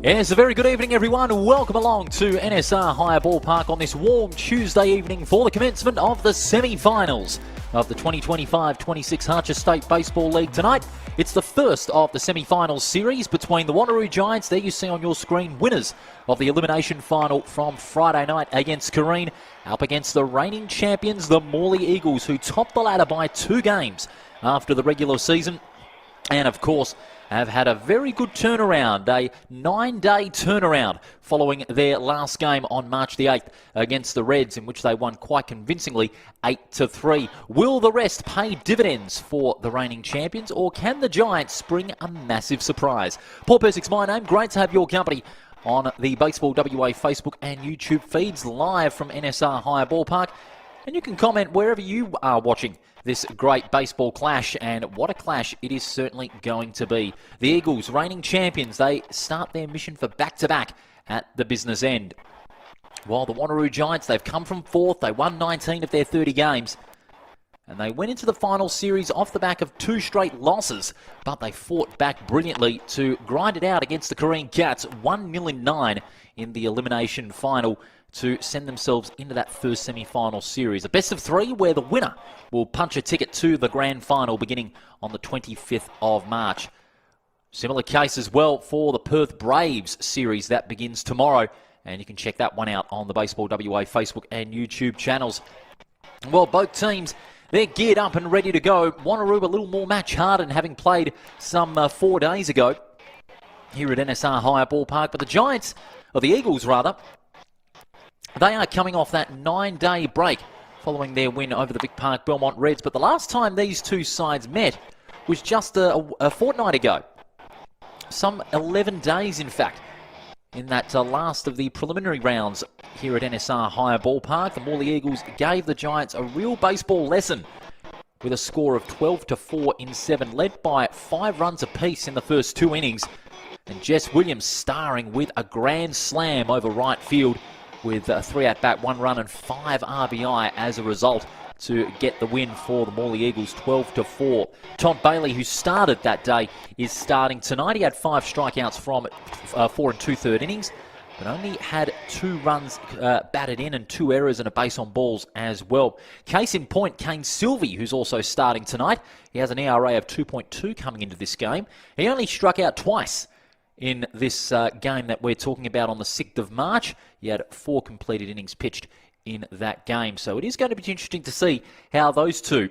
Yes, a very good evening, everyone. Welcome along to NSR Hire Ballpark on this warm Tuesday evening for the commencement of the semi-finals of the 2025-26 Harcher State Baseball League tonight. It's the first of the semi-finals series between the Wanneroo Giants, there you see on your screen, winners of the elimination final from Friday night against Kareen, up against the reigning champions, the Morley Eagles, who topped the ladder by 2 games after the regular season. And of course, have had a very good turnaround, a 9-day turnaround following their last game on March the 8th against the Reds, in which they won quite convincingly 8-3. Will the rest pay dividends for the reigning champions, or can the Giants spring a massive surprise? Paul Persick's my name. Great to have your company on the Baseball WA Facebook and YouTube feeds live from NSR Hire Ballpark. And you can comment wherever you are watching this great baseball clash, and what a clash it is certainly going to be. The Eagles, reigning champions, they start their mission for back-to-back at the business end. While the Wanneroo Giants, they've come from 4th, they won 19 of their 30 games, and they went into the final series off the back of 2 straight losses, but they fought back brilliantly to grind it out against the Kareen Cats, 1-9 in the elimination final, to send themselves into that first semi-final series. A best of 3 where the winner will punch a ticket to the grand final beginning on the 25th of March. Similar case as well for the Perth Braves series that begins tomorrow, and you can check that one out on the Baseball WA Facebook and YouTube channels. Well, both teams, they're geared up and ready to go. Wanneroo a little more match hardened, having played some 4 days ago here at NSR Hire Ballpark, but the Giants, or the Eagles rather, they are coming off that 9-day break following their win over the Vic Park Belmont Reds. But the last time these two sides met was just a fortnight ago. Some 11 days, in fact, in that last of the preliminary rounds here at NSR Higher Ballpark. The Morley Eagles gave the Giants a real baseball lesson with a score of 12-4 in 7, led by 5 runs apiece in the first 2 innings. And Jess Williams starring with a grand slam over right field with 3 at bat, 1 run and 5 RBI as a result to get the win for the Morley Eagles, 12-4. Todd Bailey, who started that day, is starting tonight. He had 5 strikeouts from 4 2/3 innings, but only had 2 runs batted in and 2 errors and a base on balls as well. Case in point, Kane Sylvie, who's also starting tonight. He has an ERA of 2.2 coming into this game. He only struck out twice in this game that we're talking about on the 6th of March. He had 4 completed innings pitched in that game. So it is going to be interesting to see how those two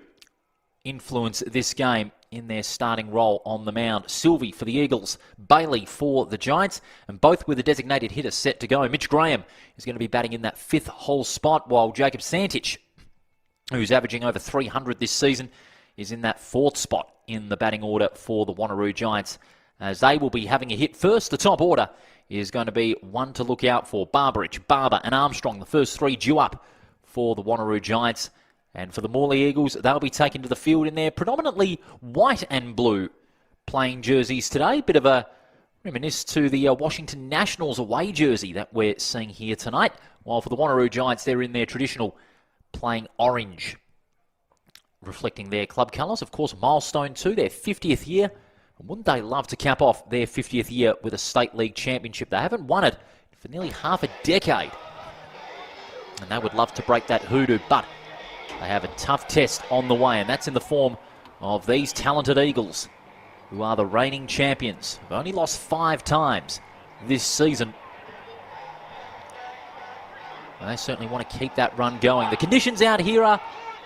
influence this game in their starting role on the mound. Sylvie for the Eagles, Bailey for the Giants, and both with a designated hitter set to go. Mitch Graham is going to be batting in that 5th hole spot, while Jacob Santich, who's averaging over 300 this season, is in that 4th spot in the batting order for the Wanneroo Giants, as they will be having a hit first. The top order is going to be one to look out for. Barbridge, Barber and Armstrong, the first 3 due up for the Wanneroo Giants. And for the Morley Eagles, they'll be taken to the field in their predominantly white and blue playing jerseys today. Bit of a reminiscence to the Washington Nationals away jersey that we're seeing here tonight. While for the Wanneroo Giants, they're in their traditional playing orange, reflecting their club colours. Of course, milestone too, their 50th year. And wouldn't they love to cap off their 50th year with a State League Championship? They haven't won it for nearly half a decade. And they would love to break that hoodoo, but they have a tough test on the way, and that's in the form of these talented Eagles, who are the reigning champions. They've only lost 5 times this season. And they certainly want to keep that run going. The conditions out here are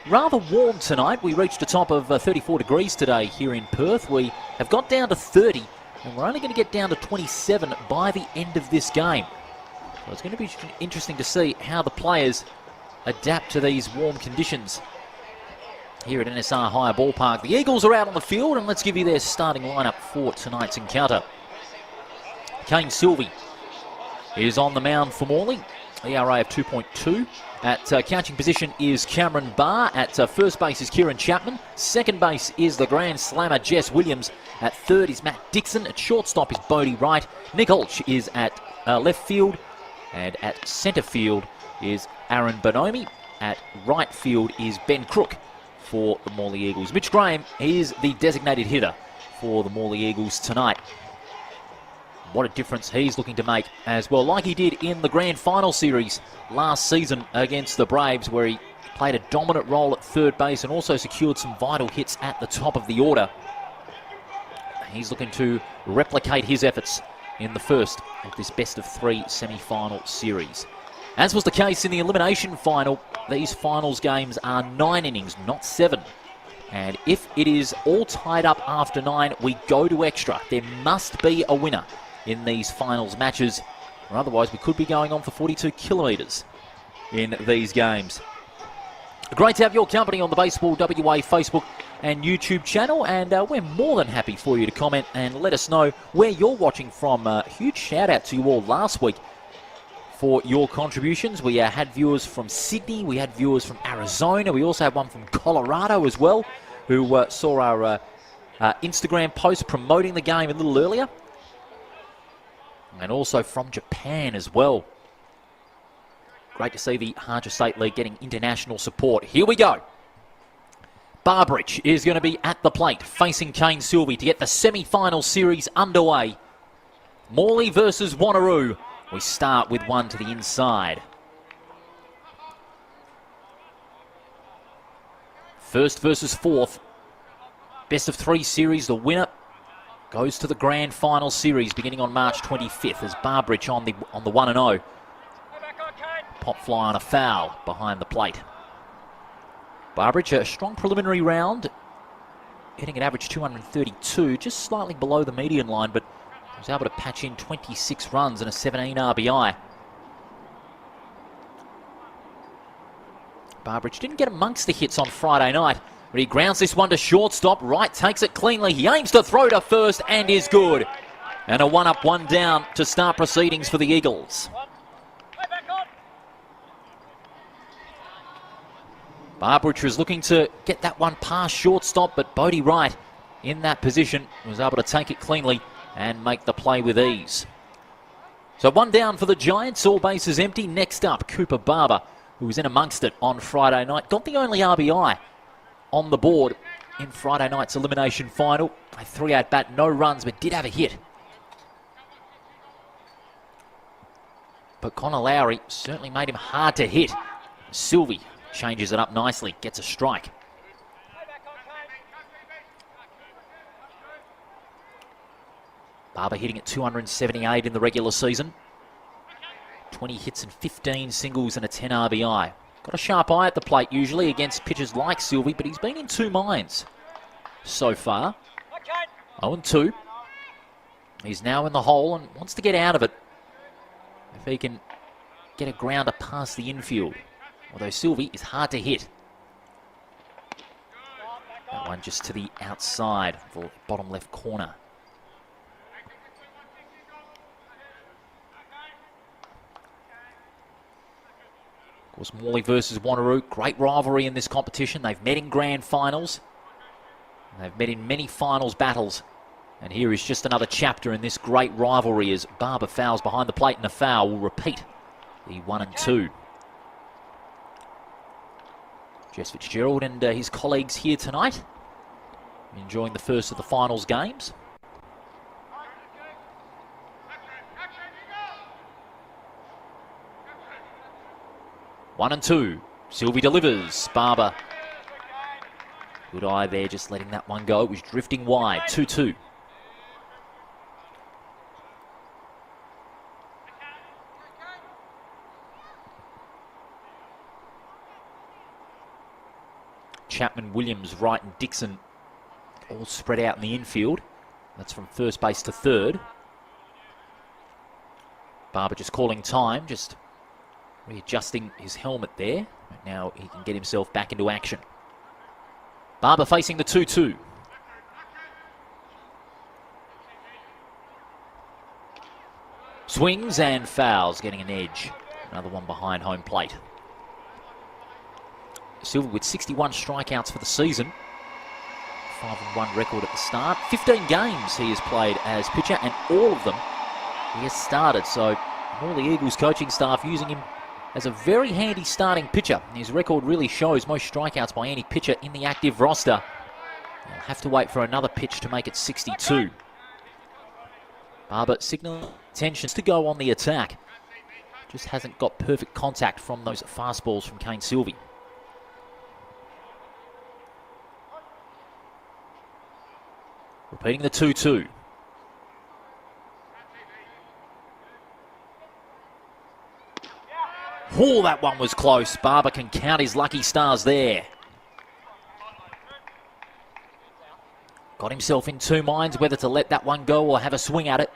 rather warm tonight. We reached a top of 34 degrees today here in Perth. We have got down to 30, and we're only going to get down to 27 by the end of this game. So it's going to be interesting to see how the players adapt to these warm conditions here at NSR Higher Ballpark. The Eagles are out on the field, and let's give you their starting lineup for tonight's encounter. Kane Sylvie is on the mound for Morley. ERA of 2.2. At catching position is Cameron Barr. At first base is Kieran Chapman. Second base is the grand slammer Jess Williams. At third is Matt Dixon. At shortstop is Bodie Wright. Nick Hulch is at left field. And at centre field is Aaron Bonomi. At right field is Ben Crook for the Morley Eagles. Mitch Graham is the designated hitter for the Morley Eagles tonight. What a difference he's looking to make as well, like he did in the grand final series last season against the Braves, where he played a dominant role at third base and also secured some vital hits at the top of the order. He's looking to replicate his efforts in the first of this best-of-3 semi-final series. As was the case in the elimination final, these finals games are 9 innings, not 7. And if it is all tied up after 9, we go to extra. There must be a winner in these finals matches, or otherwise we could be going on for 42 kilometres in these games. Great to have your company on the Baseball WA Facebook and YouTube channel, and we're more than happy for you to comment and let us know where you're watching from. Huge shout out to you all last week for your contributions. We had viewers from Sydney, we had viewers from Arizona, we also had one from Colorado as well, who saw our Instagram post promoting the game a little earlier. And also from Japan as well. Great to see the Harcher State League getting international support. Here we go. Barbridge is going to be at the plate, facing Kane Sylvie to get the semi-final series underway. Morley versus Wanneroo. We start with one to the inside. First versus fourth. Best of 3 series. The winner goes to the grand final series beginning on March 25th as Barbridge on the 1-0. Pop fly on a foul behind the plate. Barbridge, a strong preliminary round, hitting an average 232, just slightly below the median line, but was able to patch in 26 runs and a 17 RBI. Barbridge didn't get amongst the hits on Friday night, but he grounds this one to shortstop. Wright takes it cleanly. He aims to throw to first and is good. And a 1-up, 1-down to start proceedings for the Eagles. Barbara is looking to get that one past shortstop, but Bodie Wright in that position was able to take it cleanly and make the play with ease. So one down for the Giants, all bases empty. Next up, Cooper Barber, who was in amongst it on Friday night, got the only RBI on the board in Friday night's elimination final. A 3 at bat, no runs, but did have a hit. But Connor Lowry certainly made him hard to hit. Sylvie changes it up nicely, gets a strike. Barber hitting at 278 in the regular season. 20 hits and 15 singles and a 10 RBI. Got a sharp eye at the plate usually against pitchers like Sylvie, but he's been in two minds so far. 0-2. He's now in the hole and wants to get out of it if he can get a grounder past the infield. Although Sylvie is hard to hit. That one just to the outside for the bottom left corner. Of course, Morley versus Wanneroo, great rivalry in this competition. They've met in grand finals. They've met in many finals battles. And here is just another chapter in this great rivalry as Barber fouls behind the plate, and the foul will repeat the 1-2. Jess Fitzgerald and his colleagues here tonight, enjoying the first of the finals games. One and two. Sylvie delivers. Barber. Good eye there, just letting that one go. It was drifting wide. 2-2. Chapman, Williams, Wright and Dixon all spread out in the infield. That's from first base to third. Barber just calling time, just readjusting his helmet there. But now he can get himself back into action. Barber facing the 2-2. Swings and fouls, getting an edge. Another one behind home plate. Silver with 61 strikeouts for the season. 5-1 record at the start. 15 games he has played as pitcher, and all of them he has started. So Morley Eagles coaching staff using him as a very handy starting pitcher. His record really shows most strikeouts by any pitcher in the active roster. He'll have to wait for another pitch to make it 62. Barber signalling intentions to go on the attack. Just hasn't got perfect contact from those fastballs from Kane Sylvie. Repeating the 2-2. Oh, that one was close. Barber can count his lucky stars there. Got himself in two minds whether to let that one go or have a swing at it.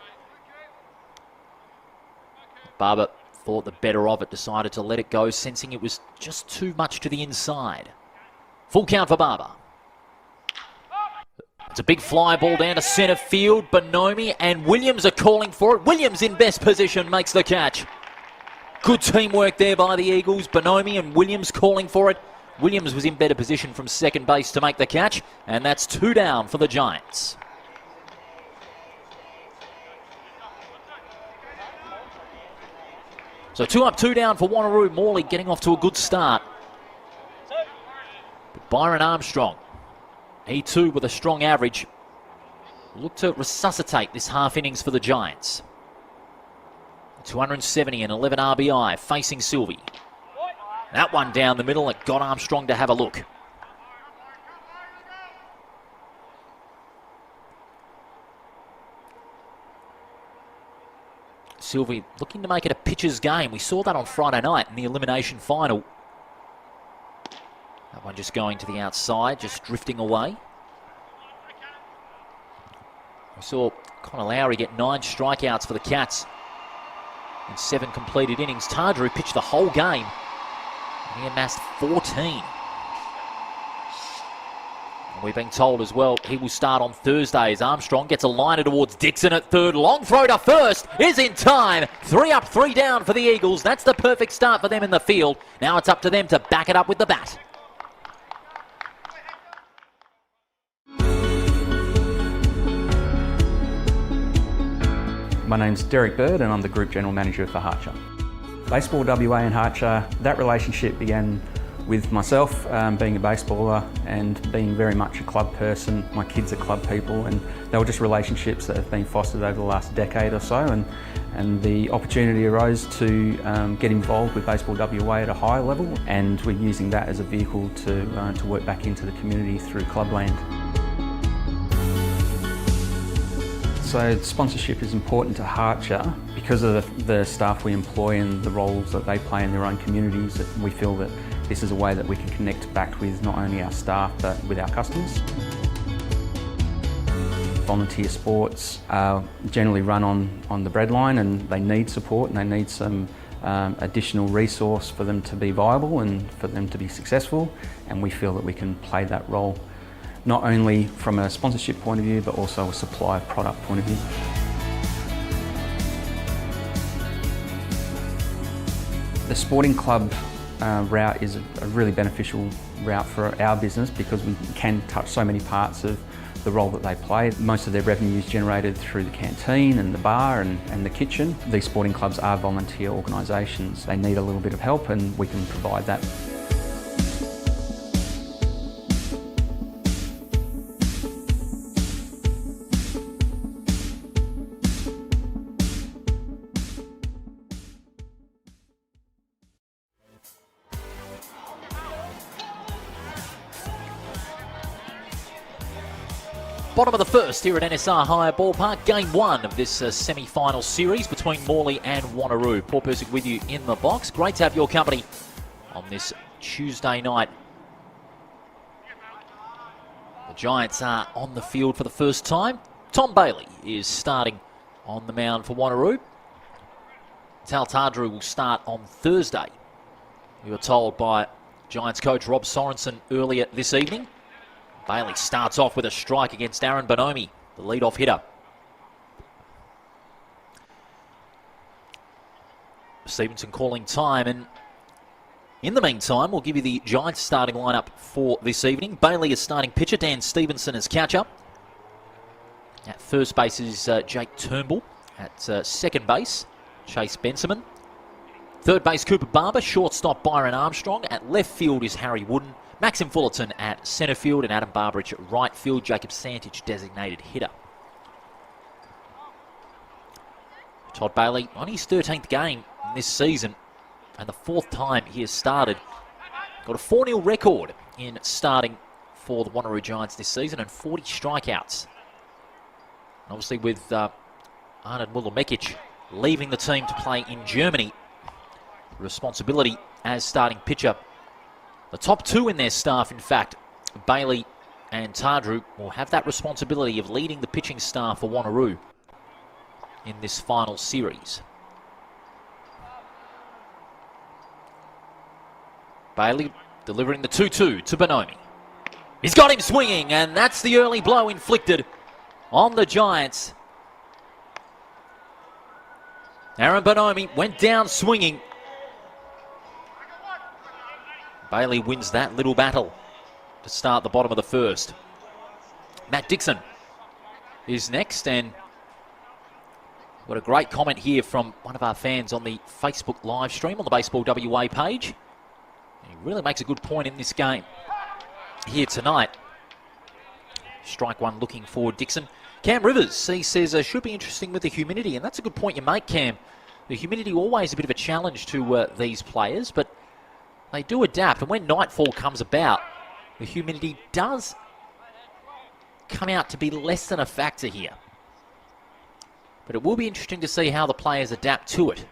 Barber thought the better of it, decided to let it go, sensing it was just too much to the inside. Full count for Barber. It's a big fly ball down to centre field. Bonomi and Williams are calling for it. Williams in best position makes the catch. Good teamwork there by the Eagles. Bonomi and Williams calling for it. Williams was in better position from second base to make the catch, and that's 2 down for the Giants. So 2 up, 2 down for Wanneroo. Morley getting off to a good start. But Byron Armstrong, he too with a strong average, look to resuscitate this half innings for the Giants. 270 and 11 RBI facing Sylvie. That one down the middle, it got Armstrong to have a look. Sylvie looking to make it a pitcher's game. We saw that on Friday night in the elimination final. That one just going to the outside, just drifting away. We saw Connor Lowry get 9 strikeouts for the Cats in 7 completed innings. Tardrew pitched the whole game, and he amassed 14. And we've been told as well he will start on Thursday as Armstrong gets a liner towards Dixon at third. Long throw to first is in time. 3 up, 3 down for the Eagles. That's the perfect start for them in the field. Now it's up to them to back it up with the bat. My name's Derek Bird and I'm the Group General Manager for Harcher. Baseball WA and Harcher, that relationship began with myself being a baseballer and being very much a club person. My kids are club people, and they were just relationships that have been fostered over the last decade or so, and the opportunity arose to get involved with Baseball WA at a higher level, and we're using that as a vehicle to work back into the community through Clubland. So sponsorship is important to Harcher because of the staff we employ and the roles that they play in their own communities. That we feel that this is a way that we can connect back with not only our staff but with our customers. Volunteer sports are generally run on the breadline, and they need support and they need some additional resource for them to be viable and for them to be successful, and we feel that we can play that role not only from a sponsorship point of view but also a supply of product point of view. The sporting club route is a really beneficial route for our business because we can touch so many parts of the role that they play. Most of their revenue is generated through the canteen and the bar and the kitchen. These sporting clubs are volunteer organisations. They need a little bit of help and we can provide that. Bottom of the first here at NSR Hire Ballpark, game one of this semi-final series between Morley and Wanneroo. Paul Persick with you in the box. Great to have your company on this Tuesday night. The Giants are on the field for the first time. Tom Bailey is starting on the mound for Wanneroo. Tal Tardru will start on Thursday. We were told by Giants coach Rob Sorensen earlier this evening. Bailey starts off with a strike against Aaron Bonomi, the leadoff hitter. Stevenson calling time, and in the meantime, we'll give you the Giants starting lineup for this evening. Bailey is starting pitcher, Dan Stevenson as catcher. At first base is Jake Turnbull. At second base, Chase Benjamin. Third base, Cooper Barber. Shortstop, Byron Armstrong. At left field is Harry Wooden. Maxim Fullerton at centre field and Adam Barbridge at right field. Jacob Santich, designated hitter. Todd Bailey on his 13th game this season and the fourth time he has started. Got a 4-0 record in starting for the Wanneroo Giants this season and 40 strikeouts. And obviously with Arnold Muller-Mekic leaving the team to play in Germany, responsibility as starting pitcher. The top two in their staff, in fact, Bailey and Tardru, will have that responsibility of leading the pitching staff for Wanneroo in this final series. Bailey delivering the 2-2 to Bonomi. He's got him swinging, and that's the early blow inflicted on the Giants. Aaron Bonomi went down swinging. Bailey wins that little battle to start the bottom of the first. Matt Dixon is next, and what a great comment here from one of our fans on the Facebook live stream on the Baseball WA page. He really makes a good point in this game here tonight. Strike one looking for Dixon. Cam Rivers, he says, should be interesting with the humidity, and that's a good point you make, Cam. The humidity always a bit of a challenge to these players, but they do adapt, and when nightfall comes about, the humidity does come out to be less than a factor here. But it will be interesting to see how the players adapt to it.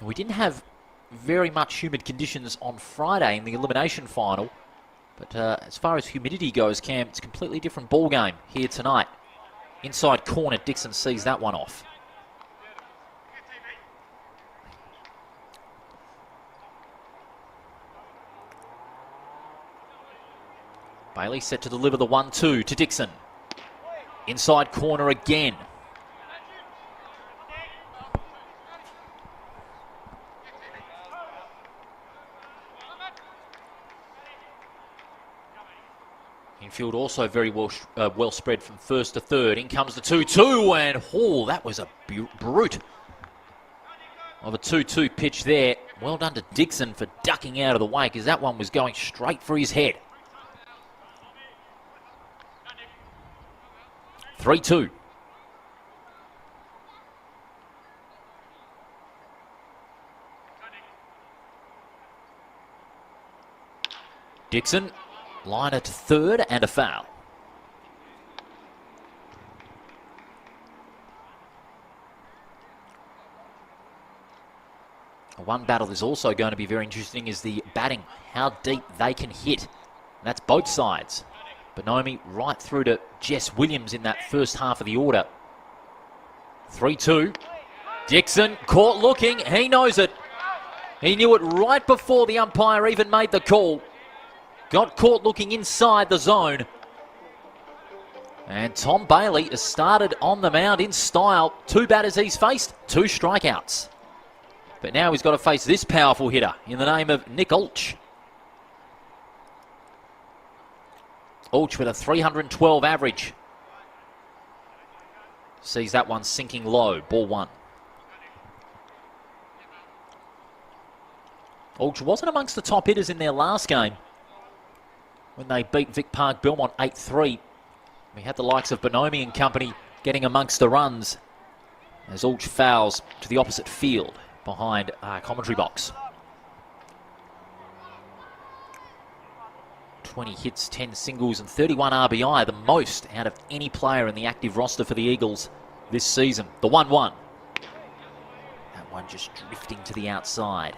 We didn't have very much humid conditions on Friday in the elimination final, but as far as humidity goes, Cam, it's a completely different ball game here tonight. Inside corner, Dixon sees that one off. Bailey set to deliver the 1-2 to Dixon. Inside corner again. In Infield also very well spread from first to third. In comes the 2-2, and that was a brute of a 2-2 pitch there. Well done to Dixon for ducking out of the way, because that one was going straight for his head. 3-2. Dixon, liner to third and a foul. One battle that's also going to be very interesting is the batting, how deep they can hit. And that's both sides. Bonomi right through to Jess Williams in that first half of the order. 3-2. Dixon caught looking. He knows it. He knew it right before the umpire even made the call. Got caught looking inside the zone. And Tom Bailey has started on the mound in style. 2 batters he's faced, 2 strikeouts. But now he's got to face this powerful hitter in the name of Nick Ulch. Ulch with a 312 average. Sees that one sinking low, ball 1. Ulch wasn't amongst the top hitters in their last game when they beat Vic Park Belmont 8-3. We had the likes of Bonomi and company getting amongst the runs as Ulch fouls to the opposite field behind our commentary box. 20 hits, 10 singles and 31 RBI, the most out of any player in the active roster for the Eagles this season. The 1-1. That one just drifting to the outside.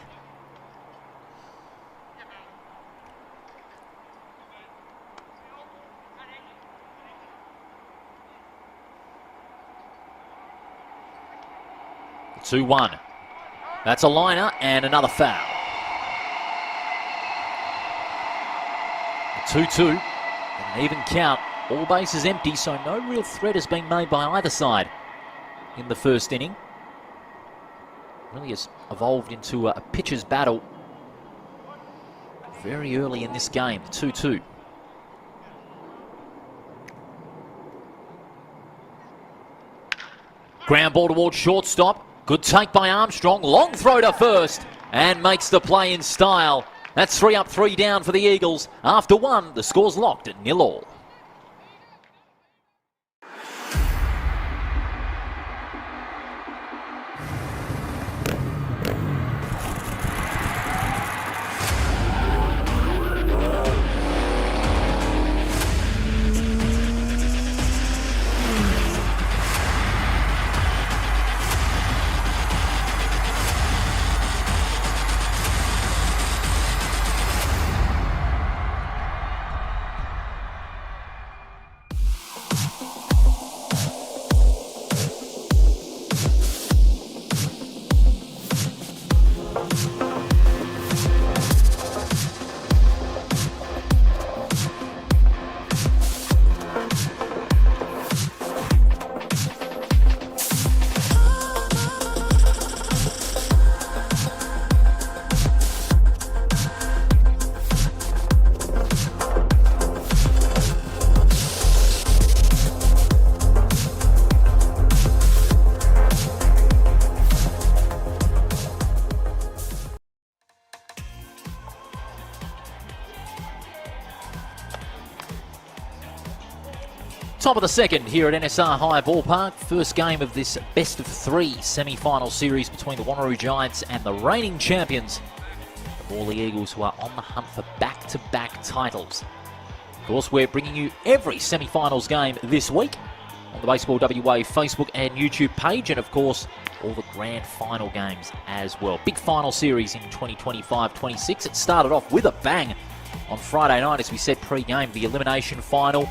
The 2-1. That's a liner and another foul. 2-2, an even count, all bases empty, so no real threat has been made by either side in the first inning. Really has evolved into a pitcher's battle very early in this game, 2-2. Ground ball towards shortstop. Good take by Armstrong. Long throw to first and makes the play in style. That's 3 up, 3 down for the Eagles. After 1, the score's locked at 0-0. Top of the second here at NSR High Ballpark. First game of this best of 3 semi-final series between the Wanneroo Giants and the reigning champions, the Morley Eagles, who are on the hunt for back-to-back titles. Of course, we're bringing you every semi-finals game this week on the Baseball WA Facebook and YouTube page, and of course, all the grand final games as well. Big final series in 2025-26. It started off with a bang on Friday night, as we said pre-game, the elimination final,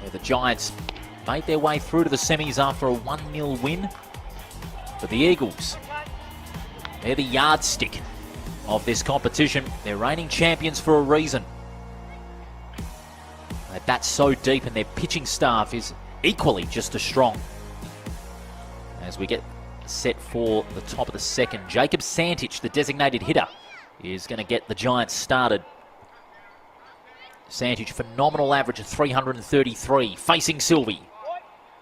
where the Giants made their way through to the semis after a 1-0 win. For the Eagles, they're the yardstick of this competition. They're reigning champions for a reason. They bat so deep and their pitching staff is equally just as strong. As we get set for the top of the second, Jacob Santich, the designated hitter, is going to get the Giants started. Sandage, phenomenal average of 333. Facing Sylvie.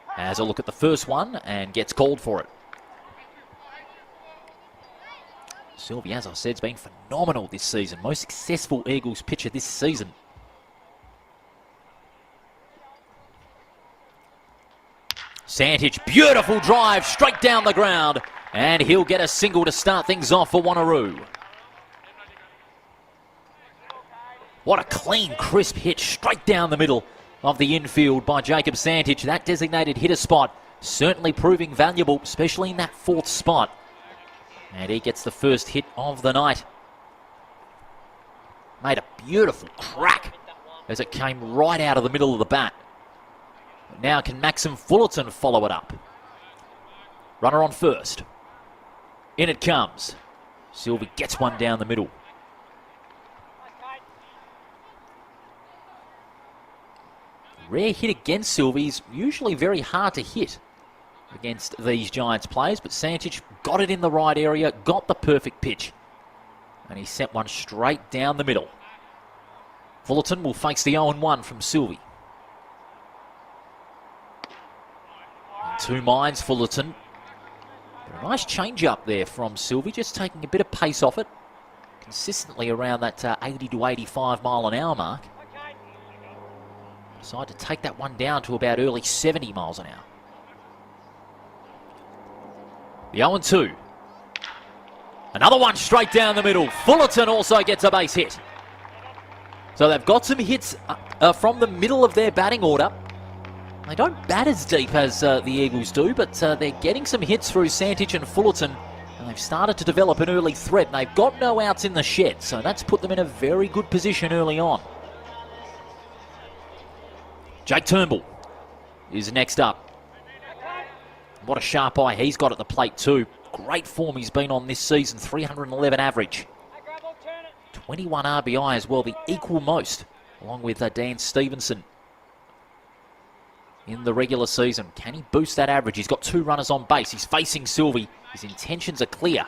Has a look at the first one and gets called for it. Sylvie, as I said, has been phenomenal this season. Most successful Eagles pitcher this season. Sandage, beautiful drive straight down the ground. And he'll get a single to start things off for Wanneroo. What a clean, crisp hit straight down the middle of the infield by Jacob Sandage. That designated hitter spot certainly proving valuable, especially in that fourth spot. And he gets the first hit of the night. Made a beautiful crack as it came right out of the middle of the bat. Now can Maxim Fullerton follow it up? Runner on first. In it comes. Sylvie gets one down the middle. Rare hit against Sylvie is usually very hard to hit against these Giants players, but Sandage got it in the right area, got the perfect pitch, and he sent one straight down the middle. Fullerton will face the 0-1 from Sylvie. In two minds, Fullerton. But a nice change up there from Sylvie, just taking a bit of pace off it, consistently around that 80 to 85 mile an hour mark. Decided to take that one down to about early 70 miles an hour. The 0-2. Another one straight down the middle. Fullerton also gets a base hit. So they've got some hits from the middle of their batting order. They don't bat as deep as the Eagles do, but they're getting some hits through Sandage and Fullerton. And they've started to develop an early threat. And they've got no outs in the shed, so that's put them in a very good position early on. Jake Turnbull is next up. What a sharp eye he's got at the plate too. Great form he's been on this season, 311 average. 21 RBI as well, the equal most, along with Dan Stevenson in the regular season. Can he boost that average? He's got two runners on base. He's facing Sylvie. His intentions are clear.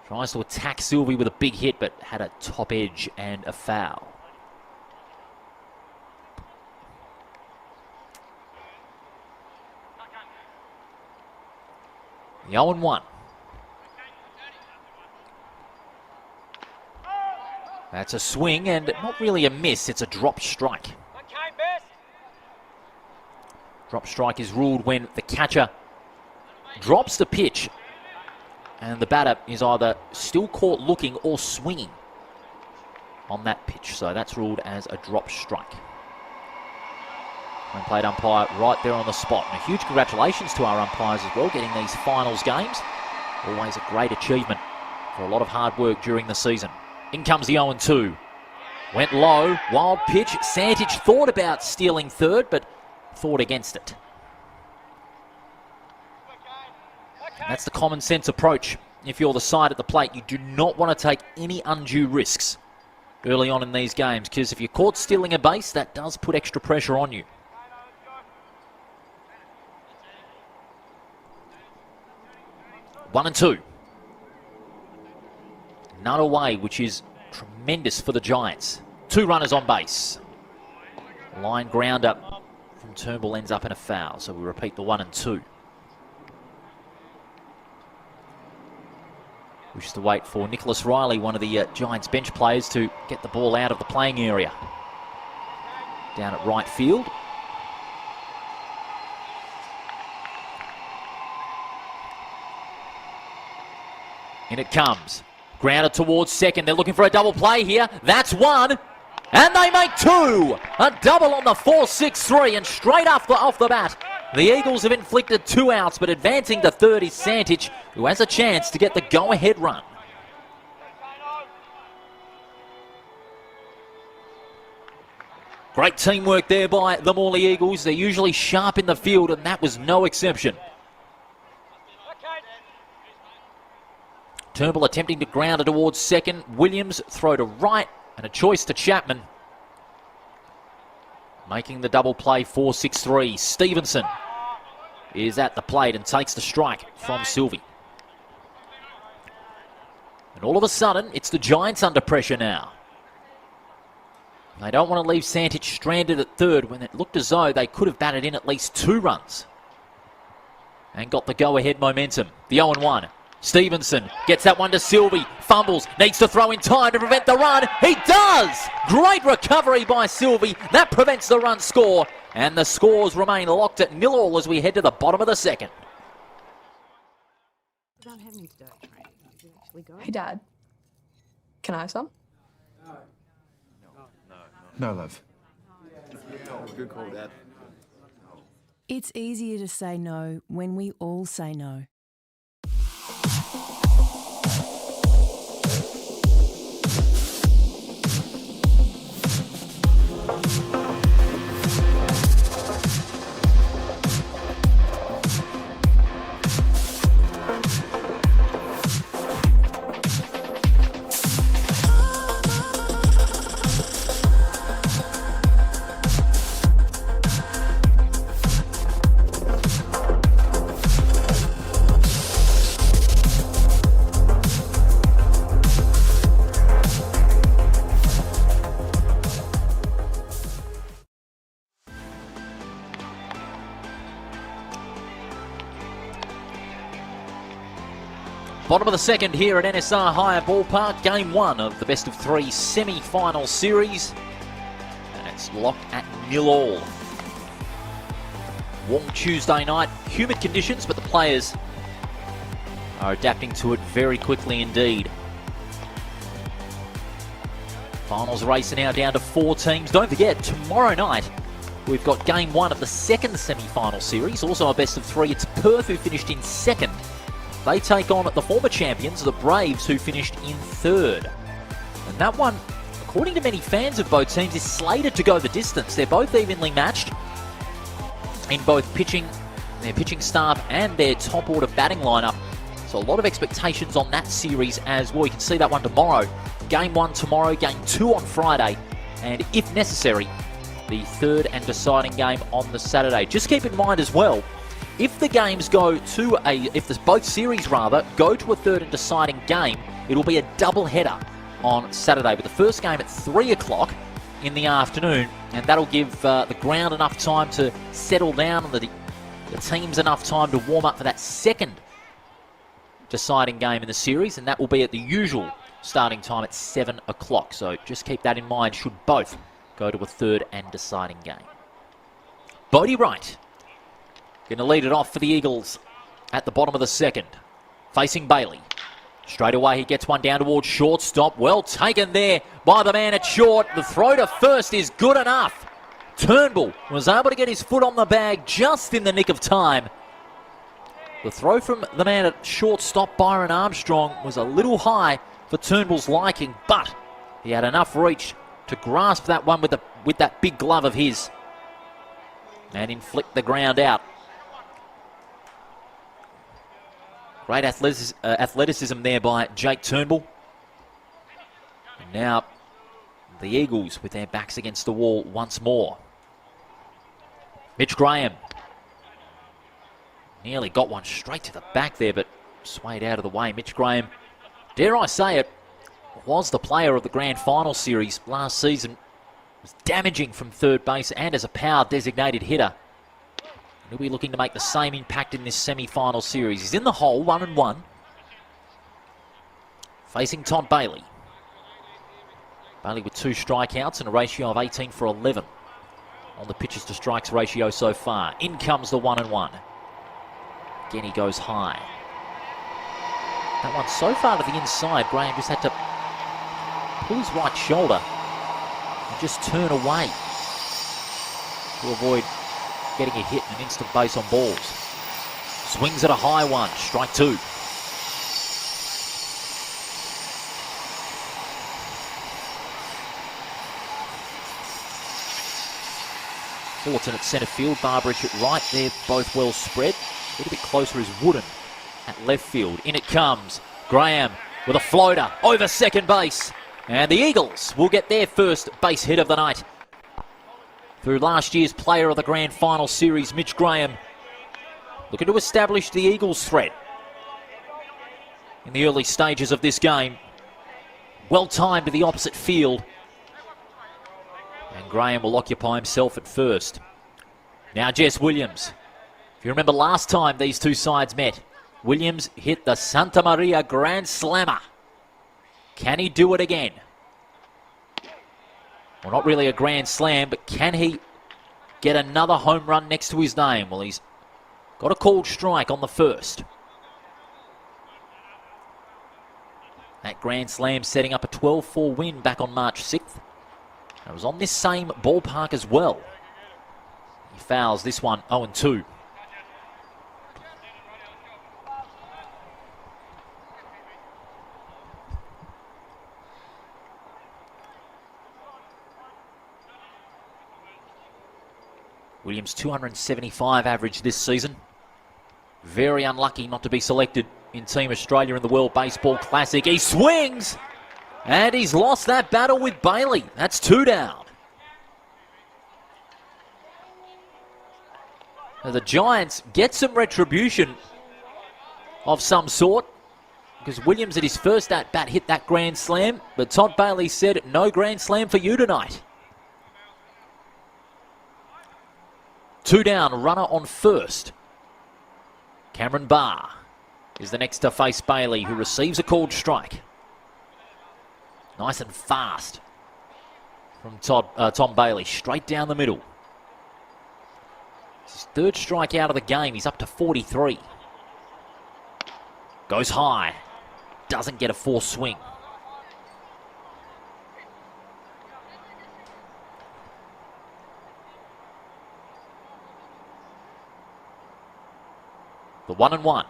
Tries to attack Sylvie with a big hit, but had a top edge and a foul. The 0-1. That's a swing and not really a miss. It's a drop strike. Drop strike is ruled when the catcher drops the pitch and the batter is either still caught looking or swinging on that pitch. So that's ruled as a drop strike. And played umpire right there on the spot. And a huge congratulations to our umpires as well, getting these finals games. Always a great achievement for a lot of hard work during the season. In comes the 0-2. Went low, wild pitch. Sandage thought about stealing third, but thought against it. And that's the common sense approach. If you're the side at the plate, you do not want to take any undue risks early on in these games, because if you're caught stealing a base, that does put extra pressure on you. 1-2. None away, which is tremendous for the Giants. Two runners on base. Line grounder from Turnbull ends up in a foul, so we repeat the 1-2. We just to wait for Nicholas Riley, one of the Giants bench players, to get the ball out of the playing area. Down at right field. In it comes. Grounded towards second. They're looking for a double play here. That's one. And they make two. A double on the 4-6-3. And straight off the bat, the Eagles have inflicted 2 outs. But advancing to third is Sandage, who has a chance to get the go-ahead run. Great teamwork there by the Morley Eagles. They're usually sharp in the field, and that was no exception. Turnbull attempting to ground it towards second. Williams throw to right and a choice to Chapman. Making the double play 4-6-3. Stevenson is at the plate and takes the strike from Sylvie. And all of a sudden, it's the Giants under pressure now. They don't want to leave Santich stranded at third when it looked as though they could have batted in at least 2 runs. And got the go-ahead momentum. The 0-1. Stevenson gets that one to Sylvie. Fumbles. Needs to throw in time to prevent the run. He does! Great recovery by Sylvie. That prevents the run score. And the scores remain locked at 0-0 as we head to the bottom of the second. Hey, Dad. Can I have some? No, love. Good call, Dad. It's easier to say no when we all say no. Bottom of the second here at NSR Hire Ballpark. Game 1 of the best of 3 semi-final series. And it's locked at 0-0. Warm Tuesday night, humid conditions, but the players are adapting to it very quickly indeed. Finals race now down to 4 teams. Don't forget, tomorrow night we've got Game 1 of the second semi-final series. Also a best of 3. It's Perth who finished in second. They take on the former champions, the Braves, who finished in third. And that one, according to many fans of both teams, is slated to go the distance. They're both evenly matched in both pitching, their pitching staff and their top order batting lineup. So a lot of expectations on that series as well. You can see that one tomorrow. Game 1 tomorrow, Game 2 on Friday, and if necessary, the third and deciding game on the Saturday. Just keep in mind as well, if the games go to both series go to a third and deciding game, it will be a double header on Saturday, with the first game at 3 o'clock in the afternoon, and that'll give the ground enough time to settle down and the teams enough time to warm up for that second deciding game in the series, and that will be at the usual starting time at 7 o'clock. So just keep that in mind should both go to a third and deciding game. Bodie Wright going to lead it off for the Eagles at the bottom of the second. Facing Bailey. Straight away he gets one down towards shortstop. Well taken there by the man at short. The throw to first is good enough. Turnbull was able to get his foot on the bag just in the nick of time. The throw from the man at shortstop, Byron Armstrong, was a little high for Turnbull's liking, but he had enough reach to grasp that one with that big glove of his and inflict the ground out. Great athleticism there by Jake Turnbull. And now the Eagles with their backs against the wall once more. Mitch Graham nearly got one straight to the back there, but swayed out of the way. Mitch Graham, dare I say it, was the player of the Grand Final Series last season. Was damaging from third base and as a power designated hitter. He'll be looking to make the same impact in this semi-final series. He's in the hole, 1-1. Facing Todd Bailey. Bailey with 2 strikeouts and a ratio of 18 for 11 on the pitches to strikes ratio so far. In comes the 1-1. Again, he goes high. That one so far to the inside. Graham just had to pull his right shoulder and just turn away to avoid getting a hit and an instant base on balls. Swings at a high one, strike 2. Fortin at centre field, Barbridge at right. They're both well spread. A little bit closer is Wooden at left field. In it comes. Graham with a floater over second base. And the Eagles will get their first base hit of the night. Through last year's player of the Grand Final Series, Mitch Graham, looking to establish the Eagles' threat in the early stages of this game. Well timed to the opposite field. And Graham will occupy himself at first. Now Jess Williams. If you remember last time these two sides met, Williams hit the Santa Maria Grand Slammer. Can he do it again? Well, not really a Grand Slam, but can he get another home run next to his name? Well, he's got a called strike on the first. That Grand Slam setting up a 12-4 win back on March 6th. It was on this same ballpark as well. He fouls this one 0-2. Williams 275 average this season. Very unlucky not to be selected in Team Australia in the World Baseball Classic. He swings and he's lost that battle with Bailey. That's 2 down. Now the Giants get some retribution of some sort because Williams at his first at-bat hit that Grand Slam, but Todd Bailey said no Grand Slam for you tonight. 2 down, runner on first. Cameron Barr is the next to face Bailey, who receives a called strike. Nice and fast from Tom Bailey, straight down the middle. It's his third strike out of the game. He's up to 43. Goes high. Doesn't get a forced swing. The 1-1.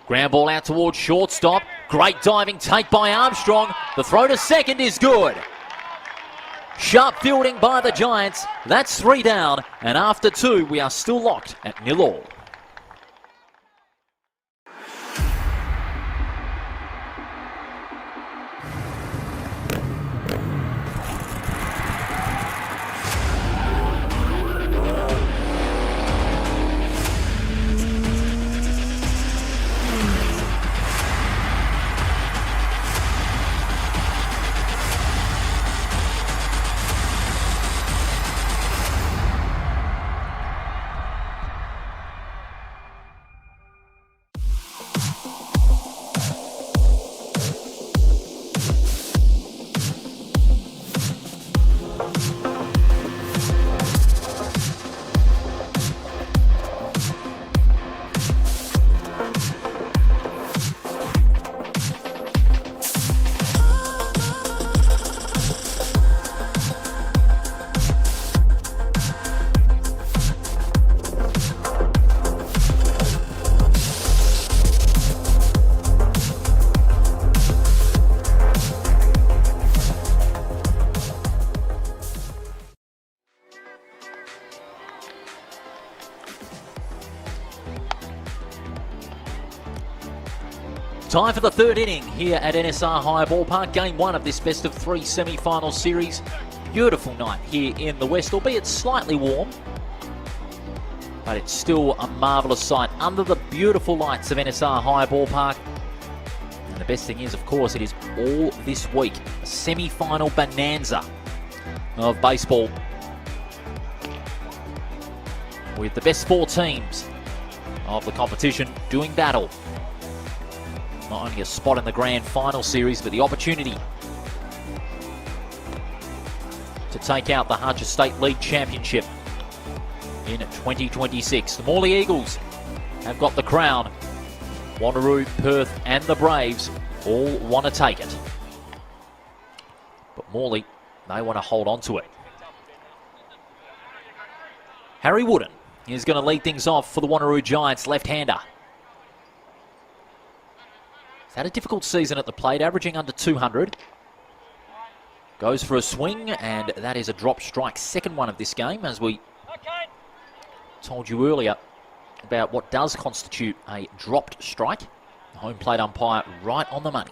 Ground ball out towards shortstop. Great diving take by Armstrong. The throw to second is good. Sharp fielding by the Giants. That's 3 down. And after 2, we are still locked at 0-all. Time for the third inning here at NSR High Ballpark. Game 1 of this best of 3 semi-final series. Beautiful night here in the West, albeit slightly warm. But it's still a marvellous sight under the beautiful lights of NSR High Ballpark. And the best thing is, of course, it is all this week. A semi-final bonanza of baseball, with the best 4 teams of the competition doing battle. Not only a spot in the grand final series, but the opportunity to take out the Harcher State League Championship in 2026. The Morley Eagles have got the crown. Wanneroo, Perth and the Braves all want to take it. But Morley, they want to hold on to it. Harry Wooden is going to lead things off for the Wanneroo Giants, left-hander. He's had a difficult season at the plate, averaging under 200. Goes for a swing, and that is a drop strike. Second one of this game, as we told you earlier about what does constitute a dropped strike. The home plate umpire right on the money.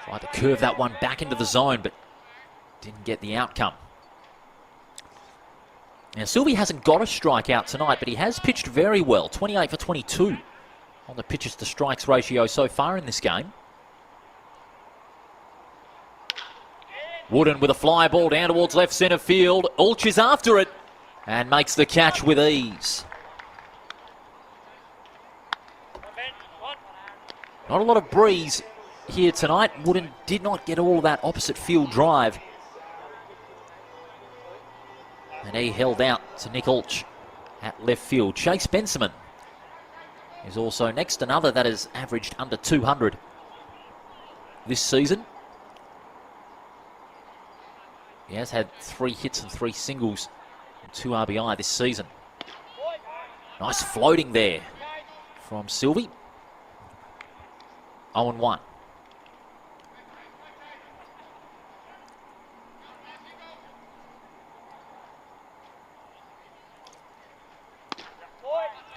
Tried to curve that one back into the zone, but didn't get the outcome. Now, Sylvie hasn't got a strikeout tonight, but he has pitched very well. 28 for 22 on the pitches to strikes ratio so far in this game. Wooden with a fly ball down towards left centre field. Ulch is after it and makes the catch with ease. Not a lot of breeze here tonight. Wooden did not get all of that opposite field drive. And he held out to Nick Ulch at left field. Chase Benjamin is also next, another that has averaged under 200 this season. He has had 3 hits and 3 singles and 2 RBI this season. Nice floating there from Sylvie. 0-1.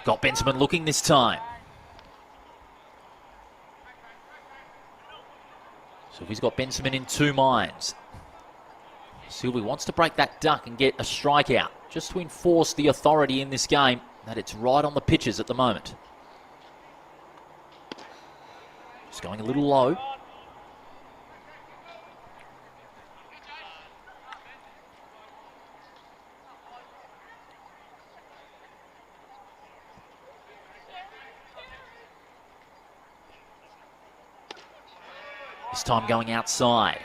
Got Benjamin looking this time. Sylvie's got Benjamin in 2 minds. Sylvie wants to break that duck and get a strikeout, just to enforce the authority in this game that it's right on the pitches at the moment. Just going a little low. This time going outside.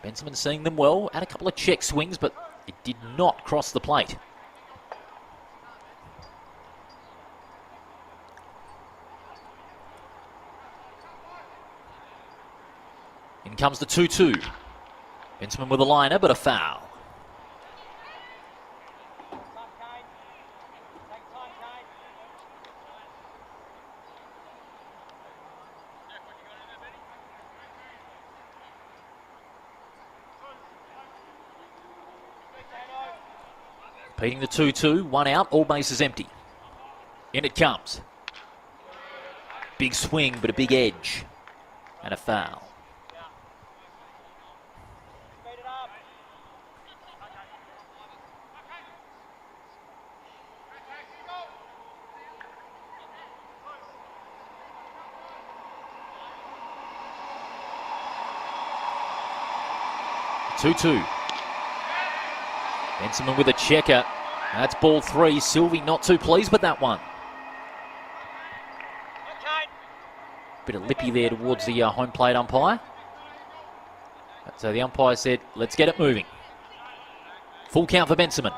Benjamin seeing them well, had a couple of check swings, but it did not cross the plate. In comes the 2-2. Benjamin with a liner, but a foul. Repeating the 2-2, 1 out, all bases empty. In it comes. Big swing, but a big edge. And a foul. Two-two. Benjamin with a checker. That's ball 3. Sylvie not too pleased with that one. Bit of lippy there towards the home plate umpire. So the umpire said, let's get it moving. Full count for Benjamin.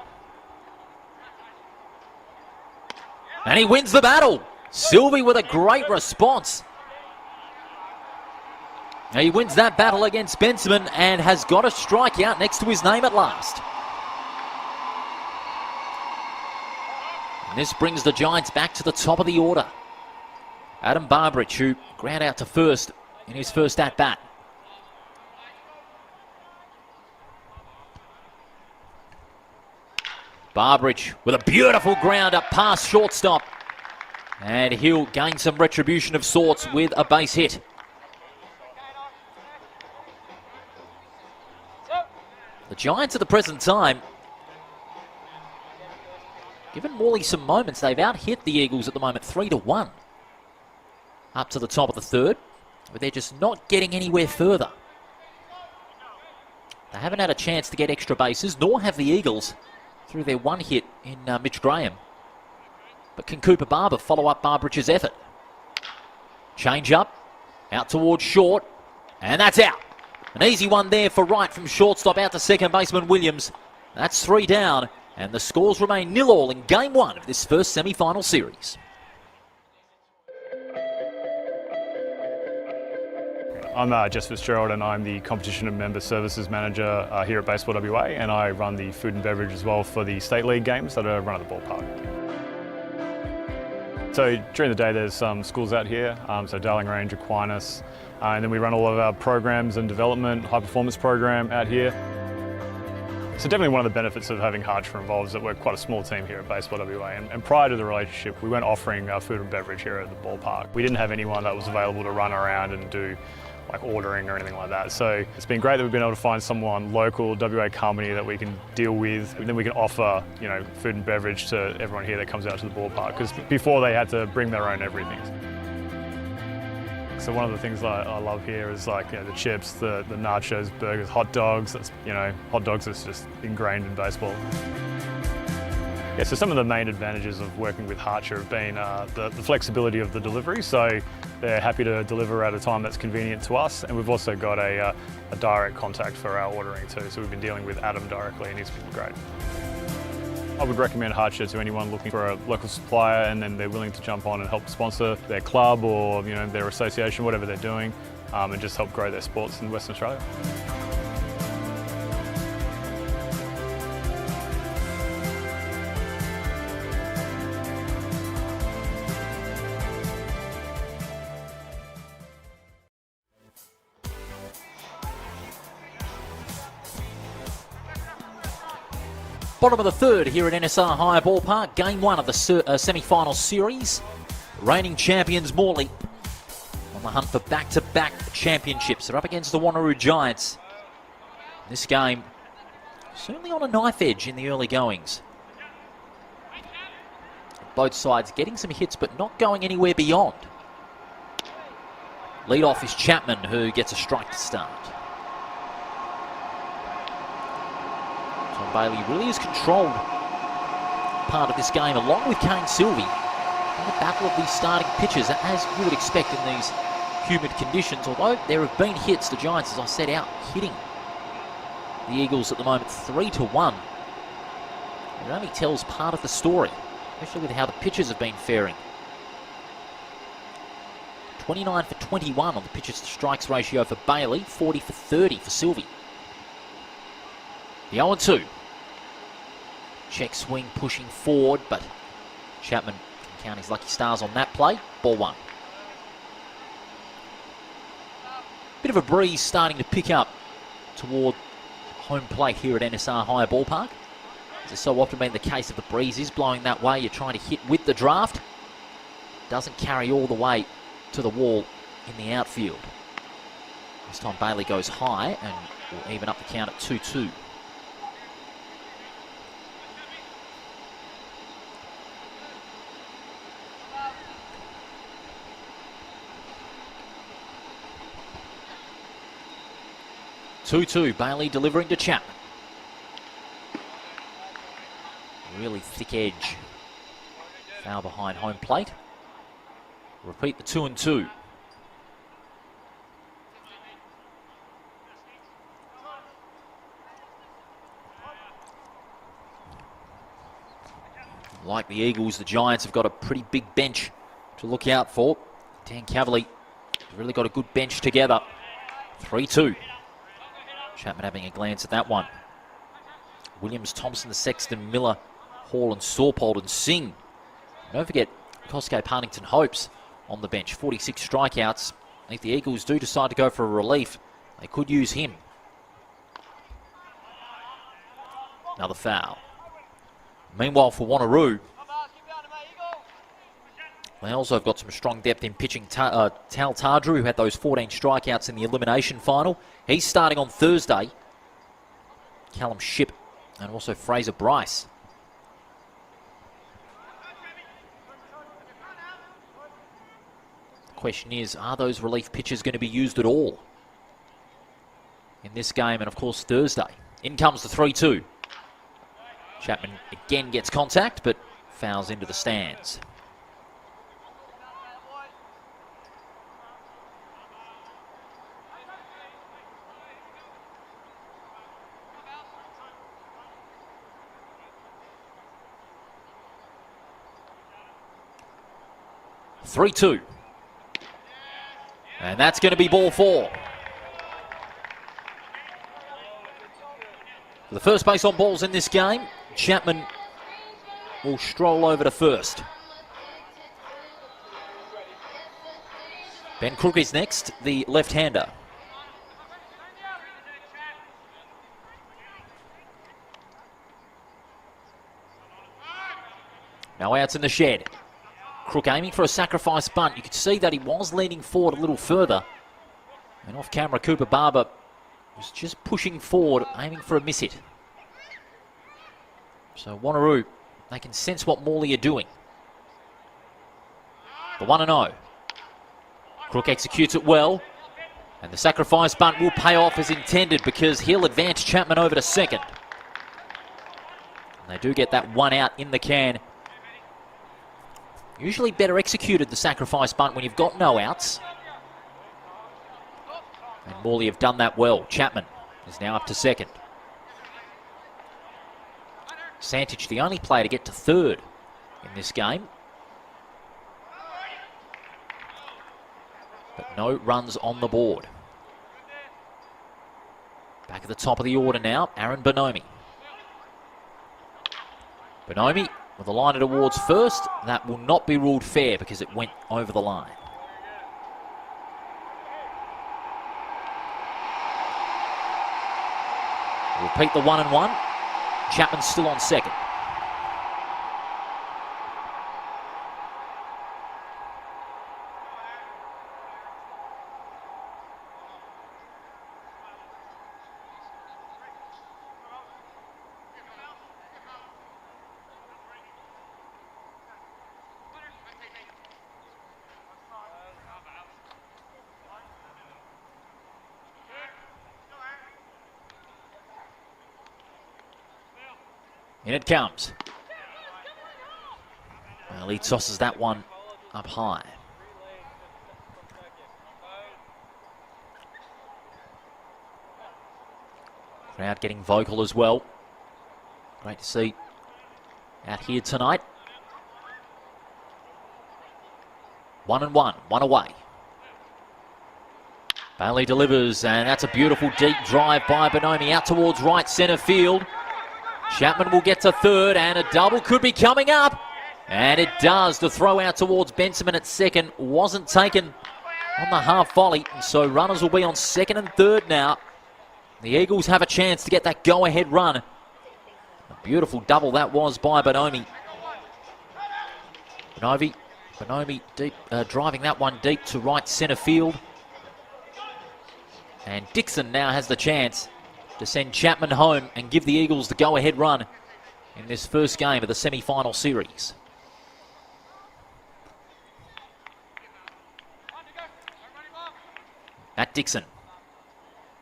And he wins the battle. Sylvie with a great response. He wins that battle against Benjamin and has got a strikeout next to his name at last. And this brings the Giants back to the top of the order. Adam Barbridge, who ground out to first in his first at-bat. Barbridge with a beautiful ground up past shortstop. And he'll gain some retribution of sorts with a base hit. The Giants at the present time, given Morley some moments, they've out-hit the Eagles at the moment 3-1. Up to the top of the third, but they're just not getting anywhere further. They haven't had a chance to get extra bases, nor have the Eagles through their 1 hit in Mitch Graham. But can Cooper Barber follow up Barbridge's effort? Change up, out towards short, and that's out. An easy one there for Wright from shortstop out to second baseman Williams. That's 3 down, and the scores remain 0-0 in Game 1 of this first semi-final series. I'm Jess Fitzgerald and I'm the Competition and Member Services Manager here at Baseball WA, and I run the food and beverage as well for the State League games that are run at the ballpark. So during the day there's some schools out here, so Darling Range, Aquinas, and then we run all of our programs and development, high performance program out here. So definitely one of the benefits of having Harcher involved is that we're quite a small team here at Baseball WA, and prior to the relationship we weren't offering food and beverage here at the ballpark. We didn't have anyone that was available to run around and do like ordering or anything like that. So it's been great that we've been able to find someone local, WA company that we can deal with, and then we can offer, you know, food and beverage to everyone here that comes out to the ballpark, because before they had to bring their own everything. So one of the things I love here is, like, you know, the chips, the nachos, burgers, hot dogs. That's, you know, hot dogs is just ingrained in baseball. Yeah, so some of the main advantages of working with Harcher have been the flexibility of the delivery. So they're happy to deliver at a time that's convenient to us, and we've also got a direct contact for our ordering too. So we've been dealing with Adam directly, and he's been great. I would recommend Harcher to anyone looking for a local supplier and then they're willing to jump on and help sponsor their club or, you know, their association, whatever they're doing, and just help grow their sports in Western Australia. Bottom of the third here at NSR Higher Ballpark. Game 1 of the semi-final series. Reigning champions Morley on the hunt for back-to-back championships. They're up against the Wanneroo Giants. This game certainly on a knife edge in the early goings. Both sides getting some hits but not going anywhere beyond. Lead off is Chapman, who gets a strike to start. Bailey really has controlled part of this game, along with Kane Sylvie, in the battle of these starting pitchers, as you would expect in these humid conditions. Although there have been hits, the Giants, as I said, out hitting the Eagles at the moment 3-1. It only tells part of the story, especially with how the pitchers have been faring. 29 for 21 on the pitches to strikes ratio for Bailey, 40 for 30 for Sylvie. The 0-2. Check swing pushing forward, but Chapman can count his lucky stars on that play. Ball 1. Bit of a breeze starting to pick up toward home plate here at NSR Higher Ballpark. As is so often been the case, if the breeze is blowing that way, you're trying to hit with the draft. Doesn't carry all the way to the wall in the outfield. This time Bailey goes high and will even up the count at 2-2. Bailey delivering to Chapman. Really thick edge. Foul behind home plate. Repeat the 2-2. Like the Eagles, the Giants have got a pretty big bench to look out for. Dan Cavalier has really got a good bench together. 3-2. Chapman having a glance at that one. Williams, Thompson, the Sexton, Miller, Hall and Saupold and Singh. Don't forget Cosco Partington Hopes on the bench. 46 strikeouts. If the Eagles do decide to go for a relief, they could use him. Another foul. Meanwhile for Wanneroo, they also have got some strong depth in pitching. Tal Tardrew, who had those 14 strikeouts in the elimination final. He's starting on Thursday. Callum Shipp and also Fraser Bryce. The question is, are those relief pitchers going to be used at all in this game and, of course, Thursday? In comes the 3-2. Chapman again gets contact, but fouls into the stands. (3-2). And that's going to be ball 4. For the first base on balls in this game, Chapman will stroll over to first. Ben Crook is next, the left-hander. Now outs in the shed. Crook aiming for a sacrifice bunt. You could see that he was leaning forward a little further. And off camera, Cooper Barber was just pushing forward, aiming for a miss hit. So Wanneroo, they can sense what Morley are doing. The 1-0. Crook executes it well. And the sacrifice bunt will pay off as intended because he'll advance Chapman over to second. And they do get that one out in the can. Usually better executed, the sacrifice bunt, when you've got no outs. And Morley have done that well. Chapman is now up to second. Santich, the only player to get to third in this game. But no runs on the board. Back at the top of the order now, Aaron Bonomi. Bonomi with a line towards first. That will not be ruled fair because it went over the line. Repeat the 1-1. Chapman's still on second. In it comes. Well, he tosses that one up high. Crowd getting vocal as well. Great to see out here tonight. 1-1, one away. Bailey delivers, and that's a beautiful deep drive by Bonomi out towards right centre field. Chapman will get to third, and a double could be coming up. And it does. The throw out towards Benjamin at second wasn't taken on the half volley, and so runners will be on second and third now. The Eagles have a chance to get that go-ahead run. A beautiful double that was by Bonomi. Bonomi deep, driving that one deep to right centre field. And Dixon now has the chance to send Chapman home and give the Eagles the go-ahead run in this first game of the semi-final series. Matt Dixon,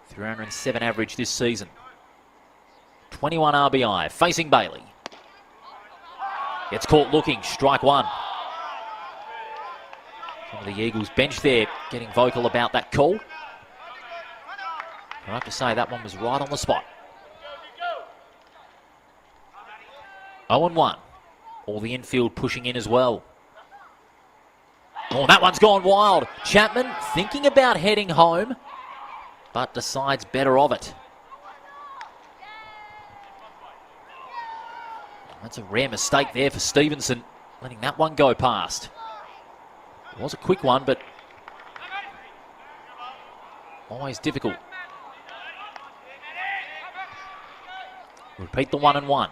307 average this season. 21 RBI, facing Bailey. Gets caught looking, strike one. Some of the Eagles bench there getting vocal about that call. I have to say that one was right on the spot. 0-1. All the infield pushing in as well. Oh, that one's gone wild. Chapman thinking about heading home, but decides better of it. That's a rare mistake there for Stevenson, letting that one go past. It was a quick one, but always difficult. Repeat the 1-1.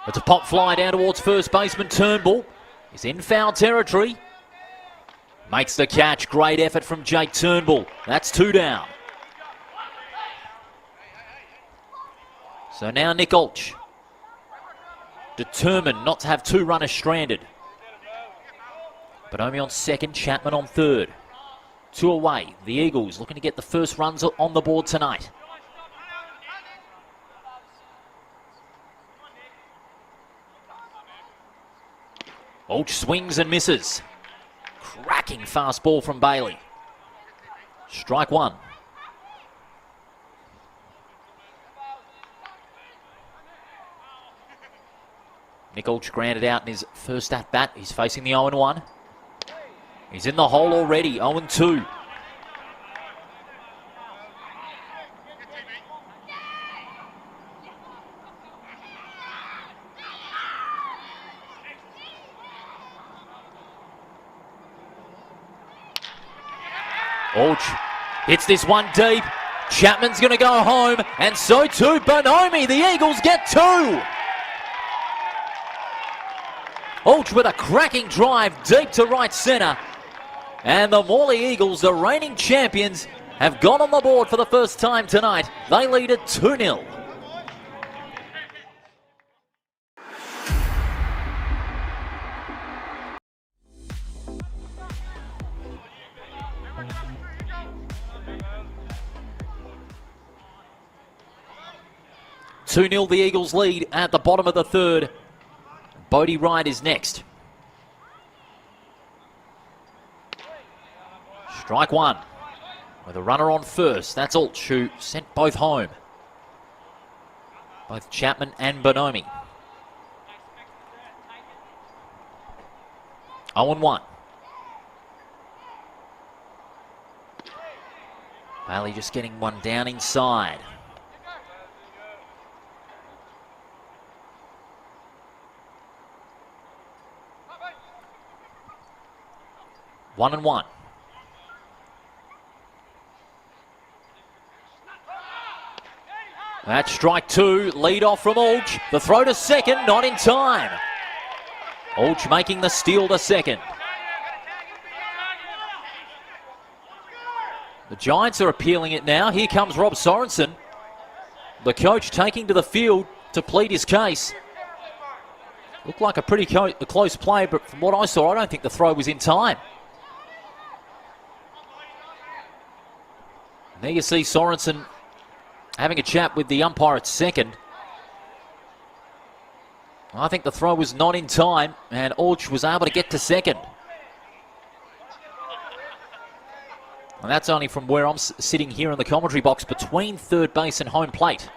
It's a pop fly down towards first baseman Turnbull. He's in foul territory. Makes the catch. Great effort from Jake Turnbull. That's two down. So now Nick Olch, determined not to have two runners stranded. Bonomi on second, Chapman on third. Two away. The Eagles looking to get the first runs on the board tonight. Olch swings and misses. Cracking fastball from Bailey. Strike one. Nick Olch grounded out in his first at-bat. He's facing the 0-1. He's in the hole already, 0-2. Olch hits this one deep. Chapman's going to go home, and so too Bonomi. The Eagles get two. Olch with a cracking drive deep to right centre. And the Morley Eagles, the reigning champions, have got on the board for the first time tonight. They lead it 2-0. The Eagles lead at the bottom of the third. Bodie Wright is next. Strike one with a runner on first. That's Olch, who sent both home. Both Chapman and Bonomi. 0-1. Bailey just getting one down inside. One and one. That's strike two. Lead off from Olch. The throw to second, not in time. Olch making the steal to second. The Giants are appealing it now. Here comes Rob Sorensen. The coach taking to the field to plead his case. Looked like a pretty close play, but from what I saw, I don't think the throw was in time. There you see Sorensen having a chat with the umpire at second. I think the throw was not in time, and Olch was able to get to second. And that's only from where I'm sitting here in the commentary box between third base and home plate.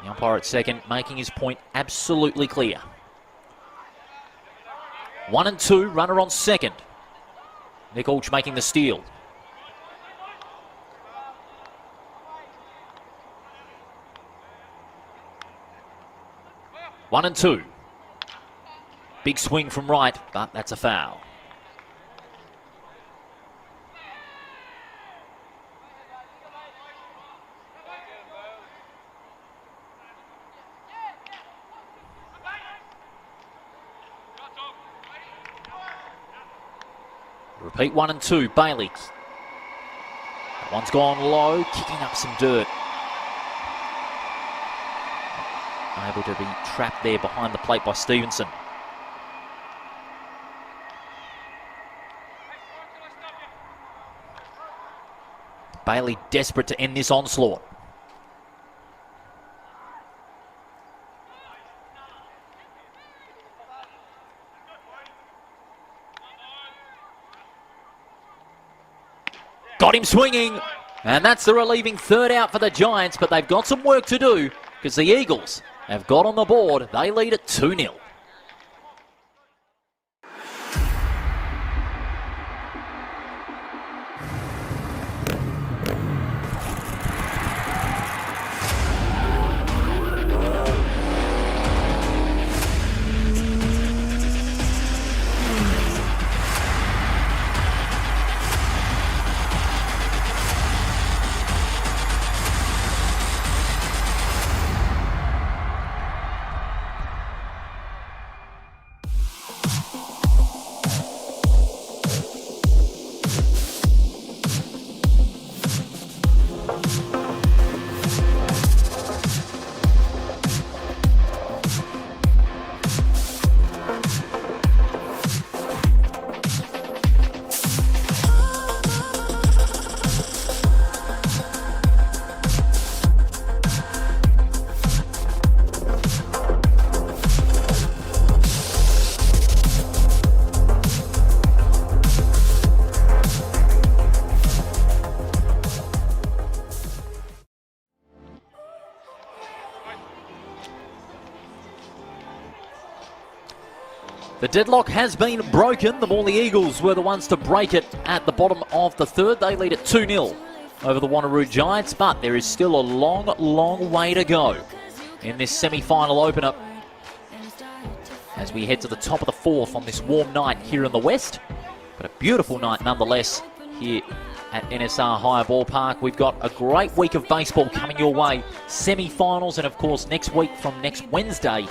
The umpire at second making his point absolutely clear. 1 and 2, runner on second. Nick Olch making the steal. One and two. Big swing from right, but that's a foul. Repeat 1 and 2, Bailey. That one's gone low, kicking up some dirt. Able to be trapped there behind the plate by Stevenson. Bailey desperate to end this onslaught. Got him swinging, and that's the relieving third out for the Giants, but they've got some work to do because the Eagles have got on the board. They lead at 2-0. The deadlock has been broken. The Morley Eagles were the ones to break it at the bottom of the third. They lead at 2-0 over the Wanneroo Giants, but there is still a long, long way to go in this semi-final opener as we head to the top of the fourth on this warm night here in the west. But a beautiful night nonetheless here at NSR Higher Ballpark. We've got a great week of baseball coming your way. Semi-finals, and of course next week from next Wednesday,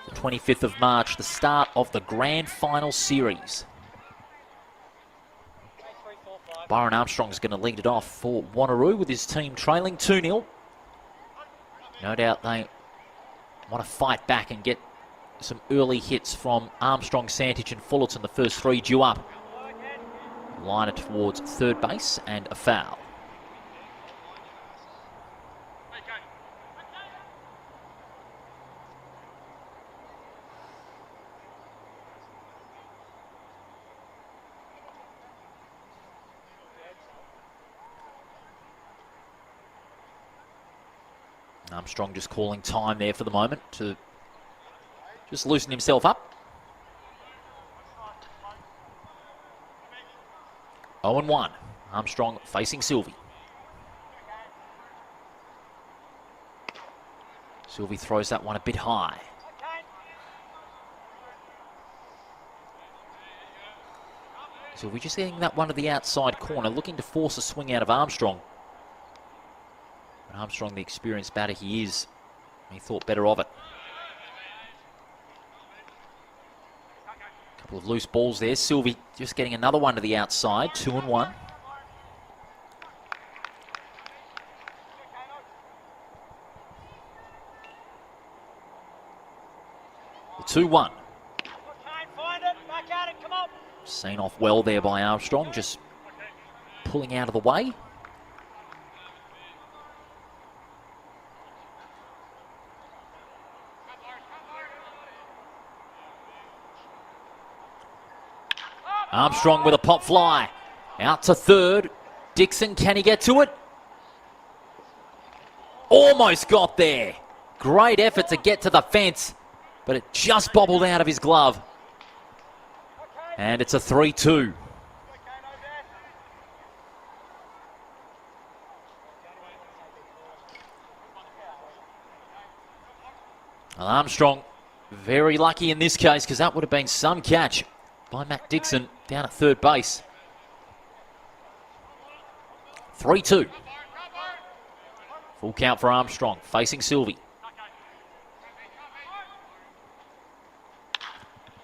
the 25th of March, the start of the Grand Final Series. Byron Armstrong's going to lead it off for Wanneroo with his team trailing 2-0. No doubt they want to fight back and get some early hits from Armstrong, Santich and Fullerton, the first three due up. Line it towards third base and a foul. Armstrong just calling time there for the moment to just loosen himself up. 0-1. Armstrong facing Sylvie. Sylvie throws that one a bit high. Sylvie just getting that one to the outside corner, looking to force a swing out of Armstrong. But Armstrong, the experienced batter he is, he thought better of it. Couple of loose balls there. Sylvie just getting another one to the outside. 2-1. The 2-1. Seen off well there by Armstrong, just pulling out of the way. Armstrong with a pop fly. Out to third. Dixon, can he get to it? Almost got there. Great effort to get to the fence, but it just bobbled out of his glove. And it's a 3-2. Well, Armstrong very lucky in this case, because that would have been some catch by Matt Dixon down at third base. 3-2. Full count for Armstrong, facing Sylvie.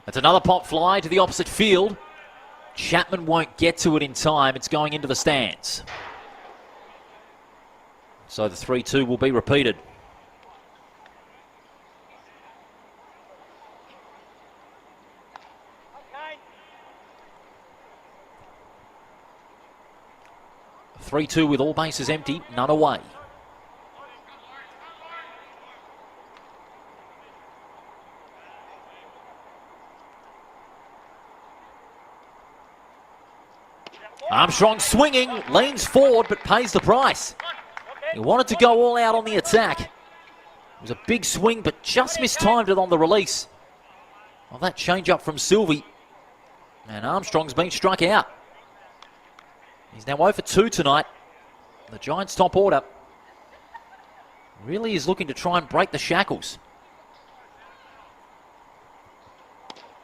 That's another pop fly to the opposite field. Chapman won't get to it in time. It's going into the stands. So the 3-2 will be repeated. Okay. 3-2 with all bases empty, none away. Armstrong swinging, leans forward but pays the price. He wanted to go all out on the attack. It was a big swing but just mistimed it on the release. Well, that change up from Sylvie. And Armstrong's been struck out. He's now 0 for 2 tonight. The Giants' top order really is looking to try and break the shackles.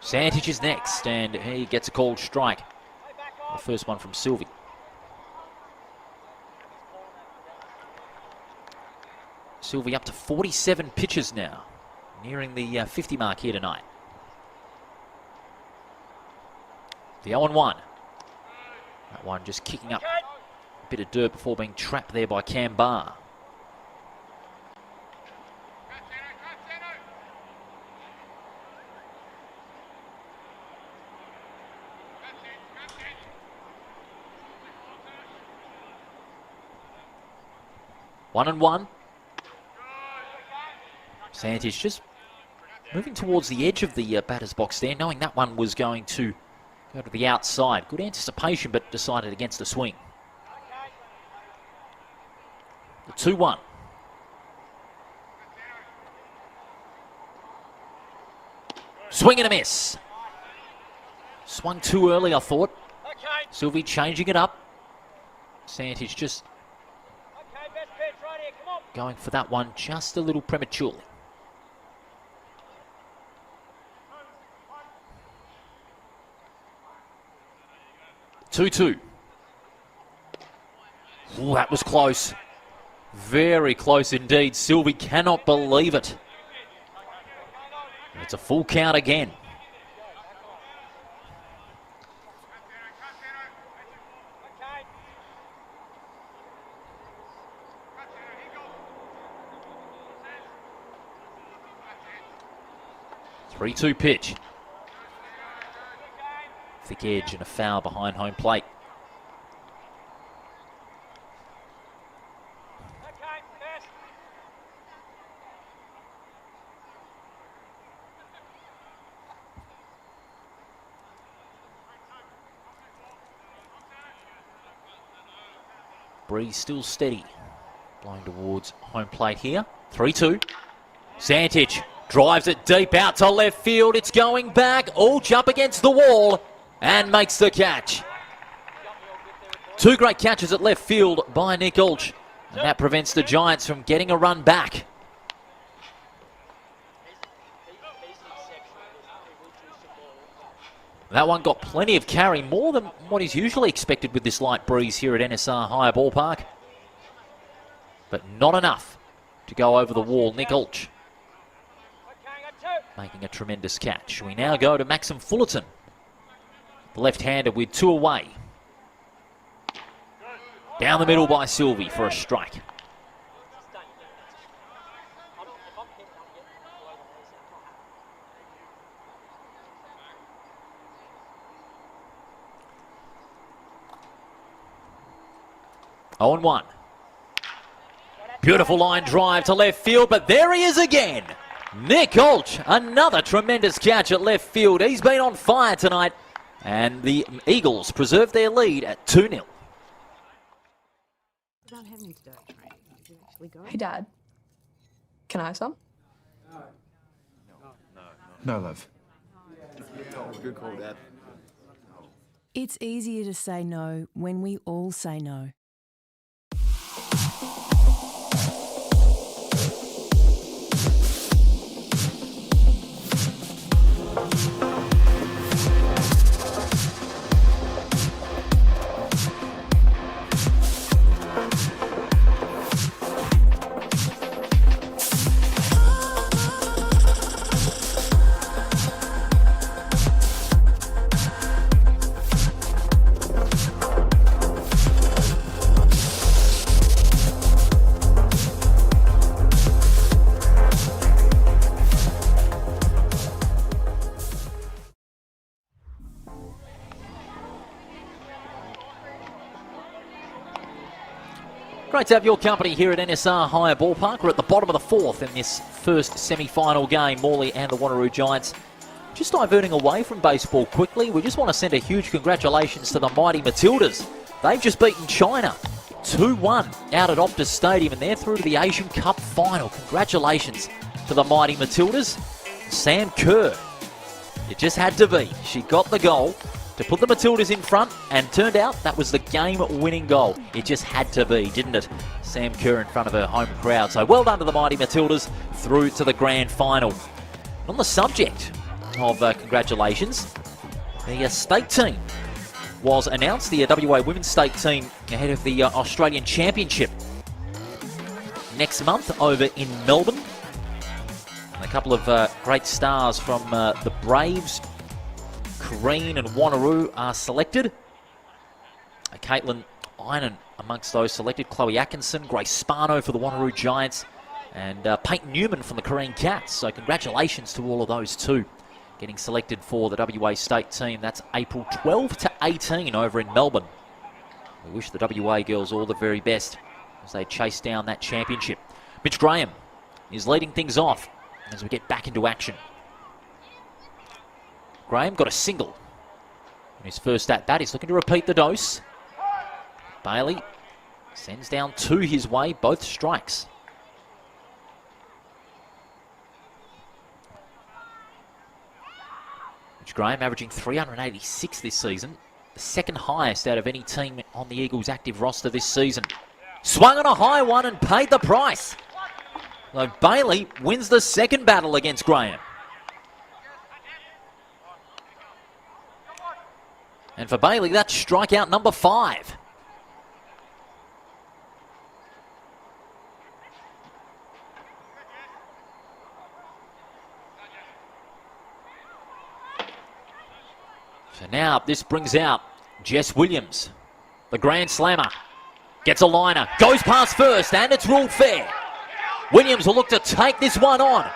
Santich is next, and he gets a called strike. The first one from Sylvie. Sylvie up to 47 pitches now, nearing the 50 mark here tonight. The 0-1. That one just kicking up a bit of dirt before being trapped there by Cam Barr. One and one. Santich just moving towards the edge of the batter's box there, knowing that one was going to go to the outside. Good anticipation, but decided against a swing. The 2-1. Swing and a miss. Swung too early, I thought. Sylvie changing it up. Santich just going for that one just a little prematurely. Two. Oh, that was close. Very close indeed. Sylvie cannot believe it. It's a full count again. Three-two pitch. Thick edge and a foul behind home plate. Breeze still steady. Blowing towards home plate here. 3-2. Santich drives it deep out to left field. It's going back. Ulch up against the wall and makes the catch. Two great catches at left field by Nick Ulch. And that prevents the Giants from getting a run back. That one got plenty of carry, more than what is usually expected with this light breeze here at NSR Higher Ballpark. But not enough to go over the wall. Nick Ulch making a tremendous catch. We now go to Maxim Fullerton, the left-hander with two away. Down the middle by Sylvie for a strike. Oh and 1. Beautiful line drive to left field, but there he is again. Nick Ulch, another tremendous catch at left field. He's been on fire tonight, and the Eagles preserve their lead at 2-0. Hey, Dad. Can I have some? No, love. Good call, Dad. It's easier to say no when we all say no. Great to have your company here at NSR Higher Ballpark. We're at the bottom of the fourth in this first semi-final game. Morley and the Wanneroo Giants just diverting away from baseball quickly. We just want to send a huge congratulations to the mighty Matildas. They've just beaten China 2-1 out at Optus Stadium, and they're through to the Asian Cup final. Congratulations to the mighty Matildas. Sam Kerr, it just had to be. She got the goal to put the Matildas in front, and turned out that was the game-winning goal. It just had to be, didn't it? Sam Kerr in front of her home crowd. So well done to the mighty Matildas, through to the grand final. And on the subject of congratulations, the state team was announced, the WA women's state team, ahead of the Australian Championship next month over in Melbourne. And a couple of great stars from the Braves, Green and Wanneroo are selected. Caitlin Inan amongst those selected. Chloe Atkinson, Grace Spano for the Wanneroo Giants, and Peyton Newman from the Korean Cats. So congratulations to all of those two getting selected for the WA state team. That's April 12 to 18 over in Melbourne. We wish the WA girls all the very best as they chase down that championship. Mitch Graham is leading things off as we get back into action. Graham got a single in his first at-bat. He's looking to repeat the dose. Bailey sends down two his way, both strikes. Mitch Graham averaging 386 this season, the second highest out of any team on the Eagles' active roster this season. Swung on a high one and paid the price. So Bailey wins the second battle against Graham. And for Bailey, that's strikeout number 5. So now this brings out Jess Williams, the Grand Slammer. Gets a liner, goes past first, and it's ruled fair. Williams will look to take this one on.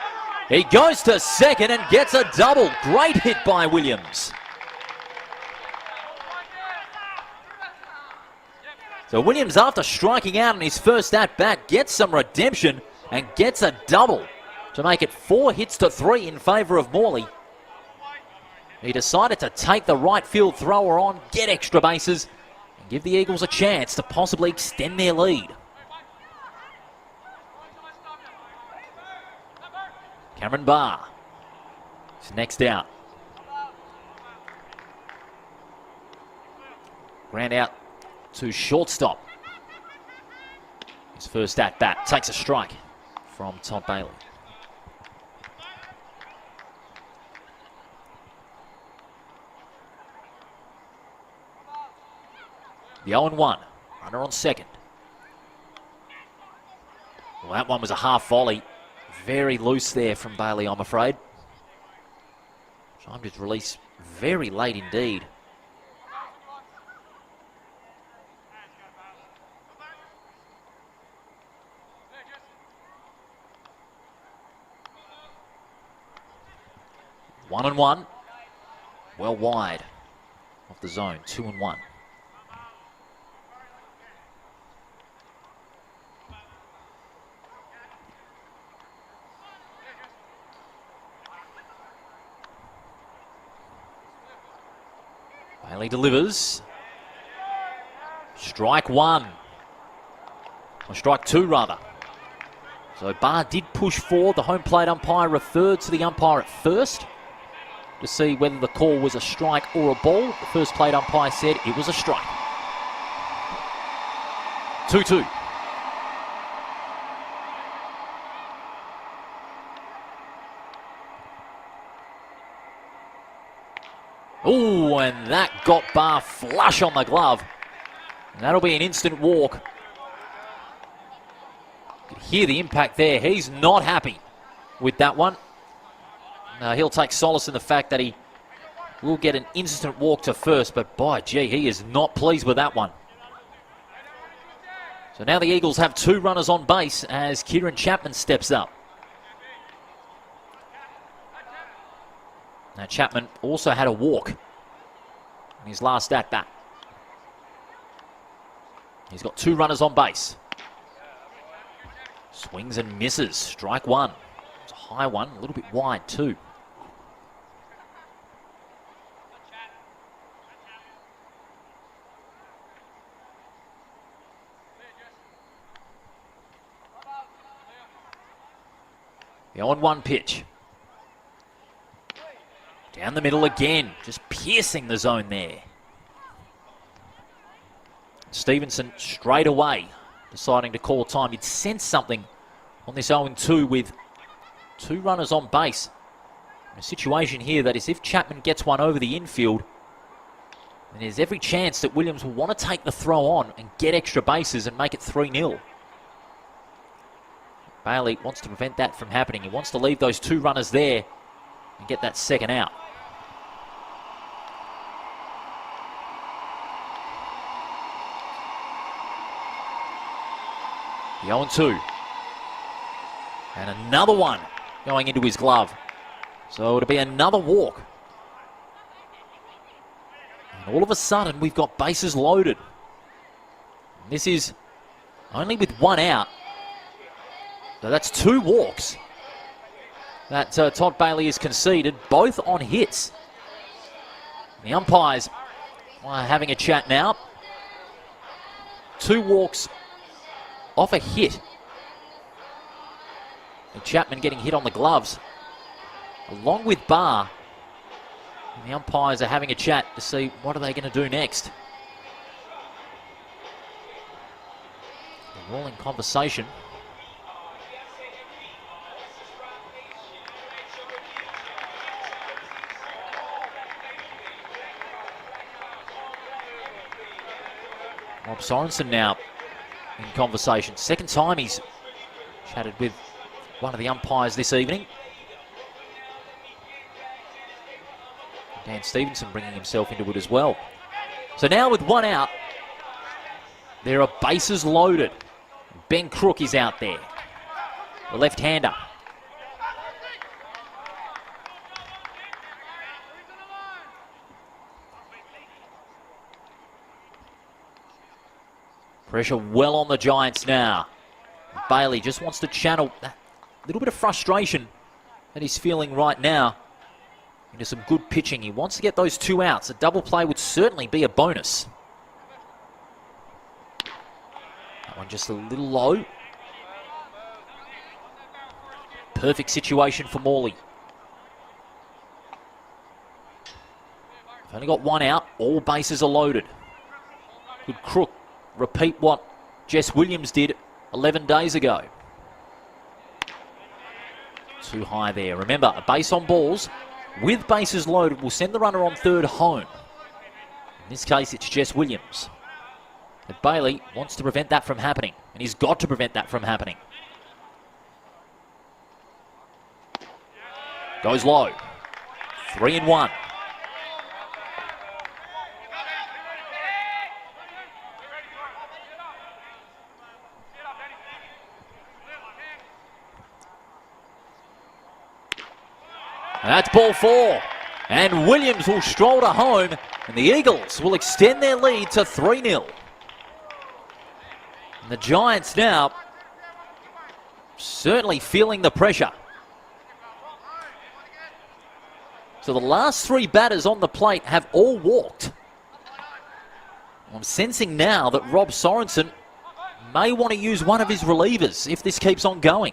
He goes to second and gets a double. Great hit by Williams. So Williams, after striking out in his first at-bat, gets some redemption and gets a double to make it 4 hits to 3 in favour of Morley. He decided to take the right field thrower on, get extra bases, and give the Eagles a chance to possibly extend their lead. Cameron Barr is next out. Ground out to shortstop. His first at-bat takes a strike from Todd Bailey. The 0-1, runner on second. Well, that one was a half volley. Very loose there from Bailey, I'm afraid. Timed his release very late indeed. One and one. Well wide of the zone. 2-1. Bailey delivers. Strike one. Or strike two, rather. So Barr did push forward. The home plate umpire referred to the umpire at first to see whether the call was a strike or a ball. The first plate umpire said it was a strike. 2-2. Oh, and that got Barr flush on the glove. And that'll be an instant walk. You can hear the impact there. He's not happy with that one. He'll take solace in the fact that he will get an instant walk to first, but by gee, he is not pleased with that one. So now the Eagles have 2 runners on base as Kieran Chapman steps up. Now Chapman also had a walk in his last at-bat. He's got 2 runners on base. Swings and misses. Strike one. It's a high one, a little bit wide too. The 0-1 pitch. Down the middle again, just piercing the zone there. Stevenson straight away deciding to call time. He'd sensed something on this 0-2 with 2 runners on base. A situation here that is if Chapman gets one over the infield, then there's every chance that Williams will want to take the throw on and get extra bases and make it 3-0. Bailey wants to prevent that from happening. He wants to leave those 2 runners there and get that second out. The 0-2. And another one going into his glove. So it'll be another walk. And all of a sudden, we've got bases loaded. And this is only with 1 out. So that's 2 walks that Todd Bailey has conceded, both on hits. The umpires are having a chat now. 2 walks off a hit. And Chapman getting hit on the gloves, along with Barr. And the umpires are having a chat to see what are they going to do next. They're all in conversation. Rob Sorensen now in conversation. Second time he's chatted with one of the umpires this evening. Dan Stevenson bringing himself into it as well. So now with one out, there are bases loaded. Ben Crook is out there, the left-hander. Pressure well on the Giants now. Bailey just wants to channel that little bit of frustration that he's feeling right now into some good pitching. He wants to get those 2 outs. A double play would certainly be a bonus. That one just a little low. Perfect situation for Morley. They've only got 1 out. All bases are loaded. Could Crook repeat what Jess Williams did 11 days ago? Too high there. Remember, a base on balls with bases loaded will send the runner on third home. In this case, it's Jess Williams. But Bailey wants to prevent that from happening, and he's got to prevent that from happening. Goes low. 3-1. And that's ball 4. And Williams will stroll to home. And the Eagles will extend their lead to 3-0. And the Giants now certainly feeling the pressure. So the last 3 batters on the plate have all walked. I'm sensing now that Rob Sorensen may want to use one of his relievers if this keeps on going.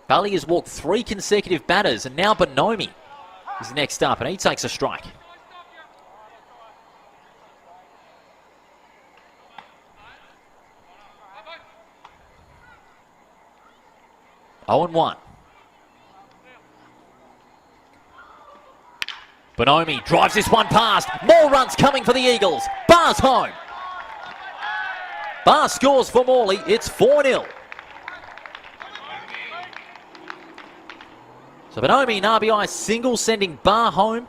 Bailey has walked 3 consecutive batters, and now Bonomi is next up, and he takes a strike. Oh and 1. Bonomi drives this one past. More runs coming for the Eagles. Barr's home. Barr scores for Morley. It's 4-0. So Bonomi, an RBI single, sending Barr home.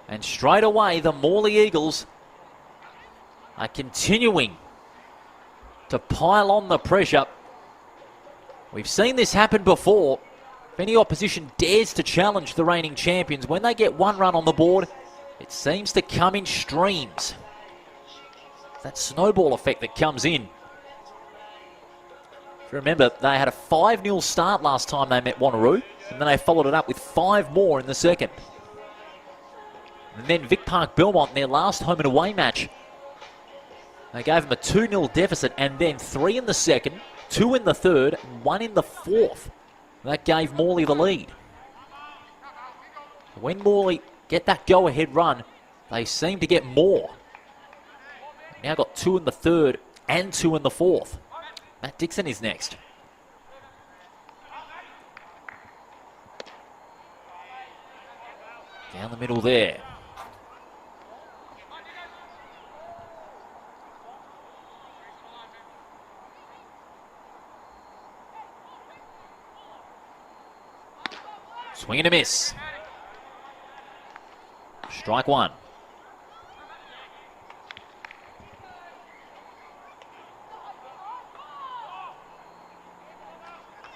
And straight away, the Morley Eagles are continuing to pile on the pressure. We've seen this happen before. If any opposition dares to challenge the reigning champions, when they get 1 run on the board, it seems to come in streams. That snowball effect that comes in. Remember, they had a 5-0 start last time they met Wanneroo, and then they followed it up with 5 more in the second. And then Vic Park Belmont, in their last home and away match, they gave them a 2-0 deficit, and then 3 in the second, 2 in the third, 1 in the fourth. That gave Morley the lead. When Morley get that go-ahead run, they seem to get more. Now got 2 in the third and 2 in the fourth. Matt Dixon is next. Down the middle there. Swing and a miss. Strike 1.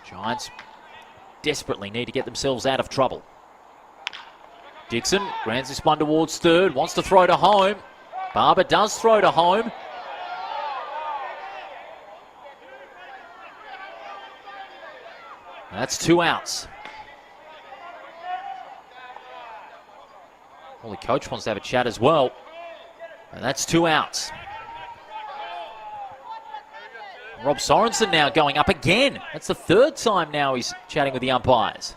Giants desperately need to get themselves out of trouble. Dixon grants this one towards third, wants to throw to home. Barber does throw to home. That's 2 outs. Well, the coach wants to have a chat as well. And that's 2 outs. Rob Sorensen now going up again. That's the 3rd time now he's chatting with the umpires.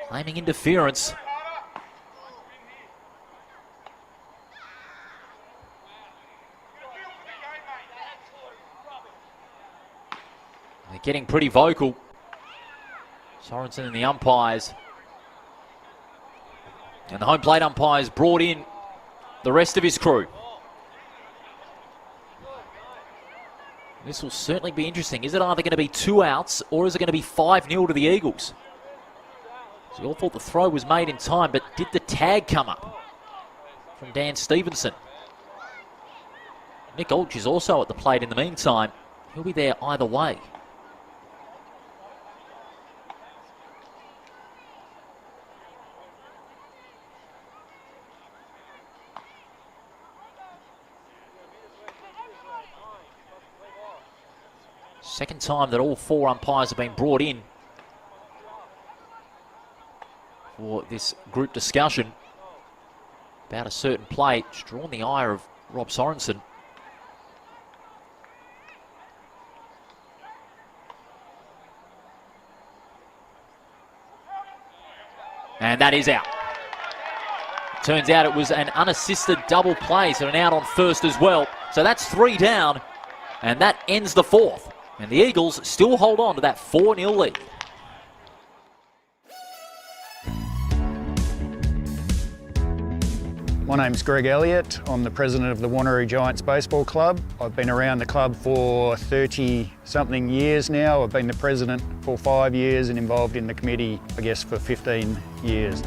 Claiming interference. They're getting pretty vocal. Sorensen and the umpires. And the home plate umpires brought in the rest of his crew. This will certainly be interesting. Is it either going to be 2 outs or is it going to be 5-0 to the Eagles? So you all thought the throw was made in time, but did the tag come up from Dan Stevenson? Nick Olch is also at the plate in the meantime. He'll be there either way. Second time that all 4 umpires have been brought in for this group discussion about a certain play. It's drawn the ire of Rob Sorensen. And that is out. Turns out it was an unassisted double play, so an out on first as well. So that's 3 down, and that ends the 4th. And the Eagles still hold on to that 4-0 lead. My name's Greg Elliott. I'm the president of the Wanneroo Giants Baseball Club. I've been around the club for 30-something years now. I've been the president for 5 years and involved in the committee, I guess, for 15 years.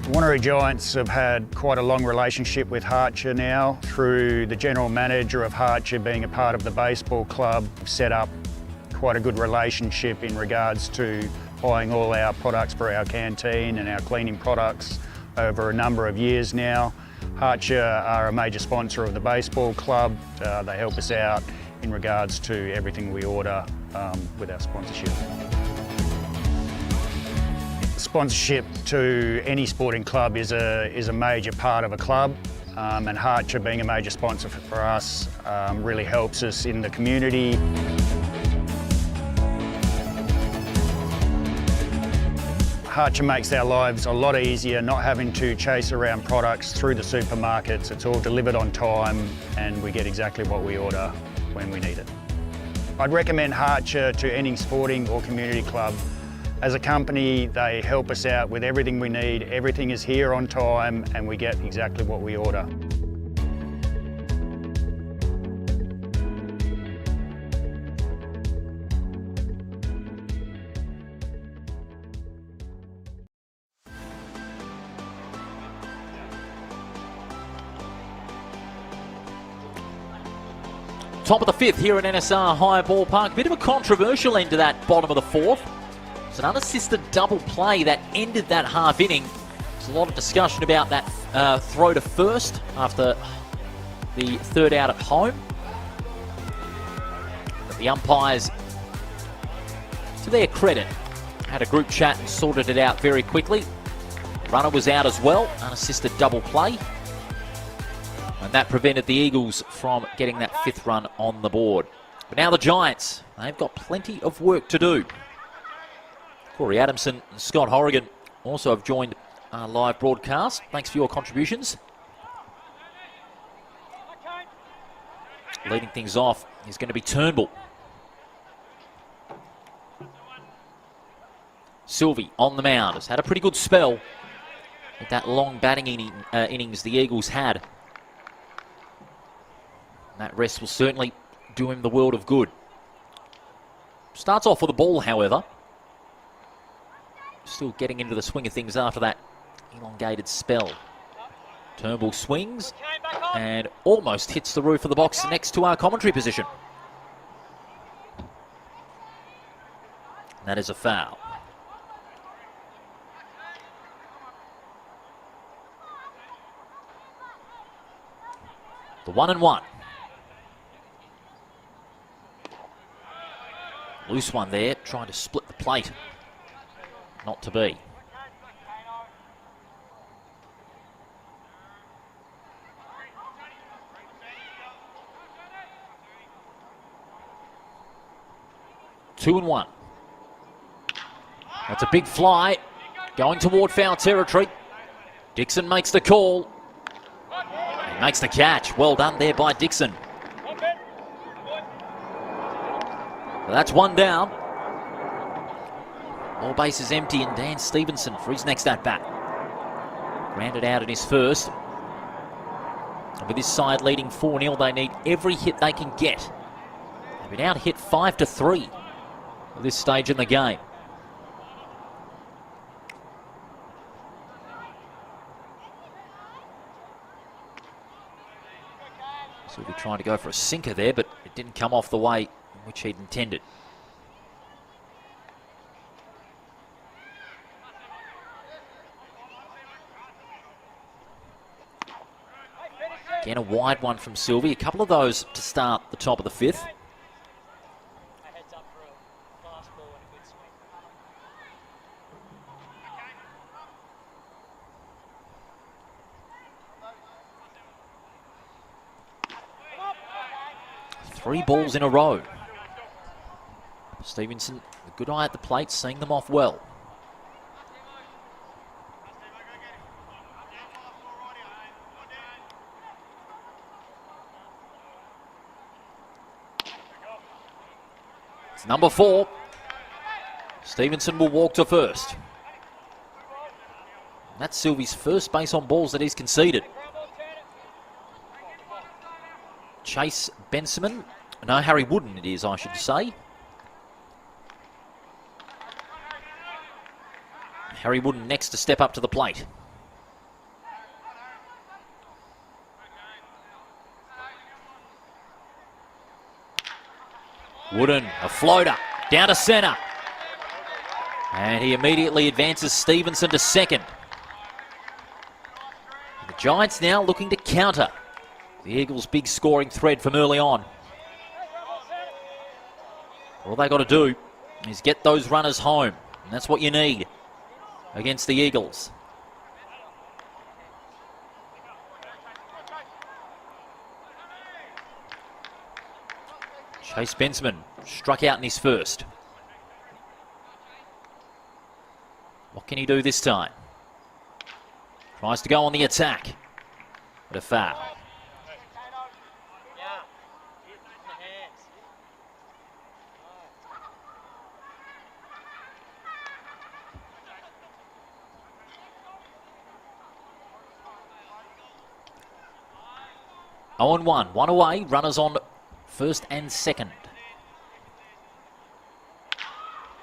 The Wanneroo Giants have had quite a long relationship with Harcher now through the general manager of Harcher being a part of the baseball club. We've set up quite a good relationship in regards to buying all our products for our canteen and our cleaning products over a number of years now. Harcher are a major sponsor of the baseball club. They help us out in regards to everything we order with our sponsorship. Sponsorship to any sporting club is a major part of a club, and Harcher being a major sponsor for us really helps us in the community. Harcher makes our lives a lot easier, not having to chase around products through the supermarkets. It's all delivered on time and we get exactly what we order when we need it. I'd recommend Harcher to any sporting or community club. As a company, they help us out with everything we need. Everything is here on time and we get exactly what we order. Top of the 5th here at NSR High Ballpark. Bit of a controversial end to that bottom of the 4th. It's an unassisted double play that ended that half inning. There's a lot of discussion about that throw to first after the 3rd out at home. But the umpires, to their credit, had a group chat and sorted it out very quickly. The runner was out as well, unassisted double play. And that prevented the Eagles from getting that 5th run on the board. But now the Giants, they've got plenty of work to do. Corey Adamson and Scott Horrigan also have joined our live broadcast. Thanks for your contributions. Leading things off is going to be Turnbull. Sylvie on the mound has had a pretty good spell with that long batting innings the Eagles had. That rest will certainly do him the world of good. Starts off with a ball, however. Still getting into the swing of things after that elongated spell. Turnbull swings and almost hits the roof of the box next to our commentary position. That is a foul. The 1-1. Loose one there, trying to split the plate. Not to be. Two and one. That's a big fly. Going toward foul territory. Dixon makes the call. He makes the catch. Well done there by Dixon. Well, that's one down. All bases empty, and Dan Stevenson for his next at-bat. Grounded out in his first. And with this side leading 4-0, they need every hit they can get. They've been out hit 5-3 at this stage in the game. So we're trying to go for a sinker there, but it didn't come off the way in which he'd intended. Again, a wide one from Sylvie. A couple of those to start the top of the fifth. Three balls in a row. Stevenson, a good eye at the plate, seeing them off well. It's number 4. Stevenson will walk to first. That's Sylvie's first base on balls that he's conceded. Chase Benjamin. No, Harry Wooden it is, I should say. Harry Wooden next to step up to the plate. Wooden, a floater, down to centre. And he immediately advances Stevenson to second. The Giants now looking to counter the Eagles' big scoring thread from early on. All they got to do is get those runners home, and that's what you need against the Eagles. Chase Benjamin struck out in his first. What can he do this time? Tries to go on the attack, but a foul. Oh and 1, one away, runners on first and second.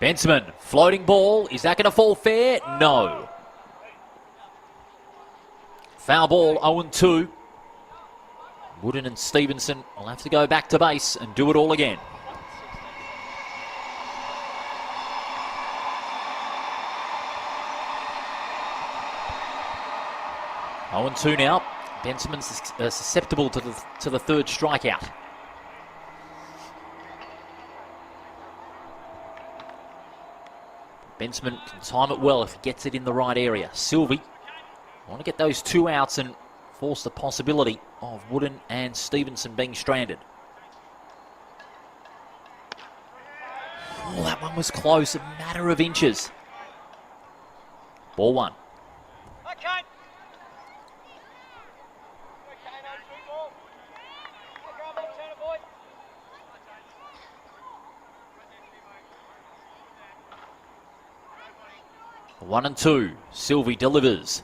Benjamin, floating ball, is that going to fall fair? No. Foul ball, 0-2. Wooden and Stevenson will have to go back to base and do it all again. Oh and 2 now. Benjamin's susceptible to the third strikeout. Benjamin can time it well if he gets it in the right area. Sylvie want to get those 2 outs and force the possibility of Wooden and Stevenson being stranded. Oh, that one was close, a matter of inches. Ball 1. Okay. One and 2. Sylvie delivers.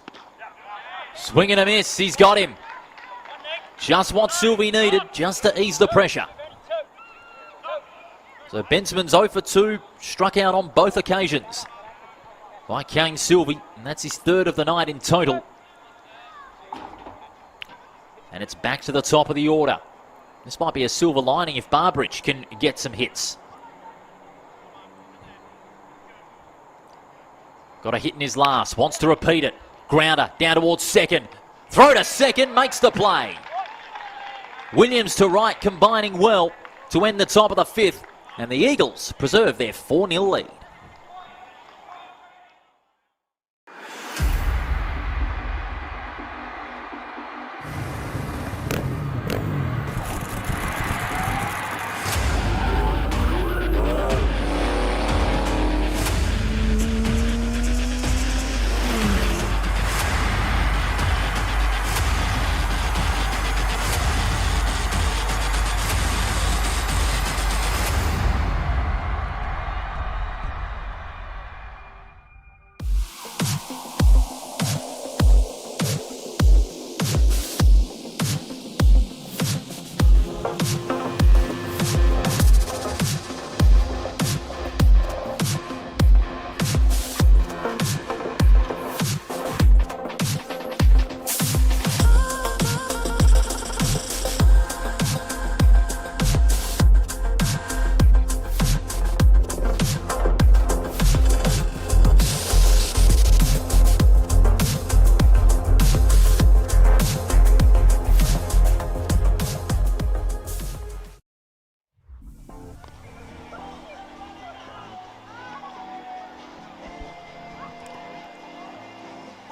Swing and a miss. He's got him. Just what Sylvie needed, just to ease the pressure. So Benjamin's 0 for 2, struck out on both occasions by Kane Sylvie, and that's his third of the night in total. And it's back to the top of the order. This might be a silver lining if Barbridge can get some hits. Got a hit in his last, wants to repeat it. Grounder down towards second. Throw to second, makes the play. Williams to right, combining well to end the top of the fifth. And the Eagles preserve their 4-0 lead.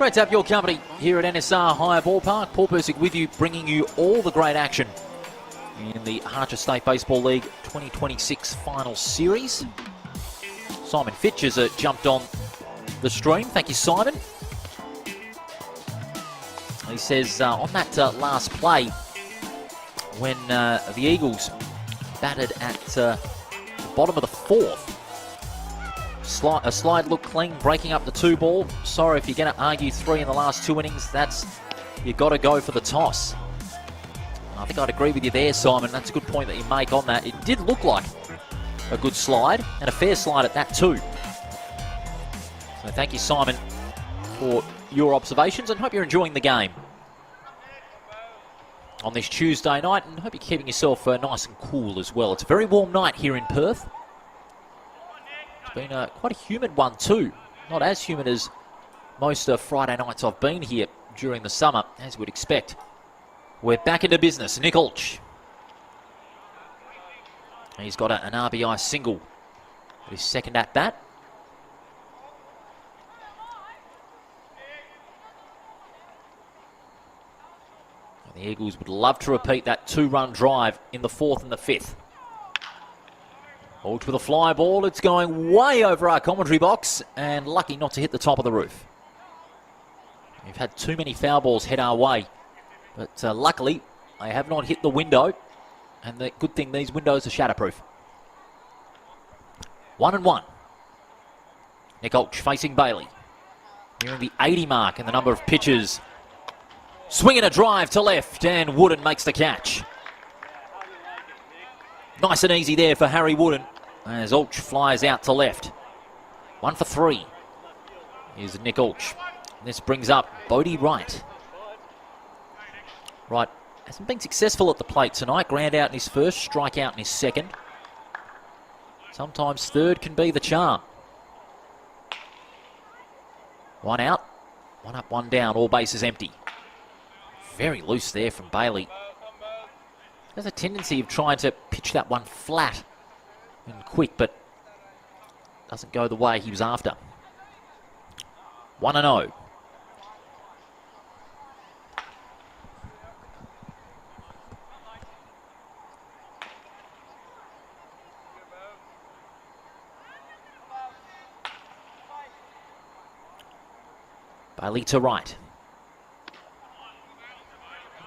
Great to have your company here at NSR Higher Ballpark. Paul Persick with you, bringing you all the great action in the Harcher State Baseball League 2026 Final Series. Simon Fitch has jumped on the stream. Thank you, Simon. He says on that last play, when the Eagles batted at the bottom of the fourth, a slide looked clean, breaking up the 2-ball. Sorry if you're going to argue 3 in the last 2 innings. You've got to go for the toss. I think I'd agree with you there, Simon. That's a good point that you make on that. It did look like a good slide, and a fair slide at that too. So thank you, Simon, for your observations, and hope you're enjoying the game on this Tuesday night, and hope you're keeping yourself nice and cool as well. It's a very warm night here in Perth. It's been quite a humid one too. Not as humid as most Friday nights I've been here during the summer, as you would expect. We're back into business. Nick Ulch. He's got an RBI single at his second at-bat. The Eagles would love to repeat that 2-run drive in the 4th and the 5th. Ulch with a fly ball. It's going way over our commentary box, and lucky not to hit the top of the roof. We've had too many foul balls head our way, but luckily they have not hit the window, and the good thing, these windows are shatterproof. 1-1. Nick Ulch facing Bailey, nearing the 80 mark in the number of pitches. Swinging a drive to left, and Wooden makes the catch. Nice and easy there for Harry Wooden, as Ulch flies out to left. 1 for 3. Here's Nick Ulch. This brings up Bodie Wright. Wright hasn't been successful at the plate tonight. Ground out in his first, strike out in his second. Sometimes third can be the charm. 1 out, 1 up, 1 down, all bases empty. Very loose there from Bailey. There's a tendency of trying to pitch that one flat and quick, but doesn't go the way he was after. 1-0. Bailey to Wright.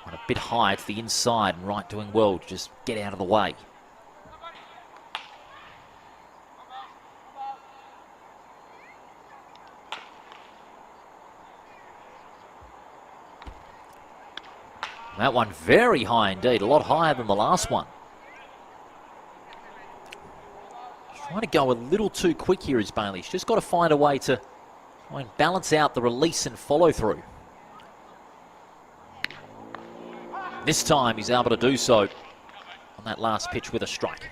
On a bit high to the inside, and Wright doing well to just get out of the way. That one very high indeed, a lot higher than the last one. Trying to go a little too quick here is Bailey. He's just got to find a way to try and balance out the release and follow through. This time he's able to do so on that last pitch with a strike.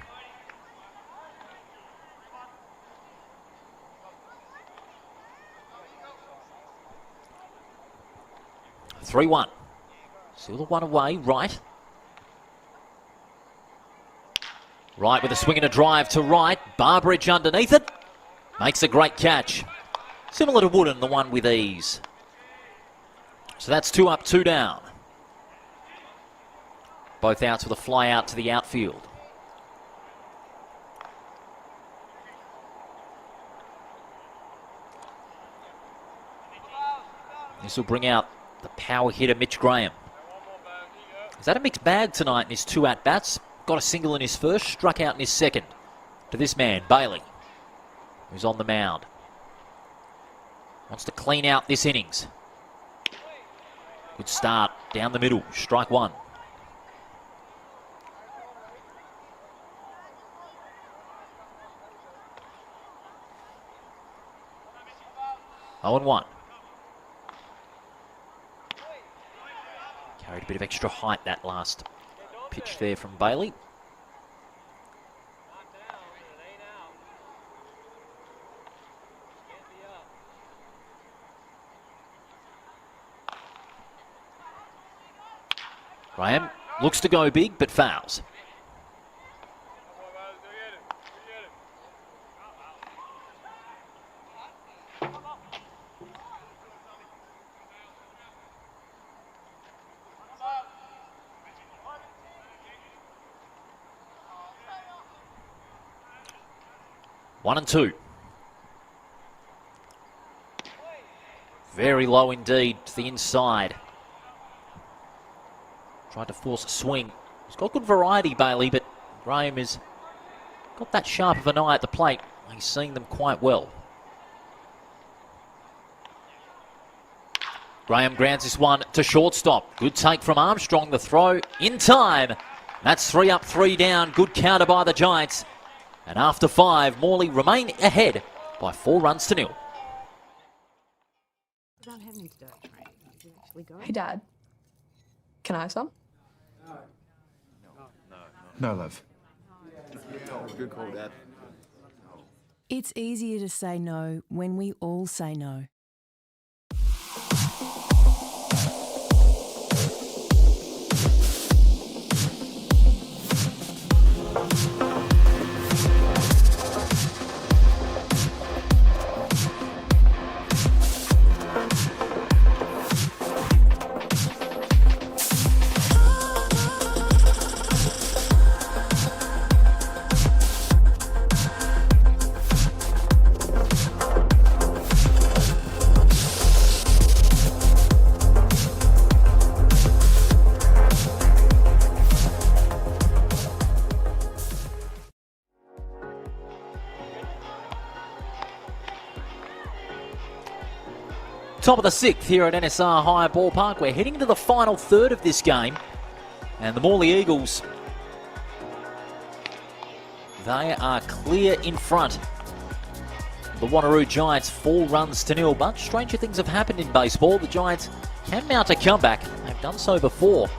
(3-1). Still the 1 away, Wright. Wright with a swing and a drive to right. Barbridge underneath it. Makes a great catch. Similar to Wooden, the one with ease. So that's 2 up, 2 down. Both outs with a fly out to the outfield. This will bring out the power hitter Mitch Graham. Is that a mixed bag tonight in his 2 at-bats? Got a single in his first, struck out in his second. To this man, Bailey, who's on the mound. Wants to clean out this innings. Good start down the middle, strike 1. Oh and 1. Carried a bit of extra height that last pitch there from Bailey. Graham looks to go big, but fouls. 1 and 2. Very low indeed to the inside. Tried to force a swing. He's got good variety, Bailey, but Graham has got that sharp of an eye at the plate. He's seeing them quite well. Graham grounds this one to shortstop. Good take from Armstrong. The throw in time. That's 3 up, 3 down. Good counter by the Giants. And after 5, Morley remain ahead by 4 runs to 0. Hey, Dad. Can I have some? No, love. Good call, Dad. It's easier to say no when we all say no. Top of the 6th here at NSR High Ballpark. We're heading to the final third of this game. And the Morley Eagles, they are clear in front. The Wanneroo Giants 4 runs to 0. But stranger things have happened in baseball. The Giants can mount a comeback. They've done so before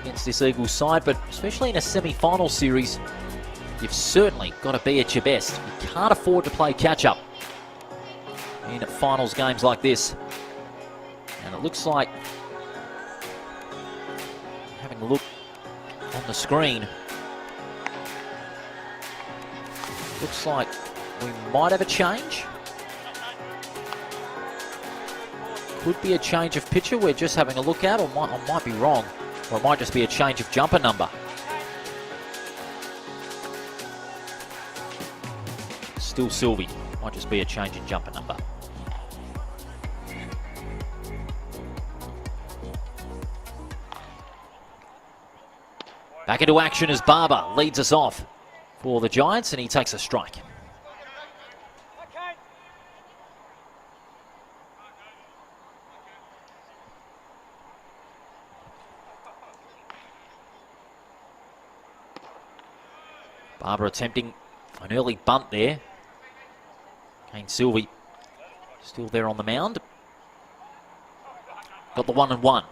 against this Eagles side. But especially in a semi-final series, you've certainly got to be at your best. You can't afford to play catch-up in finals games like this. And it looks like, having a look on the screen, looks like we might have a change. Could be a change of pitcher we're just having a look at, or I might be wrong. Or it might just be a change of jumper number. Still Sylvie. Might just be a change in jumper number. Back into action as Barber leads us off for the Giants, and he takes a strike. Barber attempting an early bunt there. Kane Sylvie still there on the mound. Got the 1-1.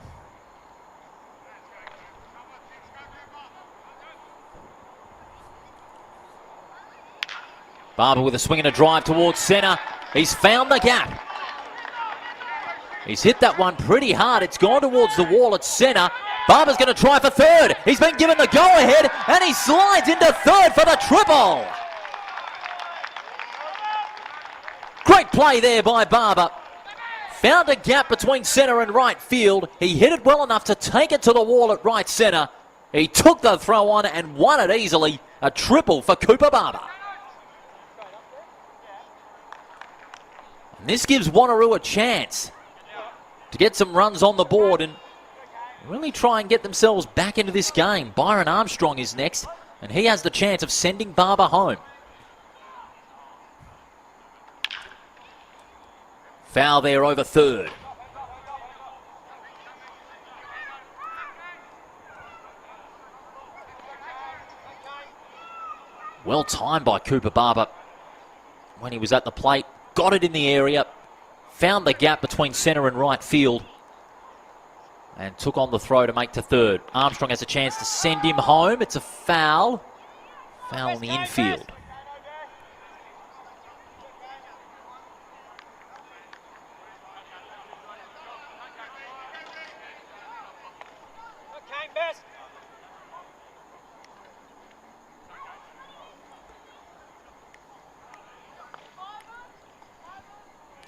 Barber with a swing and a drive towards centre. He's found the gap. He's hit that one pretty hard. It's gone towards the wall at centre. Barber's going to try for third. He's been given the go-ahead, and he slides into third for the triple. Great play there by Barber. Found a gap between centre and right field. He hit it well enough to take it to the wall at right centre. He took the throw on and won it easily. A triple for Cooper Barber. And this gives Wanneroo a chance to get some runs on the board and really try and get themselves back into this game. Byron Armstrong is next, and he has the chance of sending Barber home. Foul there over third. Well timed by Cooper Barber when he was at the plate. Got it in the area, found the gap between centre and right field, and took on the throw to make to third. Armstrong has a chance to send him home. It's a foul. Foul in the infield.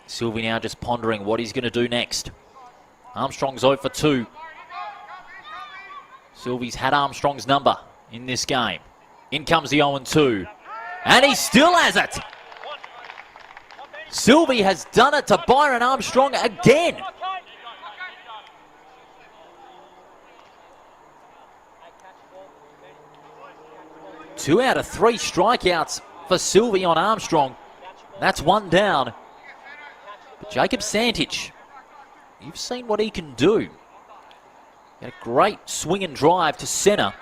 Sylvie now just pondering what he's going to do next. Armstrong's 0 for 2. Sylvie's had Armstrong's number in this game. In comes the 0-2. And he still has it. Sylvie has done it to Byron Armstrong again. Two out of three strikeouts for Sylvie on Armstrong. That's one down. But Jacob Santich, you've seen what he can do. Got a great swing and drive to centre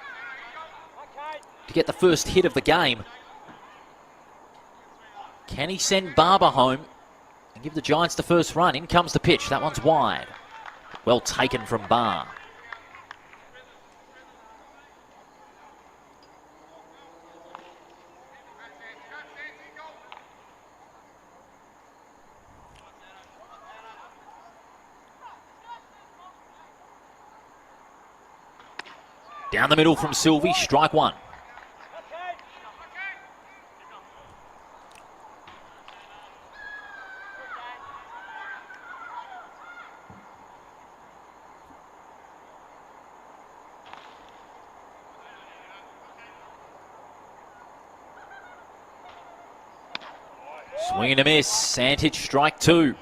to get the first hit of the game. Can he send Barber home and give the Giants the first run? In comes the pitch. That one's wide. Well taken from Barr. Down the middle from Sylvie, strike one. Swing and a miss, Santich strike two.